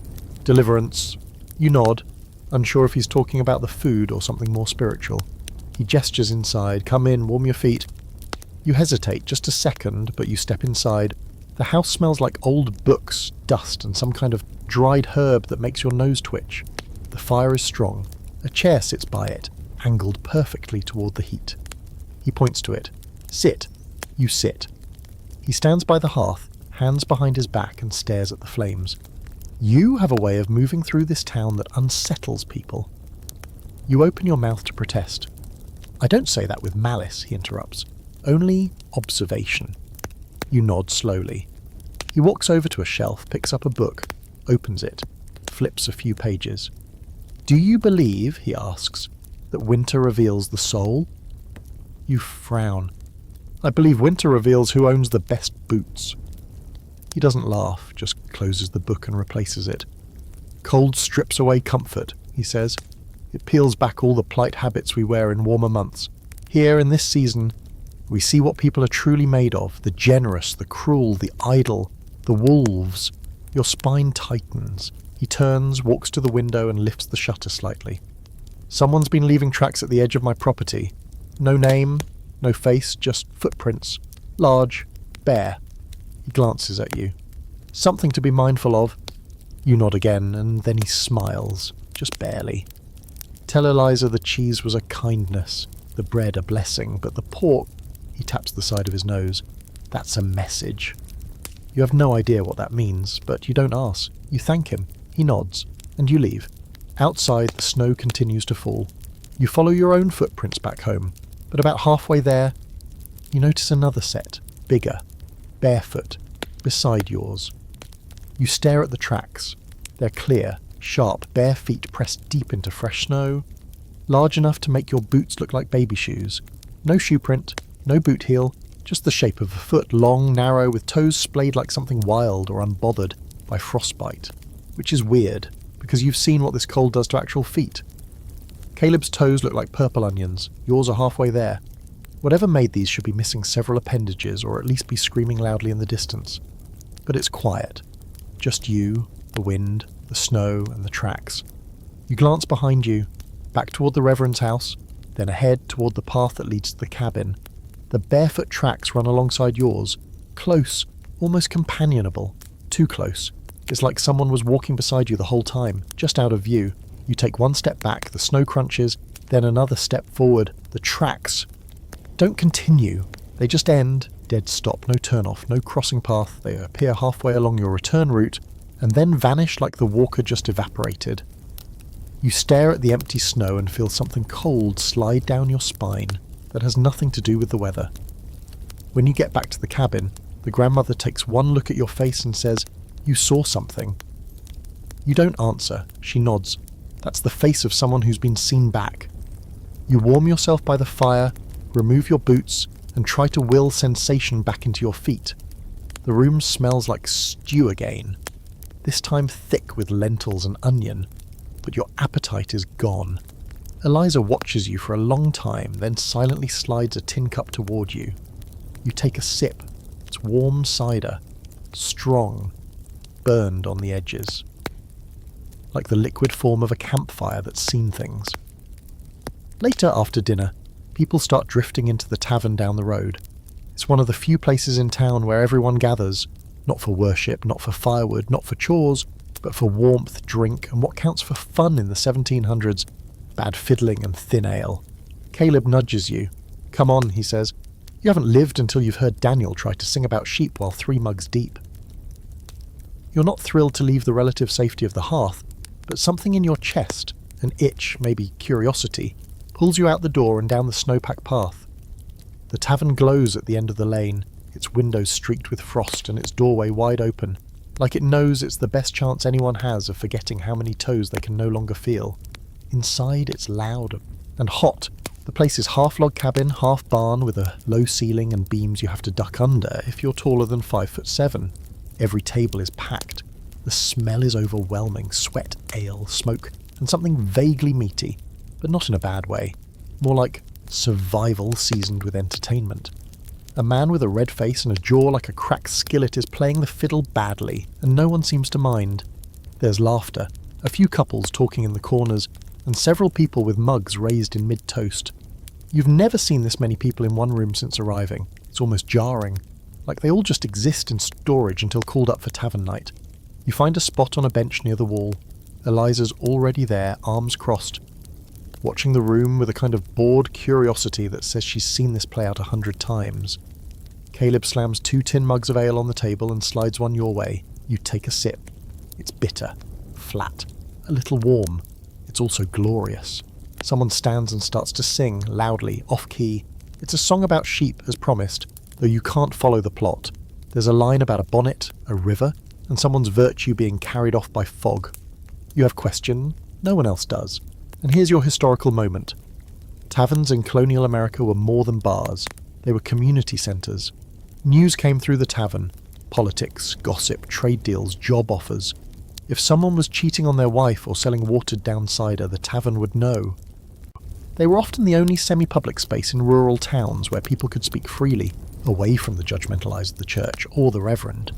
[SPEAKER 1] "Deliverance." You nod, unsure if he's talking about the food or something more spiritual. He gestures inside. "Come in, warm your feet." You hesitate just a second, but you step inside. The house smells like old books, dust, and some kind of dried herb that makes your nose twitch. The fire is strong. A chair sits by it, angled perfectly toward the heat. He points to it. "Sit." You sit. He stands by the hearth, hands behind his back, and stares at the flames. You have a way of moving through this town that unsettles people. You open your mouth to protest. "I don't say that with malice," he interrupts. "Only observation." You nod slowly. He walks over to a shelf, picks up a book, opens it, flips a few pages. "Do you believe," he asks, "that winter reveals the soul?" You frown. "I believe winter reveals who owns the best boots." He doesn't laugh, just closes the book and replaces it. "Cold strips away comfort," he says. "It peels back all the polite habits we wear in warmer months. Here, in this season, we see what people are truly made of, the generous, the cruel, the idle, the wolves." Your spine tightens. He turns, walks to the window, and lifts the shutter slightly. "Someone's been leaving tracks at the edge of my property. No name, no face, just footprints. Large, bare." He glances at you. "Something to be mindful of." You nod again, and then he smiles, just barely. "Tell Eliza the cheese was a kindness, the bread a blessing, but the pork..." He taps the side of his nose. "That's a message." You have no idea what that means, but you don't ask. You thank him. He nods, and you leave. Outside, the snow continues to fall. You follow your own footprints back home, but about halfway there, you notice another set, bigger, barefoot, beside yours. You stare at the tracks. They're clear, sharp, bare feet pressed deep into fresh snow, large enough to make your boots look like baby shoes. No shoe print, no boot heel, Just the shape of a foot, long, narrow, with toes splayed like something wild or unbothered by frostbite. Which is weird, because you've seen what this cold does to actual feet. Caleb's toes look like purple onions, yours are halfway there. Whatever made these should be missing several appendages, or at least be screaming loudly in the distance. But it's quiet. Just you, the wind, the snow, and the tracks. You glance behind you, back toward the reverend's house, then ahead toward the path that leads to the cabin. The barefoot tracks run alongside yours, close, almost companionable, too close. It's like someone was walking beside you the whole time, just out of view. You take one step back, the snow crunches, then another step forward. The tracks don't continue. They just end, dead stop, no turn off, no crossing path. They appear halfway along your return route, and then vanish like the walker just evaporated. You stare at the empty snow and feel something cold slide down your spine that has nothing to do with the weather. When you get back to the cabin, the grandmother takes one look at your face and says, "You saw something." You don't answer. She nods. That's the face of someone who's been seen back. You warm yourself by the fire, remove your boots, and try to will sensation back into your feet. The room smells like stew again, this time thick with lentils and onion, but your appetite is gone. Eliza watches you for a long time, then silently slides a tin cup toward you. You take a sip. It's warm cider, strong, burned on the edges, like the liquid form of a campfire that's seen things. Later, after dinner, people start drifting into the tavern down the road. It's one of the few places in town where everyone gathers, not for worship, not for firewood, not for chores, but for warmth, drink, and what counts for fun in the 1700s, bad fiddling and thin ale. Caleb nudges you. "Come on," he says. "You haven't lived until you've heard Daniel try to sing about sheep while 3 mugs deep." You're not thrilled to leave the relative safety of the hearth, but something in your chest, an itch, maybe curiosity, pulls you out the door and down the snowpack path. The tavern glows at the end of the lane, its windows streaked with frost and its doorway wide open, like it knows it's the best chance anyone has of forgetting how many toes they can no longer feel. Inside it's loud and hot. The place is half log cabin, half barn, with a low ceiling and beams you have to duck under if you're taller than 5'7". Every table is packed. The smell is overwhelming, sweat, ale, smoke, and something vaguely meaty, but not in a bad way. More like survival seasoned with entertainment. A man with a red face and a jaw like a cracked skillet is playing the fiddle badly, and no one seems to mind. There's laughter, a few couples talking in the corners, and several people with mugs raised in mid-toast. You've never seen this many people in one room since arriving. It's almost jarring, like they all just exist in storage until called up for tavern night. You find a spot on a bench near the wall. Eliza's already there, arms crossed, watching the room with a kind of bored curiosity that says she's seen this play out 100 times. Caleb slams 2 tin mugs of ale on the table and slides one your way. You take a sip. It's bitter, flat, a little warm. It's also glorious. Someone stands and starts to sing, loudly, off-key. It's a song about sheep, as promised, though you can't follow the plot. There's a line about a bonnet, a river, and someone's virtue being carried off by fog. You have question, no one else does. And here's your historical moment. Taverns in colonial America were more than bars. They were community centres. News came through the tavern. Politics, gossip, trade deals, job offers. If someone was cheating on their wife or selling watered-down cider, the tavern would know. They were often the only semi-public space in rural towns where people could speak freely, away from the judgmental eyes of the church or the reverend.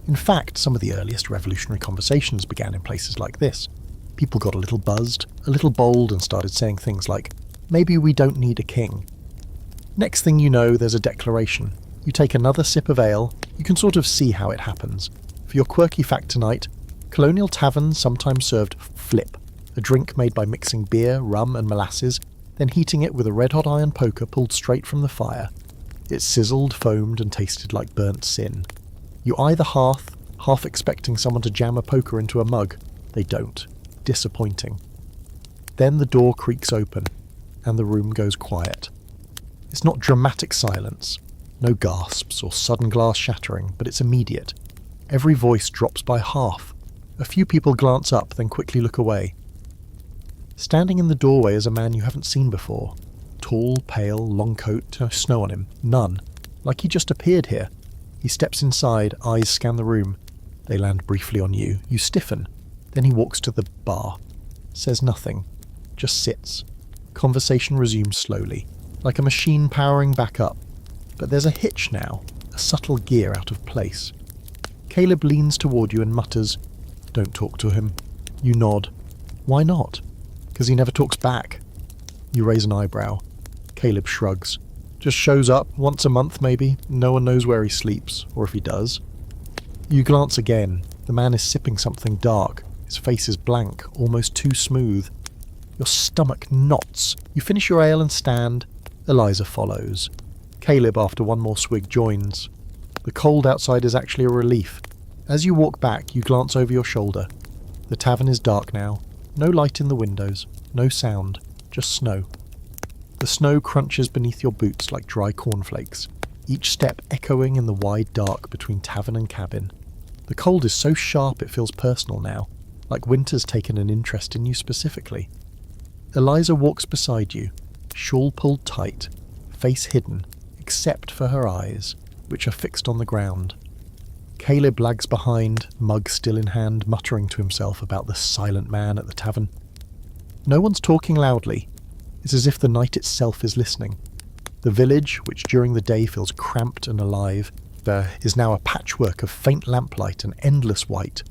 [SPEAKER 1] In fact, some of the earliest revolutionary conversations began in places like this. People got a little buzzed, a little bold, and started saying things like, "Maybe we don't need a king." Next thing you know, there's a declaration. You take another sip of ale. You can sort of see how it happens. For your quirky fact tonight, colonial taverns sometimes served flip, a drink made by mixing beer, rum, and molasses, then heating it with a red-hot iron poker pulled straight from the fire. It sizzled, foamed, and tasted like burnt sin. You eye the hearth, half expecting someone to jam a poker into a mug. They don't. Disappointing. Then the door creaks open, and the room goes quiet. It's not dramatic silence, no gasps or sudden glass shattering, but it's immediate. Every voice drops by half. A few people glance up, then quickly look away. Standing in the doorway is a man you haven't seen before. Tall, pale, long coat, no snow on him, none. like he just appeared here. He steps inside, eyes scan the room. They land briefly on you. You stiffen. Then he walks to the bar. Says nothing. Just sits. Conversation resumes slowly, like a machine powering back up. But there's a hitch now, a subtle gear out of place. Caleb leans toward you and mutters, "Don't talk to him." You nod. Why not? Because he never talks back. You raise an eyebrow. Caleb shrugs. Just shows up, once a month maybe. No one knows where he sleeps, or if he does. You glance again. The man is sipping something dark. His face is blank, almost too smooth. Your stomach knots. You finish your ale and stand. Eliza follows. Caleb, after one more swig, joins. The cold outside is actually a relief. As you walk back, you glance over your shoulder. The tavern is dark now. No light in the windows. No sound. Just snow. The snow crunches beneath your boots like dry cornflakes, each step echoing in the wide dark between tavern and cabin. The cold is so sharp it feels personal now, like winter's taken an interest in you specifically. Eliza walks beside you, shawl pulled tight, face hidden, except for her eyes, which are fixed on the ground. Caleb lags behind, mug still in hand, muttering to himself about the silent man at the tavern. No one's talking loudly. It's as if the night itself is listening. The village, which during the day feels cramped and alive, is now a patchwork of faint lamplight and endless white.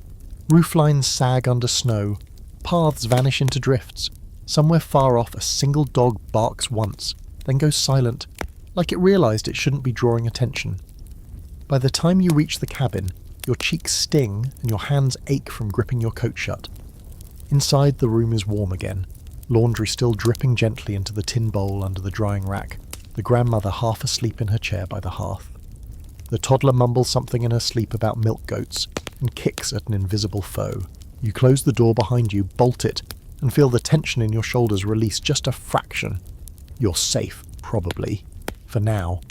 [SPEAKER 1] Rooflines sag under snow. Paths vanish into drifts. Somewhere far off, a single dog barks once, then goes silent, like it realised it shouldn't be drawing attention. By the time you reach the cabin, your cheeks sting and your hands ache from gripping your coat shut. Inside, the room is warm again. Laundry still dripping gently into the tin bowl under the drying rack, the grandmother half asleep in her chair by the hearth. The toddler mumbles something in her sleep about milk goats and kicks at an invisible foe. You close the door behind you, bolt it, and feel the tension in your shoulders release just a fraction. You're safe, probably. For now.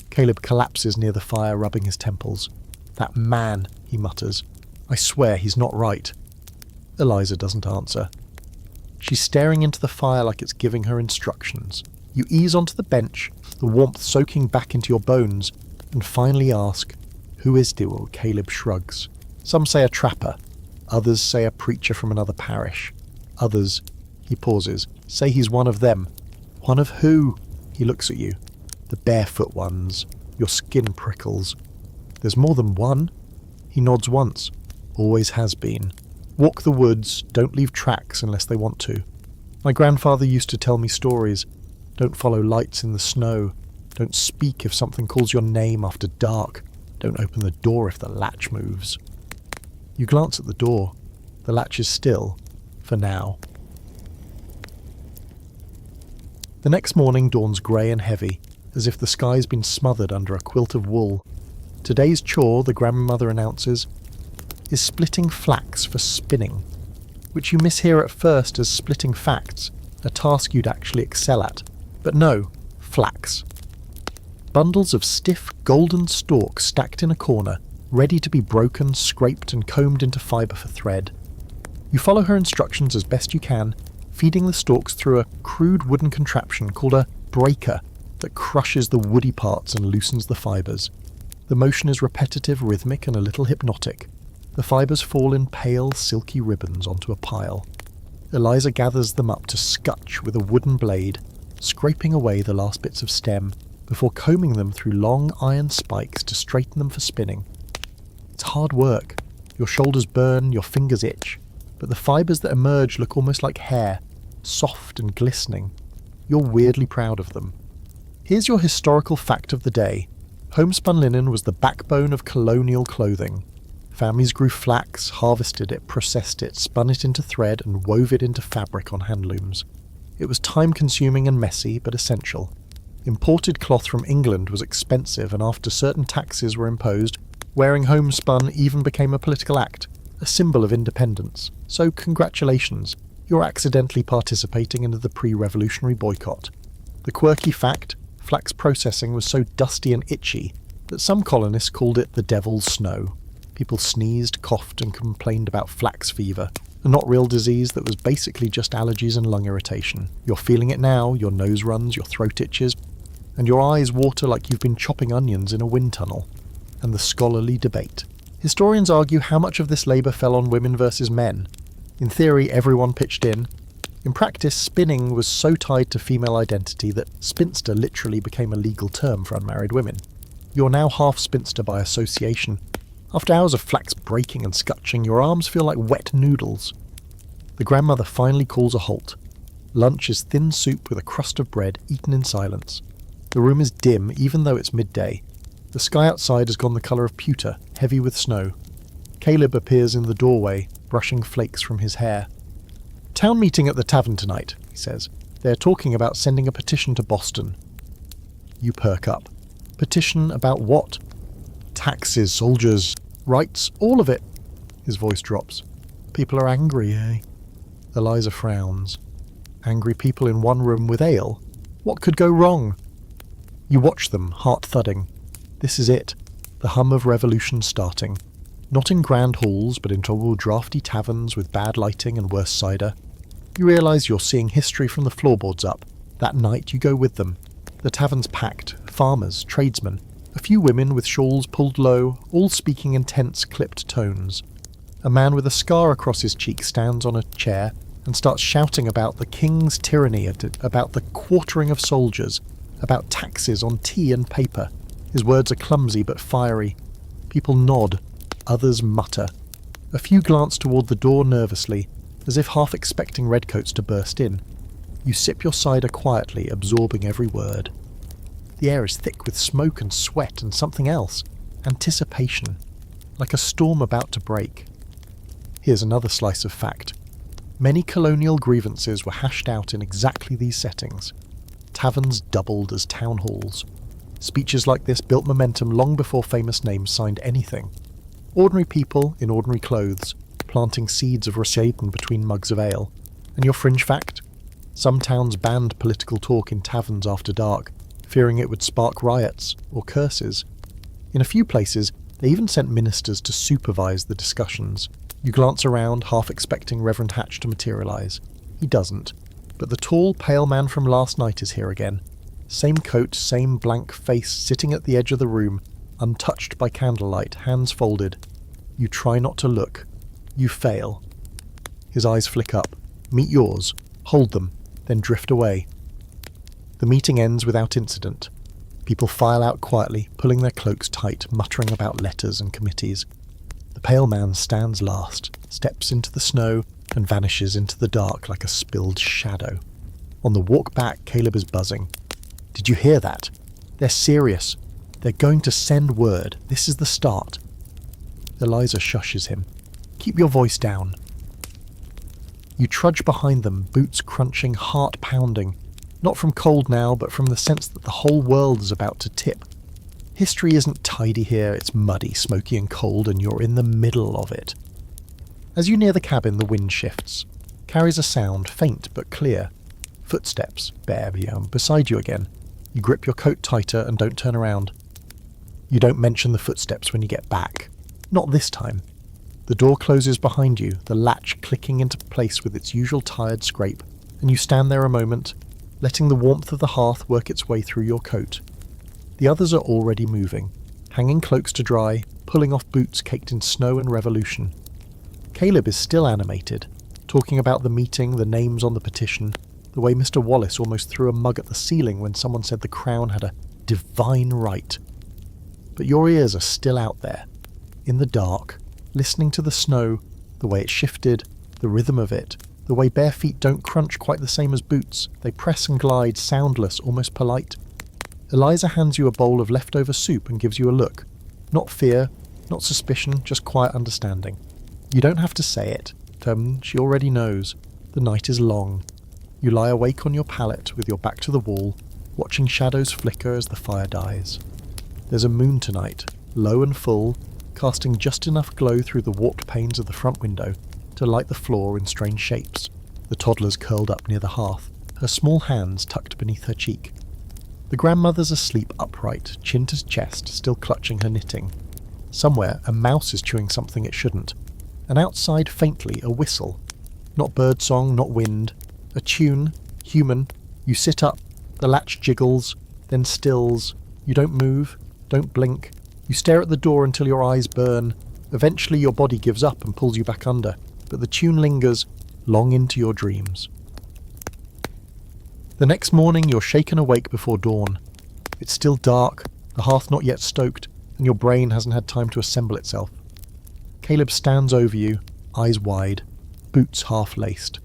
[SPEAKER 1] Caleb collapses near the fire, rubbing his temples. "That man," he mutters. "I swear he's not right." Eliza doesn't answer. She's staring into the fire like it's giving her instructions. You ease onto the bench, the warmth soaking back into your bones, and finally ask, "Who is Dewell?" Caleb shrugs. Some say a trapper. Others say a preacher from another parish. Others, he pauses, say he's one of them. One of who? He looks at you. The barefoot ones. Your skin prickles. There's more than one? He nods once. Always has been. Walk the woods, don't leave tracks unless they want to. My grandfather used to tell me stories. Don't follow lights in the snow. Don't speak if something calls your name after dark. Don't open the door if the latch moves. You glance at the door. The latch is still, for now. The next morning dawns grey and heavy, as if the sky's been smothered under a quilt of wool. Today's chore, the grandmother announces, is splitting flax for spinning, which you mishear at first as splitting facts, a task you'd actually excel at. But no, flax. Bundles of stiff, golden stalks stacked in a corner, ready to be broken, scraped and combed into fibre for thread. You follow her instructions as best you can, feeding the stalks through a crude wooden contraption called a breaker that crushes the woody parts and loosens the fibres. The motion is repetitive, rhythmic and a little hypnotic. The fibres fall in pale, silky ribbons onto a pile. Eliza gathers them up to scutch with a wooden blade, scraping away the last bits of stem, before combing them through long iron spikes to straighten them for spinning. It's hard work. Your shoulders burn, your fingers itch, but the fibres that emerge look almost like hair, soft and glistening. You're weirdly proud of them. Here's your historical fact of the day. Homespun linen was the backbone of colonial clothing. Families grew flax, harvested it, processed it, spun it into thread and wove it into fabric on handlooms. It was time-consuming and messy, but essential. Imported cloth from England was expensive, and after certain taxes were imposed, wearing homespun even became a political act, a symbol of independence. So congratulations, you're accidentally participating in the pre-revolutionary boycott. The quirky fact, flax processing was so dusty and itchy that some colonists called it the devil's snow. People sneezed, coughed and complained about flax fever, a not real disease that was basically just allergies and lung irritation. You're feeling it now, your nose runs, your throat itches, and your eyes water like you've been chopping onions in a wind tunnel. And the scholarly debate. Historians argue how much of this labour fell on women versus men. In theory, everyone pitched in. In practice, spinning was so tied to female identity that spinster literally became a legal term for unmarried women. You're now half spinster by association. After hours of flax breaking and scutching, your arms feel like wet noodles. The grandmother finally calls a halt. Lunch is thin soup with a crust of bread, eaten in silence. The room is dim, even though it's midday. The sky outside has gone the colour of pewter, heavy with snow. Caleb appears in the doorway, brushing flakes from his hair. "Town meeting at the tavern tonight," he says. "They're talking about sending a petition to Boston." You perk up. Petition about what? Taxes, soldiers, rights, all of it. His voice drops. People are angry, eh? Eliza frowns. Angry people in one room with ale? What could go wrong? You watch them, heart thudding. This is it. The hum of revolution starting. Not in grand halls, but in tall drafty taverns with bad lighting and worse cider. You realise you're seeing history from the floorboards up. That night you go with them. The tavern's packed. Farmers, tradesmen. A few women with shawls pulled low, all speaking in tense, clipped tones. A man with a scar across his cheek stands on a chair and starts shouting about the king's tyranny, about the quartering of soldiers, about taxes on tea and paper. His words are clumsy but fiery. People nod. Others mutter. A few glance toward the door nervously, as if half expecting redcoats to burst in. You sip your cider quietly, absorbing every word. The air is thick with smoke and sweat and something else. Anticipation. Like a storm about to break. Here's another slice of fact. Many colonial grievances were hashed out in exactly these settings. Taverns doubled as town halls. Speeches like this built momentum long before famous names signed anything. Ordinary people in ordinary clothes, planting seeds of Rosaden between mugs of ale. And your fringe fact? Some towns banned political talk in taverns after dark, fearing it would spark riots or curses. In a few places, they even sent ministers to supervise the discussions. You glance around, half expecting Reverend Hatch to materialise. He doesn't, but the tall, pale man from last night is here again. Same coat, same blank face, sitting at the edge of the room, untouched by candlelight, hands folded. You try not to look. You fail. His eyes flick up. Meet yours. Hold them. Then drift away. The meeting ends without incident. People file out quietly, pulling their cloaks tight, muttering about letters and committees. The pale man stands last, steps into the snow, and vanishes into the dark like a spilled shadow. On the walk back, Caleb is buzzing. Did you hear that? They're serious. They're going to send word. This is the start. Eliza shushes him. Keep your voice down. You trudge behind them, boots crunching, heart pounding. Not from cold now, but from the sense that the whole world is about to tip. History isn't tidy here, it's muddy, smoky and cold, and you're in the middle of it. As you near the cabin, the wind shifts. Carries a sound, faint but clear. Footsteps, beside you again. You grip your coat tighter and don't turn around. You don't mention the footsteps when you get back. Not this time. The door closes behind you, the latch clicking into place with its usual tired scrape, and you stand there a moment, letting the warmth of the hearth work its way through your coat. The others are already moving, hanging cloaks to dry, pulling off boots caked in snow and revolution. Caleb is still animated, talking about the meeting, the names on the petition, the way Mr. Wallace almost threw a mug at the ceiling when someone said the Crown had a divine right. But your ears are still out there, in the dark, listening to the snow, the way it shifted, the rhythm of it, the way bare feet don't crunch quite the same as boots, they press and glide, soundless, almost polite. Eliza hands you a bowl of leftover soup and gives you a look. Not fear, not suspicion, just quiet understanding. You don't have to say it. She already knows. The night is long. You lie awake on your pallet with your back to the wall, watching shadows flicker as the fire dies. There's a moon tonight, low and full, casting just enough glow through the warped panes of the front window to light the floor in strange shapes. The toddler's curled up near the hearth, her small hands tucked beneath her cheek. The grandmother's asleep upright, chin to chest, still clutching her knitting. Somewhere, a mouse is chewing something it shouldn't, and outside faintly a whistle. Not birdsong, not wind. A tune, human. You sit up, the latch jiggles, then stills. You don't move, don't blink. You stare at the door until your eyes burn. Eventually your body gives up and pulls you back under, but the tune lingers long into your dreams. The next morning you're shaken awake before dawn. It's still dark, the hearth not yet stoked, and your brain hasn't had time to assemble itself. Caleb stands over you, eyes wide, boots half-laced.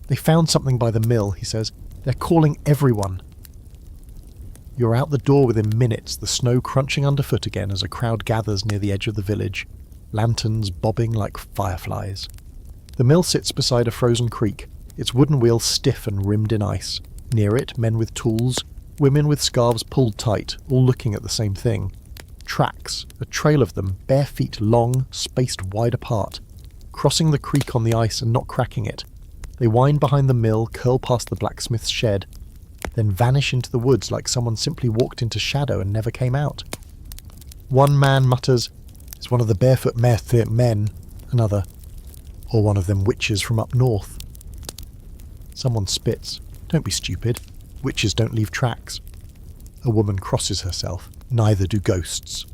[SPEAKER 1] They found something by the mill, he says. They're calling everyone. You're out the door within minutes, the snow crunching underfoot again as a crowd gathers near the edge of the village, lanterns bobbing like fireflies. The mill sits beside a frozen creek, its wooden wheels stiff and rimmed in ice. Near it, men with tools, women with scarves pulled tight, all looking at the same thing. Tracks, a trail of them, bare feet long, spaced wide apart, crossing the creek on the ice and not cracking it. They wind behind the mill, curl past the blacksmith's shed, then vanish into the woods like someone simply walked into shadow and never came out. One man mutters, "It's one of the Barefoot men," another, "Or one of them witches from up north." Someone spits, "Don't be stupid. Witches don't leave tracks." A woman crosses herself, "Neither do ghosts."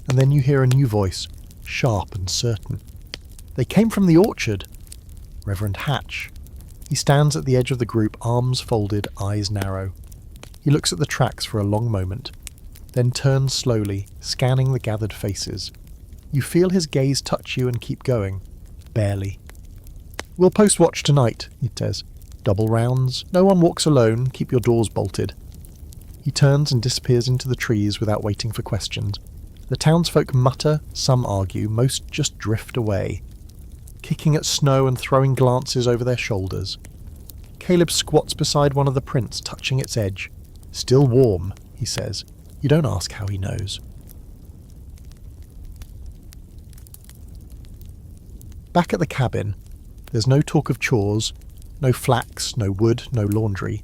[SPEAKER 1] And then you hear a new voice, sharp and certain. "They came from the orchard." Reverend Hatch. He stands at the edge of the group, arms folded, eyes narrow. He looks at the tracks for a long moment, then turns slowly, scanning the gathered faces. You feel his gaze touch you and keep going. Barely. "We'll post watch tonight," he says. "Double rounds. No one walks alone. Keep your doors bolted." He turns and disappears into the trees without waiting for questions. The townsfolk mutter, some argue, most just drift away, kicking at snow and throwing glances over their shoulders. Caleb squats beside one of the prints, touching its edge. "Still warm," he says. You don't ask how he knows. Back at the cabin, there's no talk of chores, no flax, no wood, no laundry.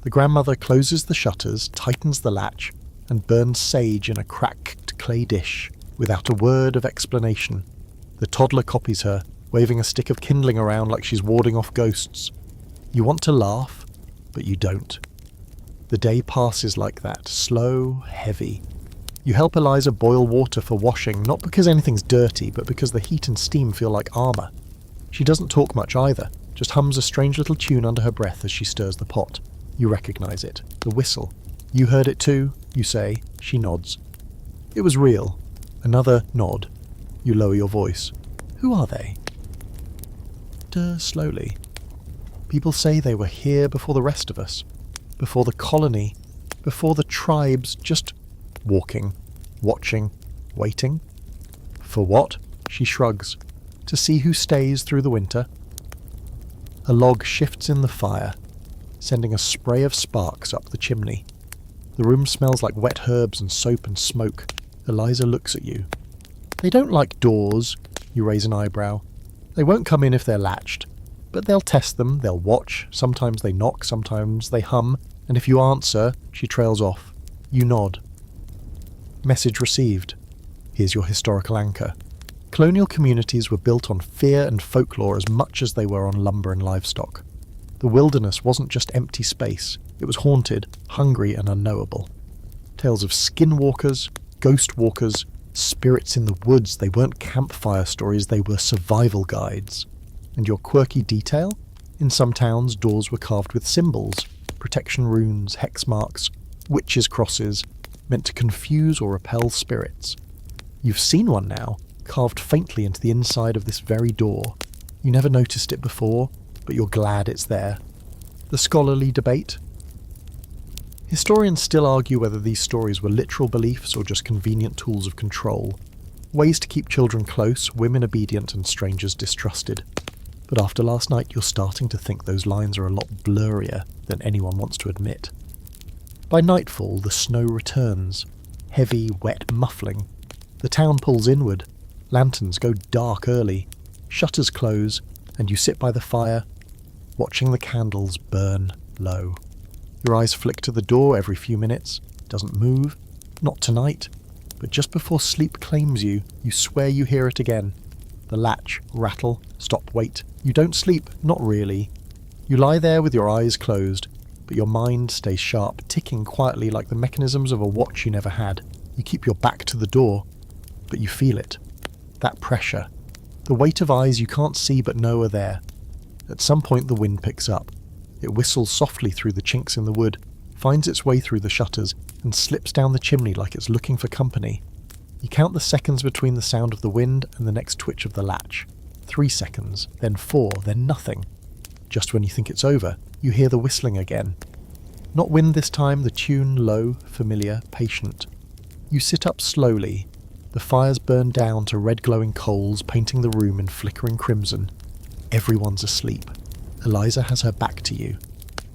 [SPEAKER 1] The grandmother closes the shutters, tightens the latch, and burns sage in a cracked clay dish, without a word of explanation. The toddler copies her, waving a stick of kindling around like she's warding off ghosts. You want to laugh, but you don't. The day passes like that, slow, heavy. You help Eliza boil water for washing, not because anything's dirty, but because the heat and steam feel like armour. She doesn't talk much either, just hums a strange little tune under her breath as she stirs the pot. You recognise it, the whistle. "You heard it too?" you say. She nods. "It was real." Another nod. You lower your voice. "Who are they?" Slowly. "People say they were here before the rest of us, before the colony, before the tribes, just walking, watching, waiting." "For what?" She shrugs. "To see who stays through the winter." A log shifts in the fire, sending a spray of sparks up the chimney. The room smells like wet herbs and soap and smoke. Eliza looks at you. "They don't like doors." You raise an eyebrow. "They won't come in if they're latched. But they'll test them, they'll watch, sometimes they knock, sometimes they hum, and if you answer," she trails off. You nod. Message received. Here's your historical anchor. Colonial communities were built on fear and folklore as much as they were on lumber and livestock. The wilderness wasn't just empty space, it was haunted, hungry and unknowable. Tales of skinwalkers, ghost walkers, spirits in the woods. They weren't campfire stories, they were survival guides. And your quirky detail? In some towns, doors were carved with symbols, protection runes, hex marks, witches' crosses, meant to confuse or repel spirits. You've seen one now, carved faintly into the inside of this very door. You never noticed it before, but you're glad it's there. The scholarly debate? Historians still argue whether these stories were literal beliefs or just convenient tools of control. Ways to keep children close, women obedient and strangers distrusted. But after last night, you're starting to think those lines are a lot blurrier than anyone wants to admit. By nightfall, the snow returns. Heavy, wet muffling. The town pulls inward. Lanterns go dark early. Shutters close, and you sit by the fire, watching the candles burn low. Your eyes flick to the door every few minutes. Doesn't move. Not tonight. But just before sleep claims you, you swear you hear it again. The latch, rattle, stop, wait. You don't sleep, not really. You lie there with your eyes closed, but your mind stays sharp, ticking quietly like the mechanisms of a watch you never had. You keep your back to the door, but you feel it. That pressure. The weight of eyes you can't see but know are there. At some point the wind picks up. It whistles softly through the chinks in the wood, finds its way through the shutters, and slips down the chimney like it's looking for company. You count the seconds between the sound of the wind and the next twitch of the latch. 3 seconds, then 4, then nothing. Just when you think it's over, you hear the whistling again. Not wind this time, the tune low, familiar, patient. You sit up slowly. The fires burn down to red glowing coals, painting the room in flickering crimson. Everyone's asleep. Eliza has her back to you.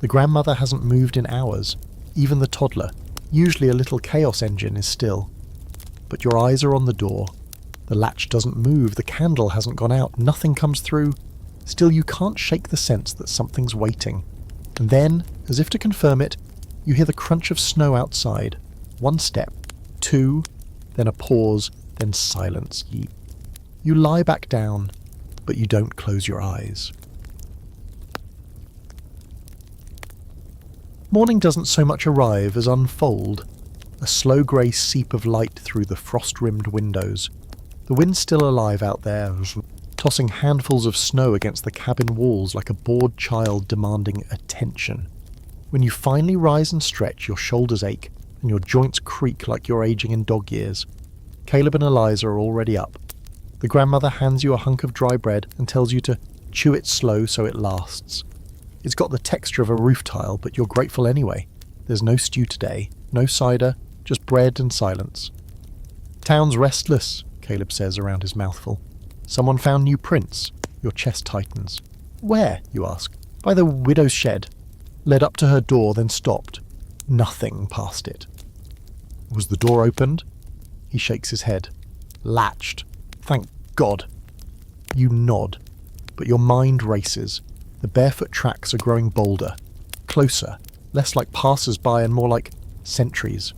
[SPEAKER 1] The grandmother hasn't moved in hours. Even the toddler, usually a little chaos engine, is still. But your eyes are on the door. The latch doesn't move, the candle hasn't gone out, nothing comes through. Still, you can't shake the sense that something's waiting. And then, as if to confirm it, you hear the crunch of snow outside. 1 step, 2, then a pause, then silence. You lie back down, but you don't close your eyes. Morning doesn't so much arrive as unfold. A slow grey seep of light through the frost-rimmed windows. The wind's still alive out there, tossing handfuls of snow against the cabin walls like a bored child demanding attention. When you finally rise and stretch, your shoulders ache, and your joints creak like you're aging in dog years. Caleb and Eliza are already up. The grandmother hands you a hunk of dry bread and tells you to chew it slow so it lasts. It's got the texture of a roof tile, but you're grateful anyway. There's no stew today, no cider, just bread and silence. Town's restless, Caleb says around his mouthful. Someone found new prints. Your chest tightens. Where, you ask. By the widow's shed. Led up to her door, then stopped. Nothing past it. Was the door opened? He shakes his head. Latched. Thank God. You nod, but your mind races. The barefoot tracks are growing bolder. Closer, less like passers-by and more like sentries.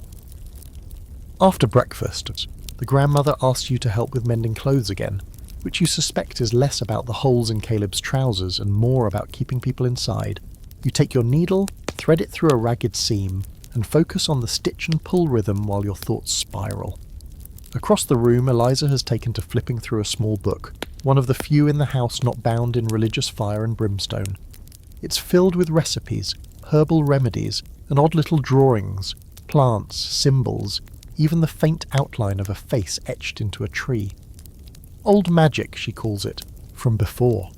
[SPEAKER 1] After breakfast, the grandmother asks you to help with mending clothes again, which you suspect is less about the holes in Caleb's trousers and more about keeping people inside. You take your needle, thread it through a ragged seam, and focus on the stitch and pull rhythm while your thoughts spiral. Across the room, Eliza has taken to flipping through a small book, one of the few in the house not bound in religious fire and brimstone. It's filled with recipes, herbal remedies, and odd little drawings, plants, symbols, even the faint outline of a face etched into a tree. Old magic, she calls it, from before.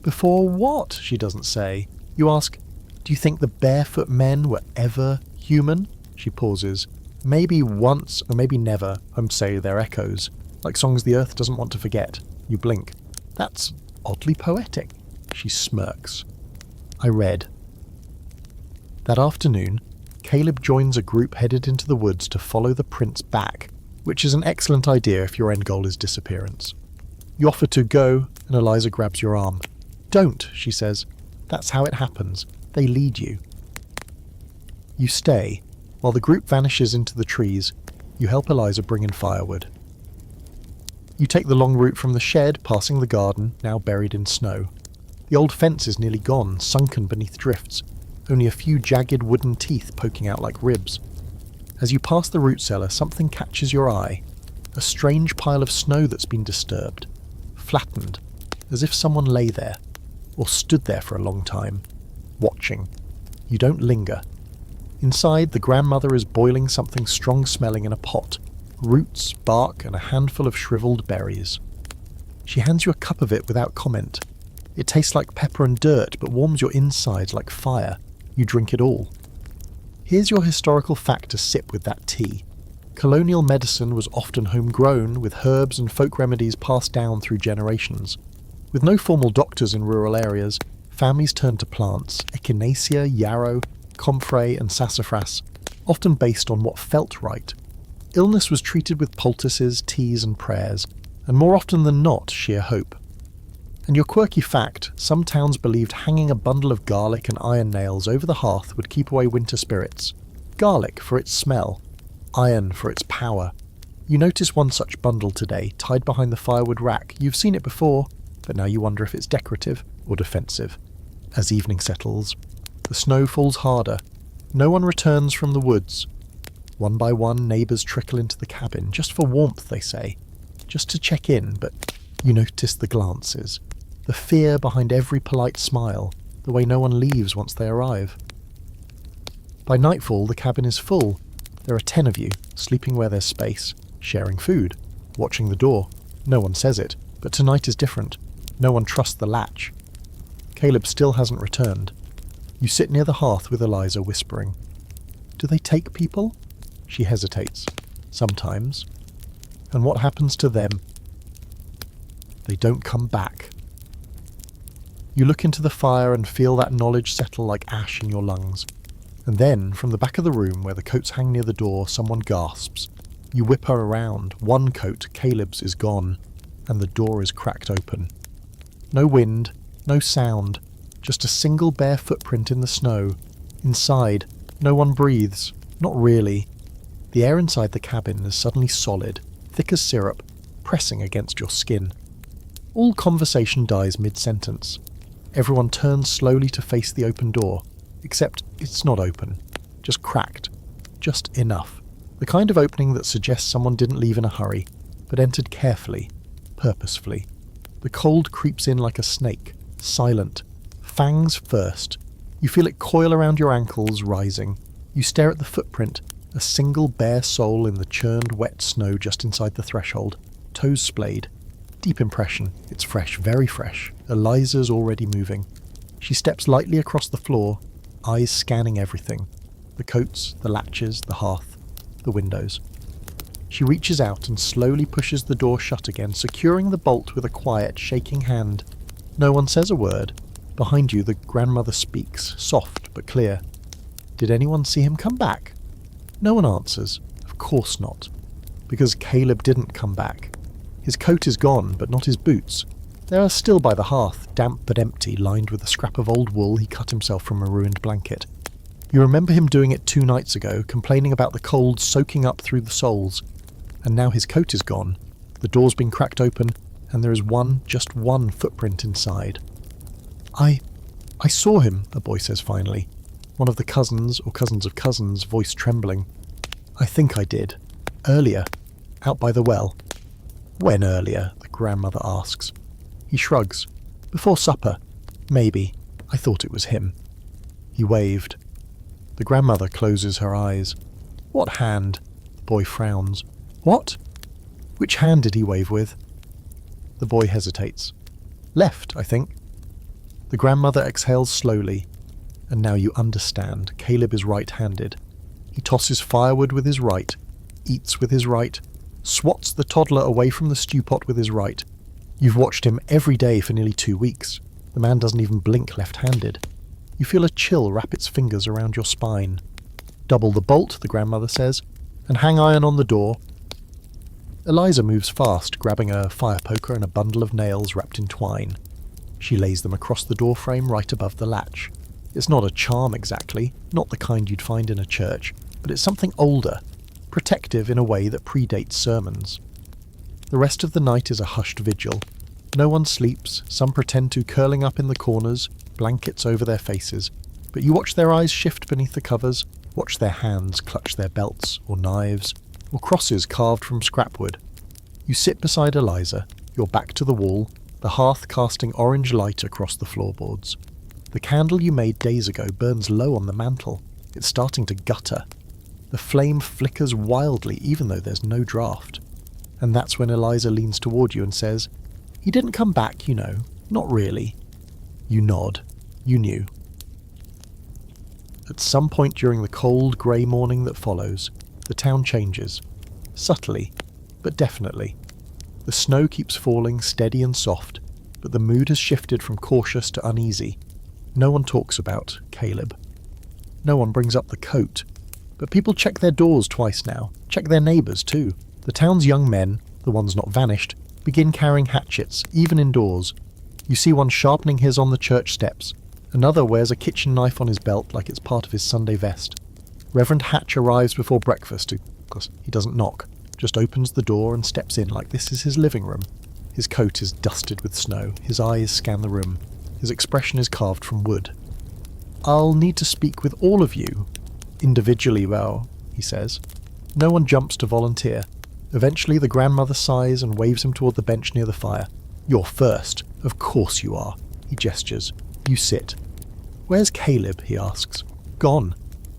[SPEAKER 1] Before what, she doesn't say. You ask, do you think the barefoot men were ever human? She pauses. Maybe once, or maybe never, say they're echoes, like songs the earth doesn't want to forget. You blink. That's oddly poetic. She smirks. I read. That afternoon, Caleb joins a group headed into the woods to follow the prince back, which is an excellent idea if your end goal is disappearance. You offer to go, and Eliza grabs your arm. Don't, she says. That's how it happens. They lead you. You stay. While the group vanishes into the trees, you help Eliza bring in firewood. You take the long route from the shed, passing the garden, now buried in snow. The old fence is nearly gone, sunken beneath drifts, only a few jagged wooden teeth poking out like ribs. As you pass the root cellar, something catches your eye. A strange pile of snow that's been disturbed, flattened, as if someone lay there, or stood there for a long time, watching. You don't linger. Inside, the grandmother is boiling something strong-smelling in a pot, roots, bark, and a handful of shriveled berries. She hands you a cup of it without comment. It tastes like pepper and dirt, but warms your insides like fire. You drink it all. Here's your historical fact to sip with that tea. Colonial medicine was often homegrown, with herbs and folk remedies passed down through generations. With no formal doctors in rural areas, families turned to plants, echinacea, yarrow, comfrey and sassafras, often based on what felt right. Illness was treated with poultices, teas and prayers, and more often than not, sheer hope. And your quirky fact, some towns believed hanging a bundle of garlic and iron nails over the hearth would keep away winter spirits. Garlic for its smell, iron for its power. You notice one such bundle today, tied behind the firewood rack. You've seen it before, but now you wonder if it's decorative or defensive. As evening settles, The snow falls harder. No one returns from the woods. One by one, neighbours trickle into the cabin, just for warmth, they say. Just to check in, but you notice the glances. The fear behind every polite smile, the way no one leaves once they arrive. By nightfall, the cabin is full. There are 10 of you, sleeping where there's space, sharing food, watching the door. No one says it, but tonight is different. No one trusts the latch. Caleb still hasn't returned. You sit near the hearth with Eliza, whispering. Do they take people? She hesitates. Sometimes. And what happens to them? They don't come back. You look into the fire and feel that knowledge settle like ash in your lungs. And then, from the back of the room where the coats hang near the door, someone gasps. You whip her around. One coat, Caleb's, is gone, and the door is cracked open. No wind, no sound, just a single bare footprint in the snow. Inside, no one breathes. Not really. The air inside the cabin is suddenly solid, thick as syrup, pressing against your skin. All conversation dies mid-sentence. Everyone turns slowly to face the open door, except it's not open, just cracked, just enough. The kind of opening that suggests someone didn't leave in a hurry, but entered carefully, purposefully. The cold creeps in like a snake, silent, fangs first. You feel it coil around your ankles, rising. You stare at the footprint, a single bare sole in the churned wet snow just inside the threshold, toes splayed. Deep impression. It's fresh, very fresh. Eliza's already moving. She steps lightly across the floor, eyes scanning everything. The coats, the latches, the hearth, the windows. She reaches out and slowly pushes the door shut again, securing the bolt with a quiet, shaking hand. No one says a word. Behind you, the grandmother speaks, soft but clear. Did anyone see him come back? No one answers. Of course not. Because Caleb didn't come back. His coat is gone, but not his boots. They are still by the hearth, damp but empty, lined with a scrap of old wool he cut himself from a ruined blanket. You remember him doing it 2 nights ago, complaining about the cold soaking up through the soles. And now his coat is gone, the door's been cracked open, and there is just one footprint inside. I saw him, a boy says finally. One of the cousins, or cousins of cousins, voice trembling. I think I did. Earlier. Out by the well. When earlier? The grandmother asks. He shrugs. Before supper. Maybe. I thought it was him. He waved. The grandmother closes her eyes. What hand? The boy frowns. What? Which hand did he wave with? The boy hesitates. Left, I think. The grandmother exhales slowly. And now you understand. Caleb is right-handed. He tosses firewood with his right, eats with his right, swats the toddler away from the stew pot with his right. You've watched him every day for nearly 2 weeks. The man doesn't even blink left-handed. You feel a chill wrap its fingers around your spine. Double the bolt, the grandmother says, and hang iron on the door. Eliza moves fast, grabbing a fire poker and a bundle of nails wrapped in twine. She lays them across the door frame right above the latch. It's not a charm exactly, not the kind you'd find in a church, but it's something older, protective in a way that predates sermons. The rest of the night is a hushed vigil. No one sleeps, some pretend to, curling up in the corners, blankets over their faces, but you watch their eyes shift beneath the covers, watch their hands clutch their belts, or knives, or crosses carved from scrapwood. You sit beside Eliza, your back to the wall, the hearth casting orange light across the floorboards. The candle you made days ago burns low on the mantel. It's starting to gutter. The flame flickers wildly even though there's no draft. And that's when Eliza leans toward you and says, He didn't come back, you know. Not really. You nod. You knew. At some point during the cold, grey morning that follows, the town changes. Subtly, but definitely. The snow keeps falling steady and soft, but the mood has shifted from cautious to uneasy. No one talks about Caleb. No one brings up the coat. But people check their doors twice now, check their neighbours too. The town's young men, the ones not vanished, begin carrying hatchets, even indoors. You see one sharpening his on the church steps. Another wears a kitchen knife on his belt like it's part of his Sunday vest. Reverend Hatch arrives before breakfast, because he doesn't knock, just opens the door and steps in like this is his living room. His coat is dusted with snow, his eyes scan the room. His expression is carved from wood. I'll need to speak with all of you. Individually, well, he says. No one jumps to volunteer. Eventually the grandmother sighs and waves him toward the bench near the fire. You're first. Of course you are. He gestures. You sit. Where's Caleb? He asks. Gone.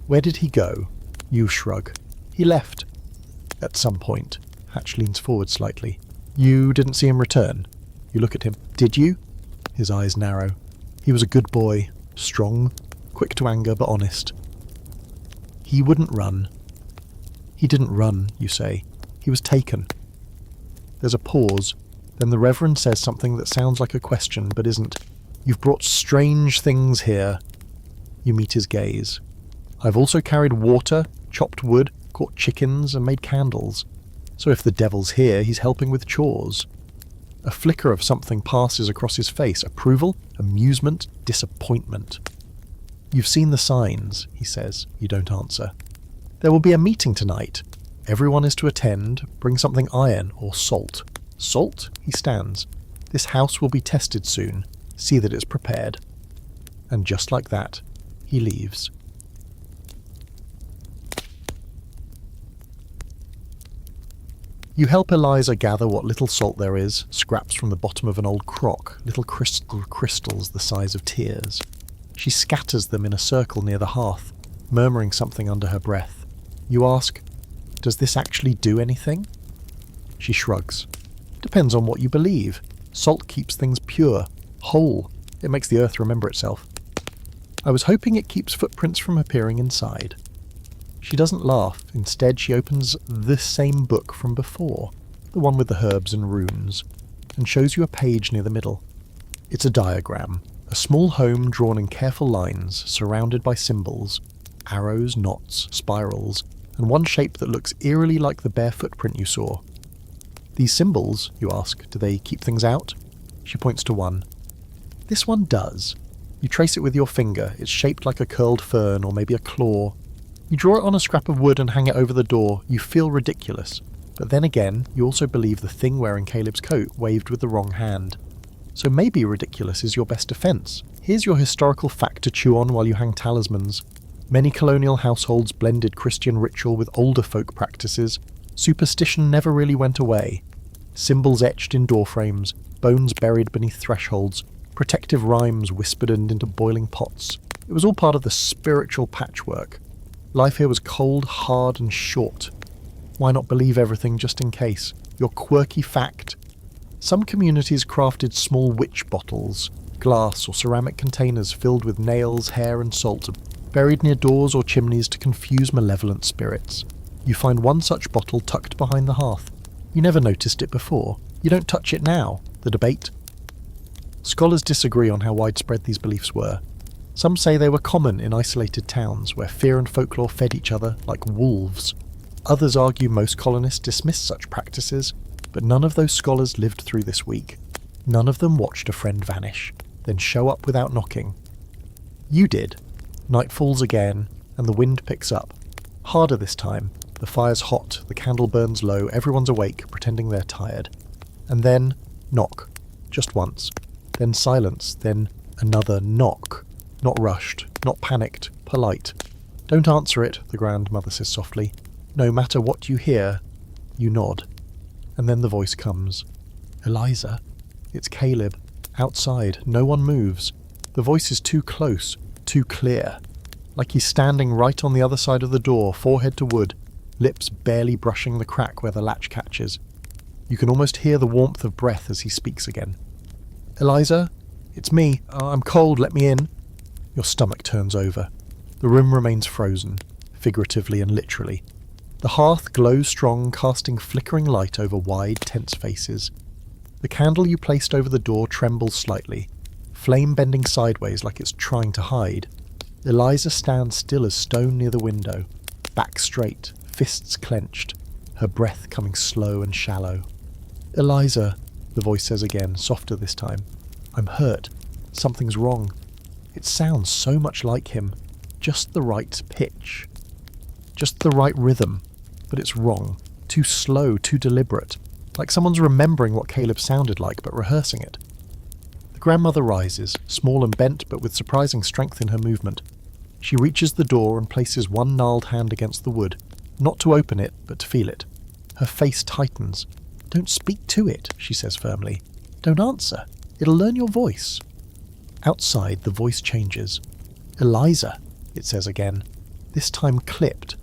[SPEAKER 1] Where did he go? You shrug. He left. At some point. Hatch leans forward slightly. You didn't see him return? You look at him. Did you? His eyes narrow. He was a good boy. Strong. Quick to anger, but honest. He wouldn't run. He didn't run, you say. He was taken. There's a pause. Then the reverend says something that sounds like a question, but isn't. You've brought strange things here. You meet his gaze. I've also carried water, chopped wood, caught chickens, and made candles. So if the devil's here, he's helping with chores. A flicker of something passes across his face. Approval, amusement, disappointment. You've seen the signs, he says. You don't answer. There will be a meeting tonight. Everyone is to attend. Bring something iron or salt. Salt? He stands. This house will be tested soon. See that it's prepared. And just like that, he leaves. You help Eliza gather what little salt there is, scraps from the bottom of an old crock, little crystals the size of tears. She scatters them in a circle near the hearth, murmuring something under her breath. You ask, does this actually do anything? She shrugs. Depends on what you believe. Salt keeps things pure, whole. It makes the earth remember itself. I was hoping it keeps footprints from appearing inside. She doesn't laugh. Instead, she opens the same book from before, the one with the herbs and runes, and shows you a page near the middle. It's a diagram, a small home drawn in careful lines, surrounded by symbols, arrows, knots, spirals, and one shape that looks eerily like the bare footprint you saw. These symbols, you ask, do they keep things out? She points to one. This one does. You trace it with your finger. It's shaped like a curled fern or maybe a claw. You draw it on a scrap of wood and hang it over the door. You feel ridiculous. But then again, you also believe the thing wearing Caleb's coat waved with the wrong hand. So maybe ridiculous is your best defense. Here's your historical fact to chew on while you hang talismans. Many colonial households blended Christian ritual with older folk practices. Superstition never really went away. Symbols etched in doorframes, bones buried beneath thresholds, protective rhymes whispered into boiling pots. It was all part of the spiritual patchwork. Life here was cold, hard, and short. Why not believe everything just in case? Your quirky fact. Some communities crafted small witch bottles, glass or ceramic containers filled with nails, hair, and salt, buried near doors or chimneys to confuse malevolent spirits. You find one such bottle tucked behind the hearth. You never noticed it before. You don't touch it now. The debate. Scholars disagree on how widespread these beliefs were. Some say they were common in isolated towns where fear and folklore fed each other like wolves. Others argue most colonists dismissed such practices, but none of those scholars lived through this week. None of them watched a friend vanish, then show up without knocking. You did. Night falls again, and the wind picks up. Harder this time. The fire's hot, the candle burns low, everyone's awake, pretending they're tired. And then, knock. Just once. Then silence, then another knock. Not rushed, not panicked, polite. Don't answer it, the grandmother says softly. No matter what you hear, you nod. And then the voice comes. Eliza? It's Caleb. Outside, no one moves. The voice is too close, too clear. Like he's standing right on the other side of the door, forehead to wood, lips barely brushing the crack where the latch catches. You can almost hear the warmth of breath as he speaks again. Eliza? It's me. I'm cold, let me in. Your stomach turns over. The room remains frozen, figuratively and literally. The hearth glows strong, casting flickering light over wide, tense faces. The candle you placed over the door trembles slightly, flame bending sideways like it's trying to hide. Eliza stands still as stone near the window, back straight, fists clenched, her breath coming slow and shallow. Eliza, the voice says again, softer this time. I'm hurt. Something's wrong. It sounds so much like him. Just the right pitch. Just the right rhythm. But it's wrong. Too slow, too deliberate. Like someone's remembering what Caleb sounded like, but rehearsing it. The Grandmother rises, small and bent but with surprising strength in her movement. She reaches the door and places one gnarled hand against the wood, not to open it, but to feel it. Her face tightens. "Don't speak to it," she says firmly. "Don't answer. It'll learn your voice." Outside, the voice changes. "Eliza," it says again, this time clipped.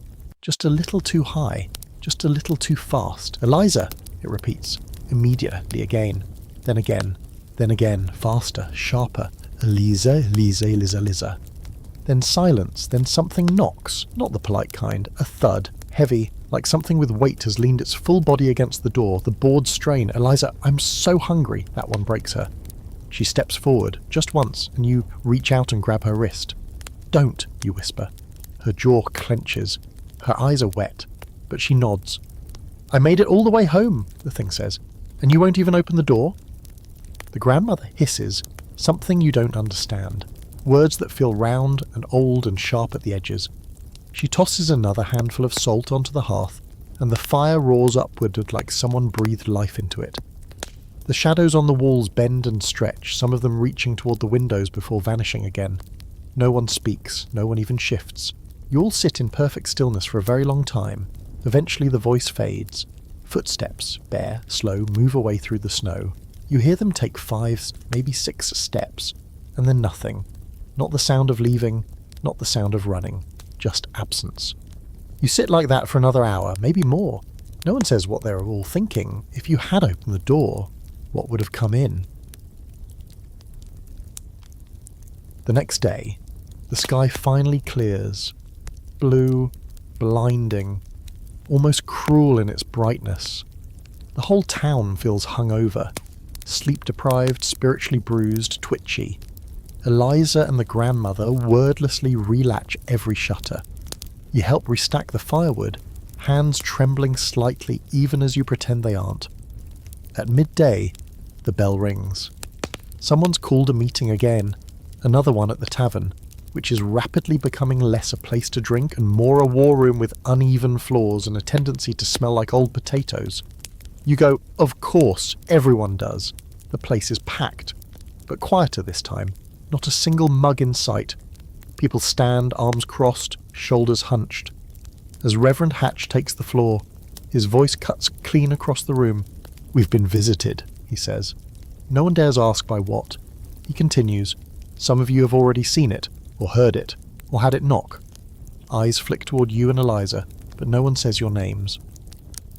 [SPEAKER 1] Just a little too high, just a little too fast. "Eliza," it repeats, immediately again, then again, faster, sharper. "Eliza, Eliza, Eliza, Eliza." Then silence, then something knocks, not the polite kind, a thud, heavy, like something with weight has leaned its full body against the door, the boards strain. "Eliza, I'm so hungry." That one breaks her. She steps forward, just once, and you reach out and grab her wrist. "Don't," you whisper. Her jaw clenches. Her eyes are wet, but she nods. "I made it all the way home," the thing says. "And you won't even open the door?" The grandmother hisses, something you don't understand. Words that feel round and old and sharp at the edges. She tosses another handful of salt onto the hearth, and the fire roars upward like someone breathed life into it. The shadows on the walls bend and stretch, some of them reaching toward the windows before vanishing again. No one speaks, no one even shifts. You all sit in perfect stillness for a very long time. Eventually the voice fades. Footsteps, bare, slow, move away through the snow. You hear them take 5, maybe 6 steps, and then nothing. Not the sound of leaving, not the sound of running, just absence. You sit like that for another hour, maybe more. No one says what they're all thinking. If you had opened the door, what would have come in? The next day, the sky finally clears. Blue, blinding, almost cruel in its brightness. The whole town feels hungover, sleep-deprived, spiritually bruised, twitchy. Eliza and the grandmother wordlessly relatch every shutter. You help restack the firewood, hands trembling slightly even as you pretend they aren't. At midday, the bell rings. Someone's called a meeting again, another one at the tavern, which is rapidly becoming less a place to drink and more a war room with uneven floors and a tendency to smell like old potatoes. You go, "Of course, everyone does." The place is packed, but quieter this time. Not a single mug in sight. People stand, arms crossed, shoulders hunched. As Reverend Hatch takes the floor, his voice cuts clean across the room. "We've been visited," he says. No one dares ask by what. He continues, "Some of you have already seen it, or heard it, or had it knock." Eyes flick toward you and Eliza, but no one says your names.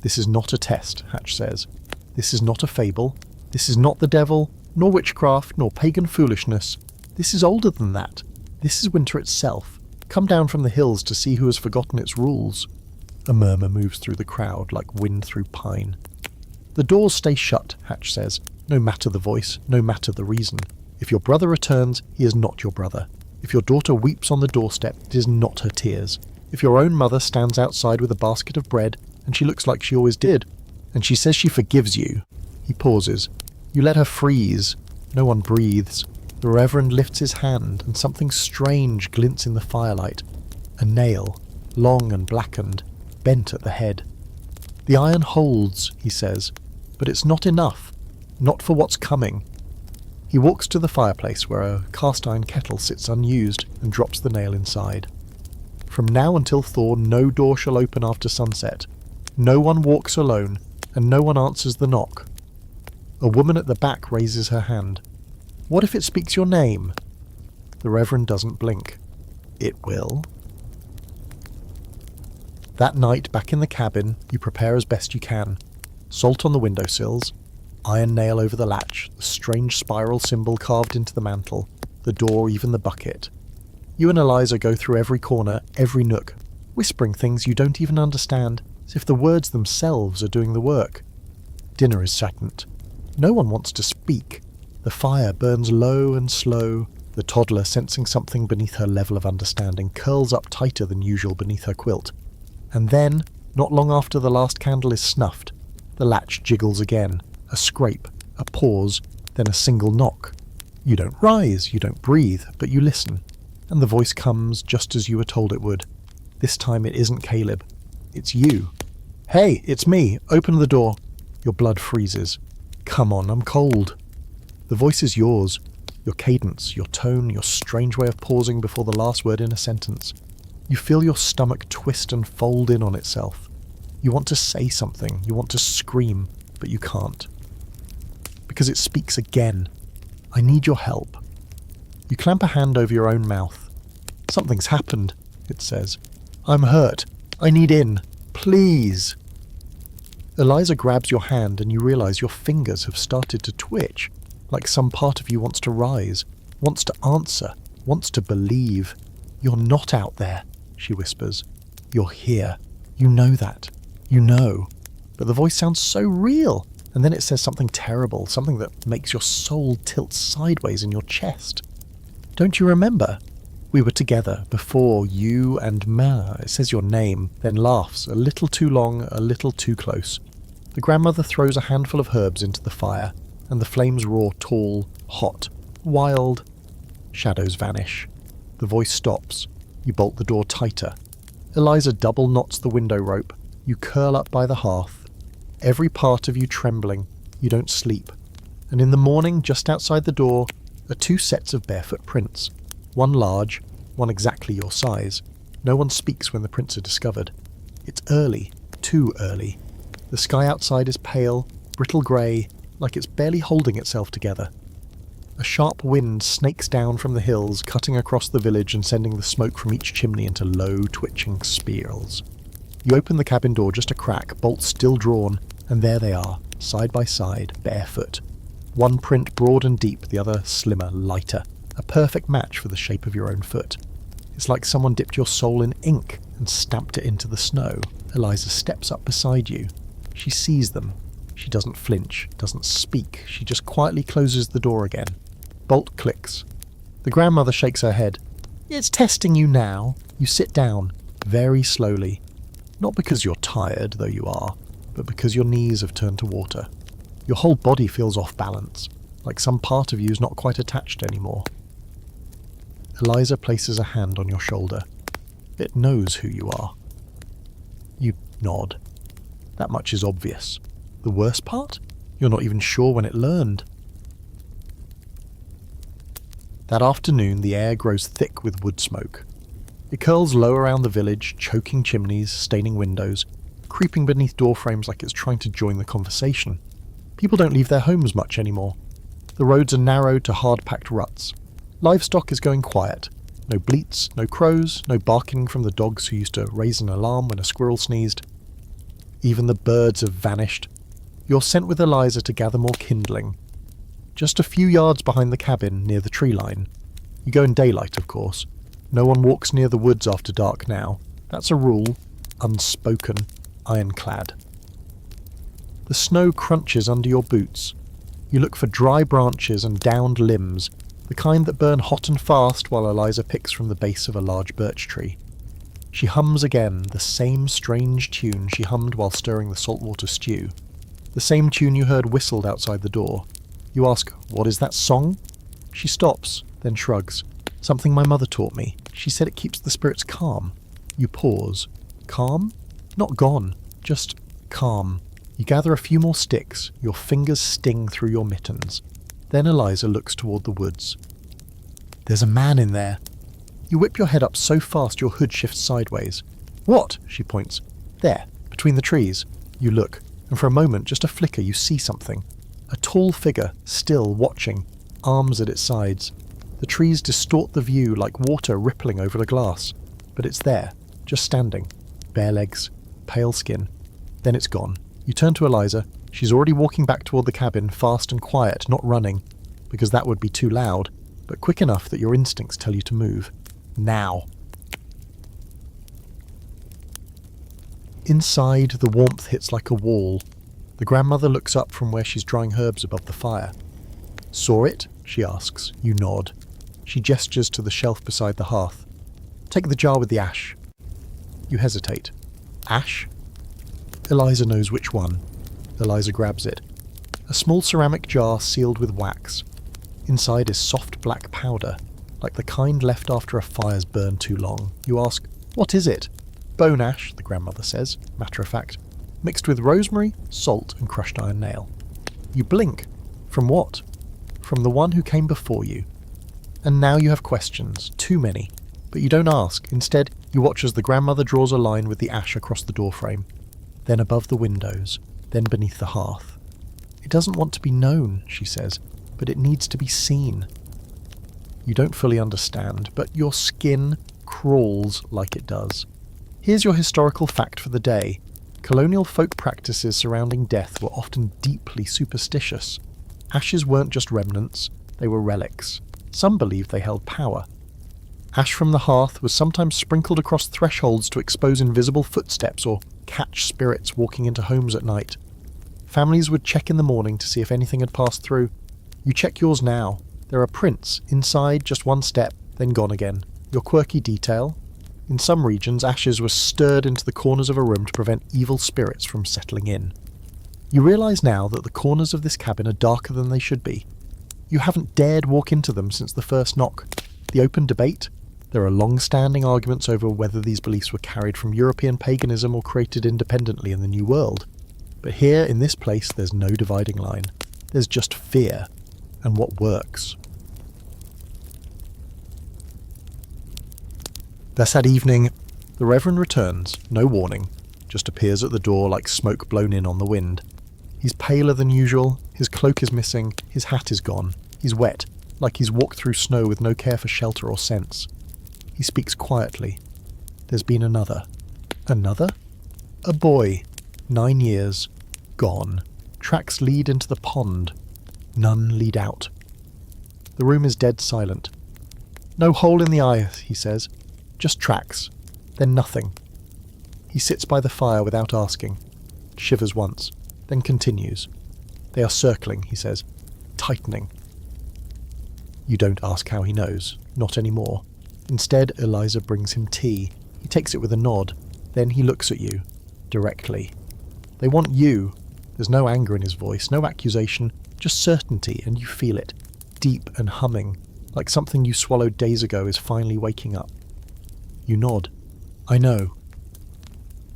[SPEAKER 1] "This is not a test," Hatch says. "This is not a fable. This is not the devil, nor witchcraft, nor pagan foolishness. This is older than that. This is winter itself. Come down from the hills to see who has forgotten its rules." A murmur moves through the crowd like wind through pine. "The doors stay shut," Hatch says, "no matter the voice, no matter the reason. If your brother returns, he is not your brother. If your daughter weeps on the doorstep, it is not her tears. If your own mother stands outside with a basket of bread, and she looks like she always did, and she says she forgives you." He pauses. You let her freeze. No one breathes. The Reverend lifts his hand, and something strange glints in the firelight. A nail, long and blackened, bent at the head. "The iron holds," he says, "but it's not enough. Not for what's coming." He walks to the fireplace where a cast-iron kettle sits unused and drops the nail inside. "From now until Thorn, no door shall open after sunset. No one walks alone, and no one answers the knock." A woman at the back raises her hand. "What if it speaks your name?" The Reverend doesn't blink. "It will." That night, back in the cabin, you prepare as best you can. Salt on the windowsills, iron nail over the latch, the strange spiral symbol carved into the mantel, the door, even the bucket. You and Eliza go through every corner, every nook, whispering things you don't even understand, as if the words themselves are doing the work. Dinner is stagnant. No one wants to speak. The fire burns low and slow. The toddler, sensing something beneath her level of understanding, curls up tighter than usual beneath her quilt. And then, not long after the last candle is snuffed, the latch jiggles again. A scrape, a pause, then a single knock. You don't rise, you don't breathe, but you listen. And the voice comes just as you were told it would. This time it isn't Caleb. It's you. "Hey, it's me. Open the door." Your blood freezes. "Come on, I'm cold." The voice is yours. Your cadence, your tone, your strange way of pausing before the last word in a sentence. You feel your stomach twist and fold in on itself. You want to say something, you want to scream, but you can't. Because it speaks again. I need your help. You clamp a hand over your own mouth. Something's happened, it says. I'm hurt. I need in. Please. Eliza grabs your hand and you realise your fingers have started to twitch, like some part of you wants to rise, wants to answer, wants to believe. You're not out there, she whispers. You're here. You know that. You know. But the voice sounds so real. And then it says something terrible, something that makes your soul tilt sideways in your chest. Don't you remember? We were together before, you and Ma. It says your name, then laughs, a little too long, a little too close. The grandmother throws a handful of herbs into the fire, and the flames roar tall, hot, wild. Shadows vanish. The voice stops. You bolt the door tighter. Eliza double knots the window rope. You curl up by the hearth. Every part of you trembling. You don't sleep. And in the morning, just outside the door, are two sets of barefoot prints. One large, one exactly your size. No one speaks when the prints are discovered. It's early, too early. The sky outside is pale, brittle grey, like it's barely holding itself together. A sharp wind snakes down from the hills, cutting across the village and sending the smoke from each chimney into low, twitching spirals. You open the cabin door just a crack, bolts still drawn, and there they are, side by side, barefoot. One print broad and deep, the other slimmer, lighter. A perfect match for the shape of your own foot. It's like someone dipped your soul in ink and stamped it into the snow. Eliza steps up beside you. She sees them. She doesn't flinch, doesn't speak. She just quietly closes the door again. Bolt clicks. The grandmother shakes her head. It's testing you now. You sit down, very slowly. Not because you're tired, though you are, but because your knees have turned to water. Your whole body feels off balance, like some part of you is not quite attached anymore. Eliza places a hand on your shoulder. It knows who you are. You nod. That much is obvious. The worst part? You're not even sure when it learned. That afternoon, the air grows thick with wood smoke. It curls low around the village, choking chimneys, staining windows, creeping beneath doorframes like it's trying to join the conversation. People don't leave their homes much anymore. The roads are narrowed to hard-packed ruts. Livestock is going quiet. No bleats, no crows, no barking from the dogs who used to raise an alarm when a squirrel sneezed. Even the birds have vanished. You're sent with Eliza to gather more kindling. Just a few yards behind the cabin, near the tree line. You go in daylight, of course. No one walks near the woods after dark now. That's a rule. Unspoken. Ironclad. The snow crunches under your boots. You look for dry branches and downed limbs, the kind that burn hot and fast while Eliza picks from the base of a large birch tree. She hums again, the same strange tune she hummed while stirring the saltwater stew. The same tune you heard whistled outside the door. You ask, "What is that song?" She stops, then shrugs. "Something my mother taught me. She said it keeps the spirits calm." You pause. Calm? Not gone, just calm. You gather a few more sticks, your fingers sting through your mittens. Then Eliza looks toward the woods. There's a man in there. You whip your head up so fast your hood shifts sideways. What? She points. There, between the trees. You look, and for a moment, just a flicker, you see something. A tall figure, still watching, arms at its sides. The trees distort the view like water rippling over the glass. But it's there, just standing. Bare legs, pale skin. Then it's gone. You turn to Eliza. She's already walking back toward the cabin, fast and quiet, not running, because that would be too loud, but quick enough that your instincts tell you to move. Now. Inside, the warmth hits like a wall. The grandmother looks up from where she's drying herbs above the fire. Saw it? She asks. You nod. She gestures to the shelf beside the hearth. Take the jar with the ash. You hesitate. Ash? Eliza knows which one. Eliza grabs it. A small ceramic jar sealed with wax. Inside is soft black powder, like the kind left after a fire's burned too long. You ask, what is it? Bone ash, the grandmother says, matter of fact. Mixed with rosemary, salt, and crushed iron nail. You blink. From what? From the one who came before you. And now you have questions, too many, but you don't ask. Instead, you watch as the grandmother draws a line with the ash across the doorframe, then above the windows, then beneath the hearth. It doesn't want to be known, she says, but it needs to be seen. You don't fully understand, but your skin crawls like it does. Here's your historical fact for the day. Colonial folk practices surrounding death were often deeply superstitious. Ashes weren't just remnants, they were relics. Some believed they held power. Ash from the hearth was sometimes sprinkled across thresholds to expose invisible footsteps or catch spirits walking into homes at night. Families would check in the morning to see if anything had passed through. You check yours now. There are prints, inside just one step, then gone again. Your quirky detail. In some regions, ashes were stirred into the corners of a room to prevent evil spirits from settling in. You realise now that the corners of this cabin are darker than they should be. You haven't dared walk into them since the first knock. The open debate? There are long-standing arguments over whether these beliefs were carried from European paganism or created independently in the New World. But here, in this place, there's no dividing line. There's just fear, and what works. That's that evening. The Reverend returns, no warning, just appears at the door like smoke blown in on the wind. He's paler than usual, his cloak is missing, his hat is gone. He's wet, like he's walked through snow with no care for shelter or sense. He speaks quietly. There's been another. Another? A boy. 9 years. Gone. Tracks lead into the pond. None lead out. The room is dead silent. No hole in the eye, he says. Just tracks. Then nothing. He sits by the fire without asking. Shivers once. Then continues. They are circling, he says. Tightening. You don't ask how he knows. Not anymore. Instead, Eliza brings him tea. He takes it with a nod. Then he looks at you. Directly. They want you. There's no anger in his voice, no accusation, just certainty, and you feel it. Deep and humming, like something you swallowed days ago is finally waking up. You nod. I know.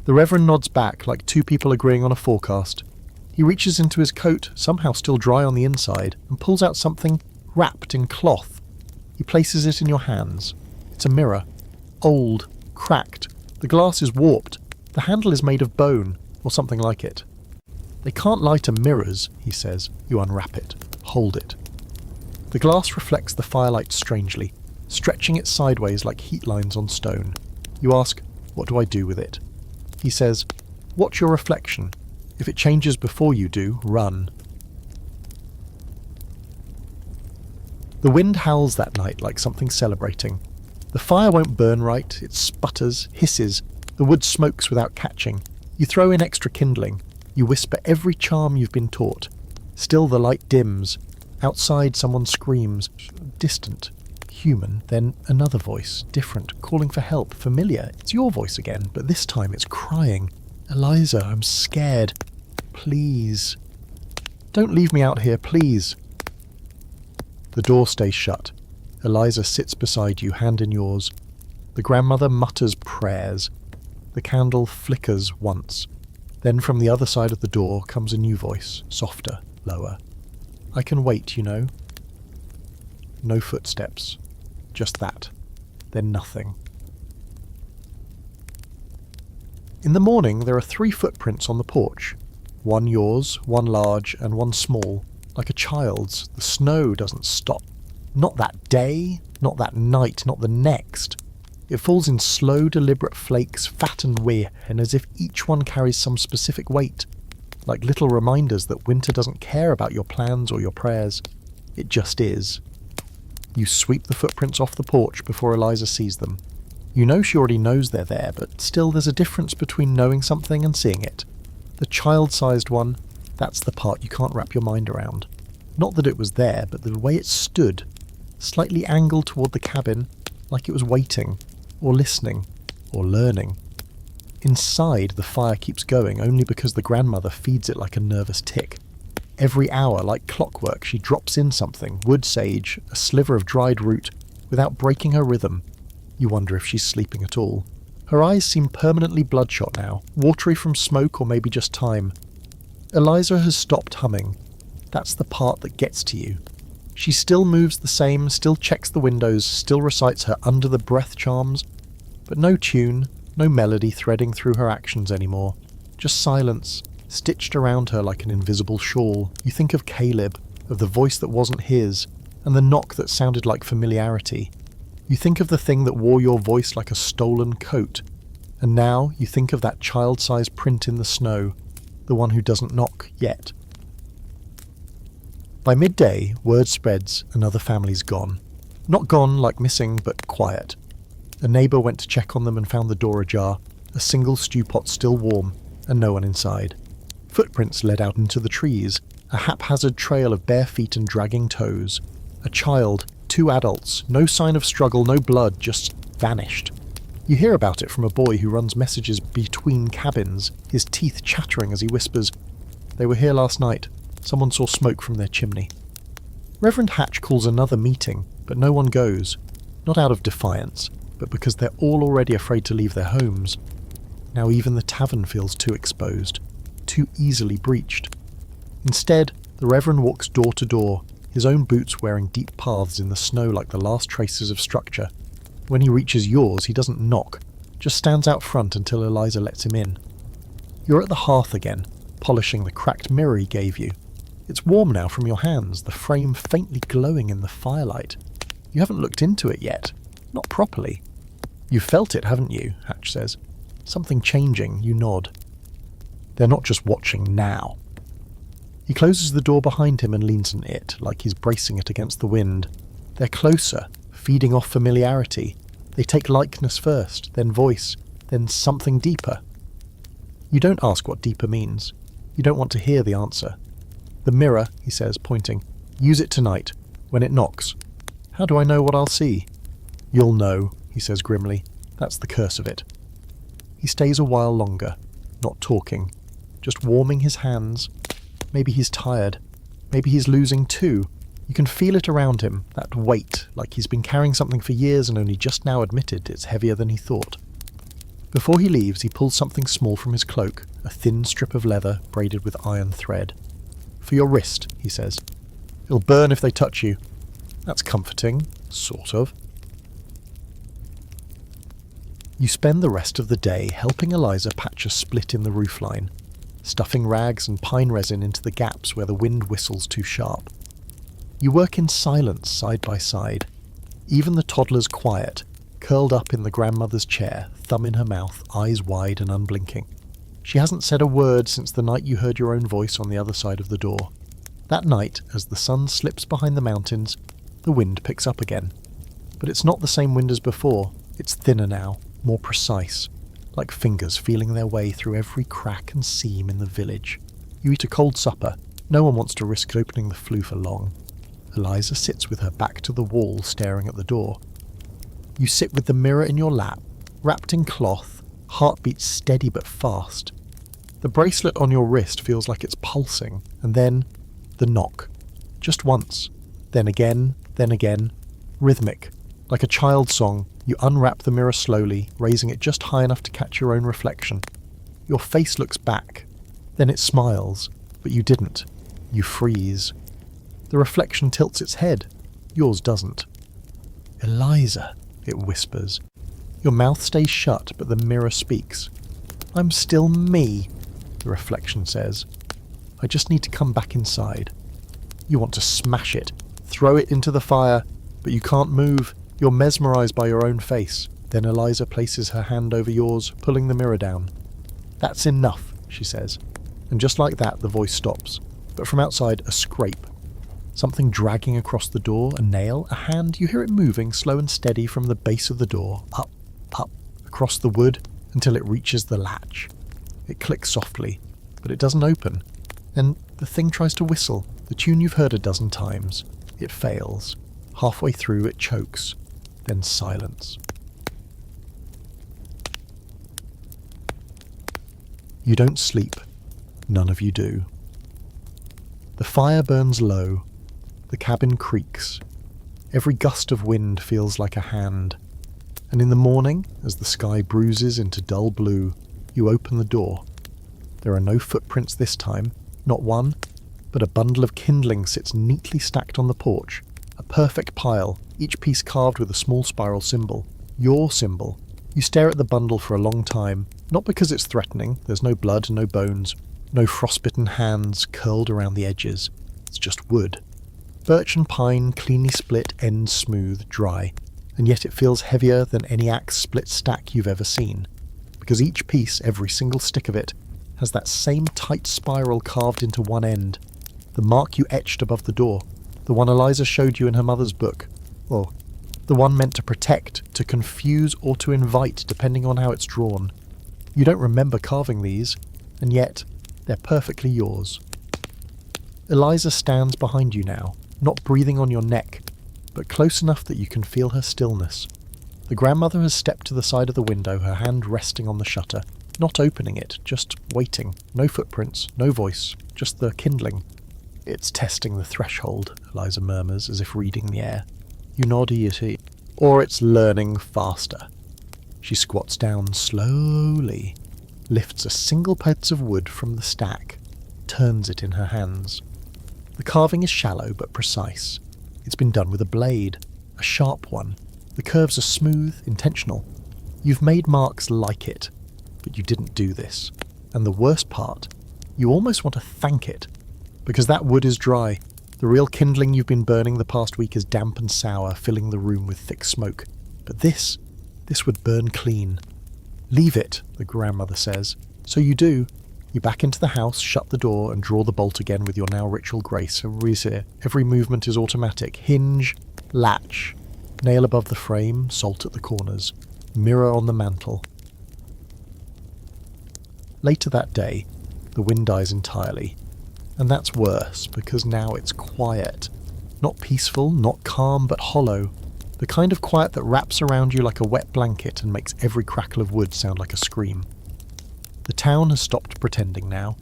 [SPEAKER 1] The Reverend nods back like two people agreeing on a forecast. He reaches into his coat, somehow still dry on the inside, and pulls out something wrapped in cloth. He places it in your hands. It's a mirror. Old. Cracked. The glass is warped. The handle is made of bone, or something like it. They can't lie to mirrors, he says. You unwrap it. Hold it. The glass reflects the firelight strangely, stretching it sideways like heat lines on stone. You ask, what do I do with it? He says, watch your reflection. If it changes before you do, run. The wind howls that night like something celebrating. The fire won't burn right, it sputters, hisses, the wood smokes without catching. You throw in extra kindling. You whisper every charm you've been taught. Still the light dims. Outside someone screams. Distant. Human. Then another voice. Different. Calling for help. Familiar. It's your voice again, but this time it's crying. Eliza, I'm scared. Please. Don't leave me out here, please. The door stays shut. Eliza sits beside you, hand in yours. The grandmother mutters prayers. The candle flickers once. Then from the other side of the door comes a new voice, softer, lower. I can wait, you know. No footsteps. Just that. Then nothing. In the morning there are 3 footprints on the porch. One yours, one large, and one small. Like a child's. The snow doesn't stop. Not that day, not that night, not the next. It falls in slow, deliberate flakes, fat and weird, and as if each one carries some specific weight. Like little reminders that winter doesn't care about your plans or your prayers. It just is. You sweep the footprints off the porch before Eliza sees them. You know she already knows they're there, but still there's a difference between knowing something and seeing it. The child-sized one, that's the part you can't wrap your mind around. Not that it was there, but the way it stood. Slightly angled toward the cabin, like it was waiting, or listening, or learning. Inside, the fire keeps going only because the grandmother feeds it like a nervous tick. Every hour, like clockwork, she drops in something, wood sage, a sliver of dried root, without breaking her rhythm. You wonder if she's sleeping at all. Her eyes seem permanently bloodshot now, watery from smoke or maybe just time. Eliza has stopped humming. That's the part that gets to you. She still moves the same, still checks the windows, still recites her under-the-breath charms, but no tune, no melody threading through her actions anymore. Just silence, stitched around her like an invisible shawl. You think of Caleb, of the voice that wasn't his, and the knock that sounded like familiarity. You think of the thing that wore your voice like a stolen coat, and now you think of that child-sized print in the snow, the one who doesn't knock yet. By midday, word spreads another family's gone. Not gone like missing, but quiet. A neighbour went to check on them and found the door ajar, a single stew pot still warm, and no one inside. Footprints led out into the trees, a haphazard trail of bare feet and dragging toes. A child, 2 adults, no sign of struggle, no blood, just vanished. You hear about it from a boy who runs messages between cabins, his teeth chattering as he whispers, "They were here last night. Someone saw smoke from their chimney." Reverend Hatch calls another meeting, but no one goes. Not out of defiance, but because they're all already afraid to leave their homes. Now even the tavern feels too exposed, too easily breached. Instead, the Reverend walks door to door, his own boots wearing deep paths in the snow like the last traces of structure. When he reaches yours, he doesn't knock, just stands out front until Eliza lets him in. You're at the hearth again, polishing the cracked mirror he gave you. It's warm now from your hands, the frame faintly glowing in the firelight. You haven't looked into it yet. Not properly. You've felt it, haven't you? Hatch says. Something changing, you nod. They're not just watching now. He closes the door behind him and leans on it, like he's bracing it against the wind. They're closer, feeding off familiarity. They take likeness first, then voice, then something deeper. You don't ask what deeper means. You don't want to hear the answer. "The mirror," he says, pointing. "Use it tonight, when it knocks." "How do I know what I'll see?" "You'll know," he says grimly. "That's the curse of it." He stays a while longer, not talking, just warming his hands. Maybe he's tired. Maybe he's losing too. You can feel it around him, that weight, like he's been carrying something for years and only just now admitted it's heavier than he thought. Before he leaves, he pulls something small from his cloak, a thin strip of leather braided with iron thread. "For your wrist," he says. "It'll burn if they touch you." That's comforting, sort of. You spend the rest of the day helping Eliza patch a split in the roofline, stuffing rags and pine resin into the gaps where the wind whistles too sharp. You work in silence side by side. Even the toddler's quiet, curled up in the grandmother's chair, thumb in her mouth, eyes wide and unblinking. She hasn't said a word since the night you heard your own voice on the other side of the door. That night, as the sun slips behind the mountains, the wind picks up again. But it's not the same wind as before. It's thinner now, more precise, like fingers feeling their way through every crack and seam in the village. You eat a cold supper. No one wants to risk opening the flue for long. Eliza sits with her back to the wall, staring at the door. You sit with the mirror in your lap, wrapped in cloth, heartbeat steady but fast. The bracelet on your wrist feels like it's pulsing, and then the knock. Just once, then again, rhythmic, like a child's song. You unwrap the mirror slowly, raising it just high enough to catch your own reflection. Your face looks back, then it smiles, but you didn't. You freeze. The reflection tilts its head. Yours doesn't. "Eliza," it whispers. Your mouth stays shut, but the mirror speaks. "I'm still me," the reflection says. "I just need to come back inside." You want to smash it, throw it into the fire, but you can't move. You're mesmerized by your own face. Then Eliza places her hand over yours, pulling the mirror down. "That's enough," she says. And just like that, the voice stops. But from outside, a scrape. Something dragging across the door, a nail, a hand. You hear it moving, slow and steady, from the base of the door, up, across the wood, until it reaches the latch. It clicks softly, but it doesn't open. Then the thing tries to whistle, the tune you've heard a dozen times. It fails. Halfway through, it chokes. Then silence. You don't sleep. None of you do. The fire burns low. The cabin creaks. Every gust of wind feels like a hand. And in the morning, as the sky bruises into dull blue, you open the door. There are no footprints this time, not one, but a bundle of kindling sits neatly stacked on the porch, a perfect pile, each piece carved with a small spiral symbol. Your symbol. You stare at the bundle for a long time, not because it's threatening, there's no blood, no bones, no frostbitten hands curled around the edges. It's just wood. Birch and pine, cleanly split, ends smooth, dry, and yet it feels heavier than any axe split stack you've ever seen, because each piece, every single stick of it, has that same tight spiral carved into one end, the mark you etched above the door, the one Eliza showed you in her mother's book, or the one meant to protect, to confuse, or to invite, depending on how it's drawn. You don't remember carving these, and yet they're perfectly yours. Eliza stands behind you now, not breathing on your neck, but close enough that you can feel her stillness. The grandmother has stepped to the side of the window, her hand resting on the shutter, not opening it, just waiting. No footprints, no voice, just the kindling. It's testing the threshold, Eliza murmurs, as if reading the air. You nod, E.T. Or it's learning faster. She squats down slowly, lifts a single piece of wood from the stack, turns it in her hands. The carving is shallow but precise. It's been done with a blade, a sharp one. The curves are smooth, intentional. You've made marks like it, but you didn't do this. And the worst part, you almost want to thank it, because that wood is dry. The real kindling you've been burning the past week is damp and sour, filling the room with thick smoke. But this would burn clean. Leave it, the grandmother says. So you do. You back into the house, shut the door, and draw the bolt again with your now ritual grace. Every movement is automatic. Hinge, latch, nail above the frame, salt at the corners, mirror on the mantel. Later that day, the wind dies entirely. And that's worse, because now it's quiet. Not peaceful, not calm, but hollow. The kind of quiet that wraps around you like a wet blanket and makes every crackle of wood sound like a scream. The town has stopped pretending now.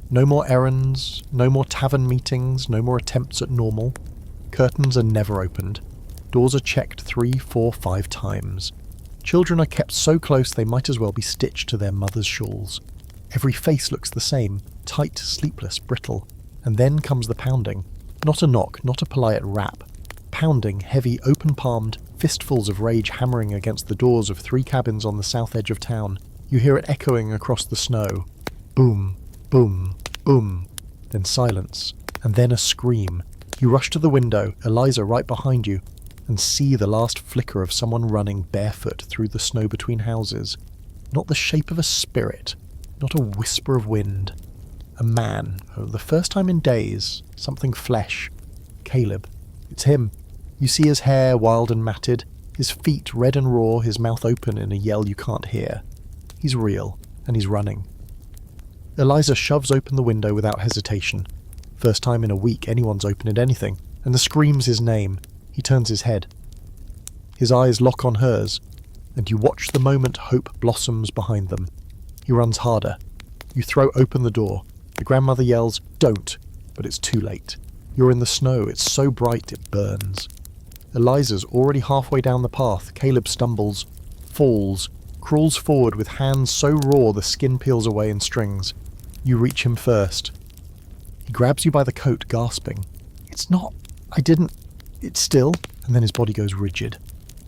[SPEAKER 1] No more errands, no more tavern meetings, no more attempts at normal. Curtains are never opened. Doors are checked 3, 4, 5 times. Children are kept so close they might as well be stitched to their mother's shawls. Every face looks the same, tight, sleepless, brittle. And then comes the pounding. Not a knock, not a polite rap. Pounding, heavy, open-palmed, fistfuls of rage hammering against the doors of 3 cabins on the south edge of town. You hear it echoing across the snow. Boom, boom, boom. Then silence, and then a scream. You rush to the window, Eliza right behind you, and see the last flicker of someone running barefoot through the snow between houses. Not the shape of a spirit, not a whisper of wind. A man, for the first time in days, something flesh. Caleb. It's him. You see his hair wild and matted, his feet red and raw, his mouth open in a yell you can't hear. He's real, and he's running. Eliza shoves open the window without hesitation. First time in a week anyone's opened anything, and screams his name. He turns his head. His eyes lock on hers, and you watch the moment hope blossoms behind them. He runs harder. You throw open the door. The grandmother yells, "Don't," but it's too late. You're in the snow, it's so bright it burns. Eliza's already halfway down the path. Caleb stumbles, falls, crawls forward with hands so raw the skin peels away in strings. You reach him first. He grabs you by the coat, gasping. It's still, and then his body goes rigid,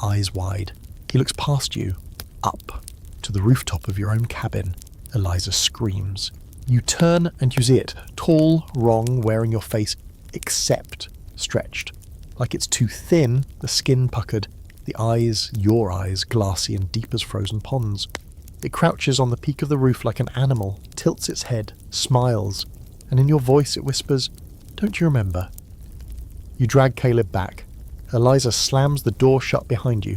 [SPEAKER 1] eyes wide. He looks past you, up, to the rooftop of your own cabin. Eliza screams. You turn and you see it, tall, wrong, wearing your face, except stretched. Like it's too thin, the skin puckered, the eyes, your eyes, glassy and deep as frozen ponds. It crouches on the peak of the roof like an animal, tilts its head, smiles, and in your voice it whispers, "Don't you remember?" You drag Caleb back. Eliza slams the door shut behind you.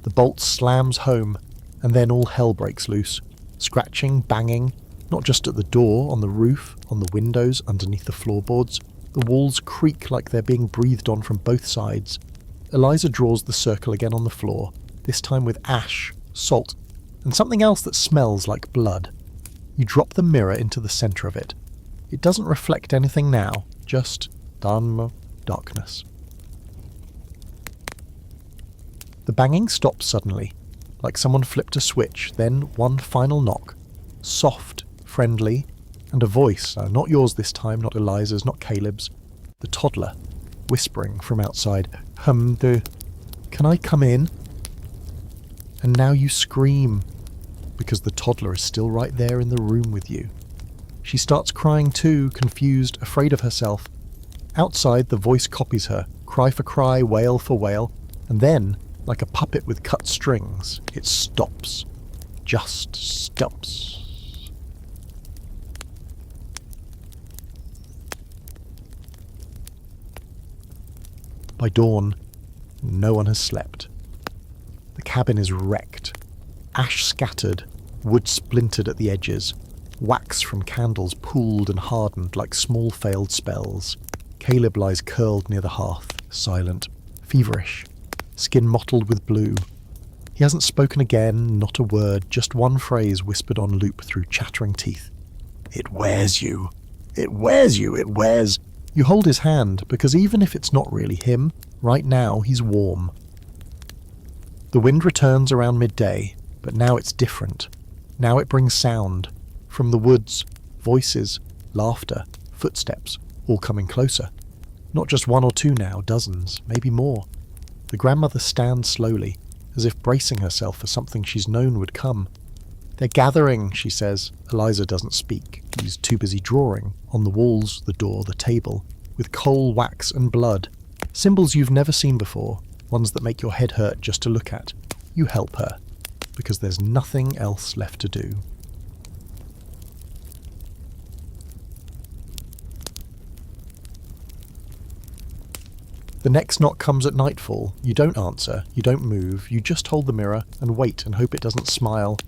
[SPEAKER 1] The bolt slams home, and then all hell breaks loose. Scratching, banging, not just at the door, on the roof, on the windows, underneath the floorboards. The walls creak like they're being breathed on from both sides. Eliza draws the circle again on the floor, this time with ash, salt, and something else that smells like blood. You drop the mirror into the centre of it. It doesn't reflect anything now, just darkness. The banging stops suddenly, like someone flipped a switch, then one final knock. Soft, friendly, And a voice, not yours this time, not Eliza's, not Caleb's, the toddler, whispering from outside, can I come in? And now you scream, because the toddler is still right there in the room with you. She starts crying too, confused, afraid of herself. Outside, the voice copies her, cry for cry, wail for wail, and then, like a puppet with cut strings, it stops. Just stops. By dawn, no one has slept. The cabin is wrecked. Ash scattered, wood splintered at the edges, wax from candles pooled and hardened like small failed spells. Caleb lies curled near the hearth, silent, feverish, skin mottled with blue. He hasn't spoken again, not a word, just one phrase whispered on loop through chattering teeth. It wears you. It wears you. It wears. You hold his hand, because even if it's not really him, right now he's warm. The wind returns around midday, but now it's different. Now it brings sound. From the woods, voices, laughter, footsteps, all coming closer. Not just one or two now, dozens, maybe more. The grandmother stands slowly, as if bracing herself for something she's known would come. They're gathering, she says. Eliza doesn't speak. He's too busy drawing, on the walls, the door, the table, with coal, wax and blood. Symbols you've never seen before, ones that make your head hurt just to look at. You help her, because there's nothing else left to do. The next knock comes at nightfall. You don't answer, you don't move, you just hold the mirror and wait and hope it doesn't smile.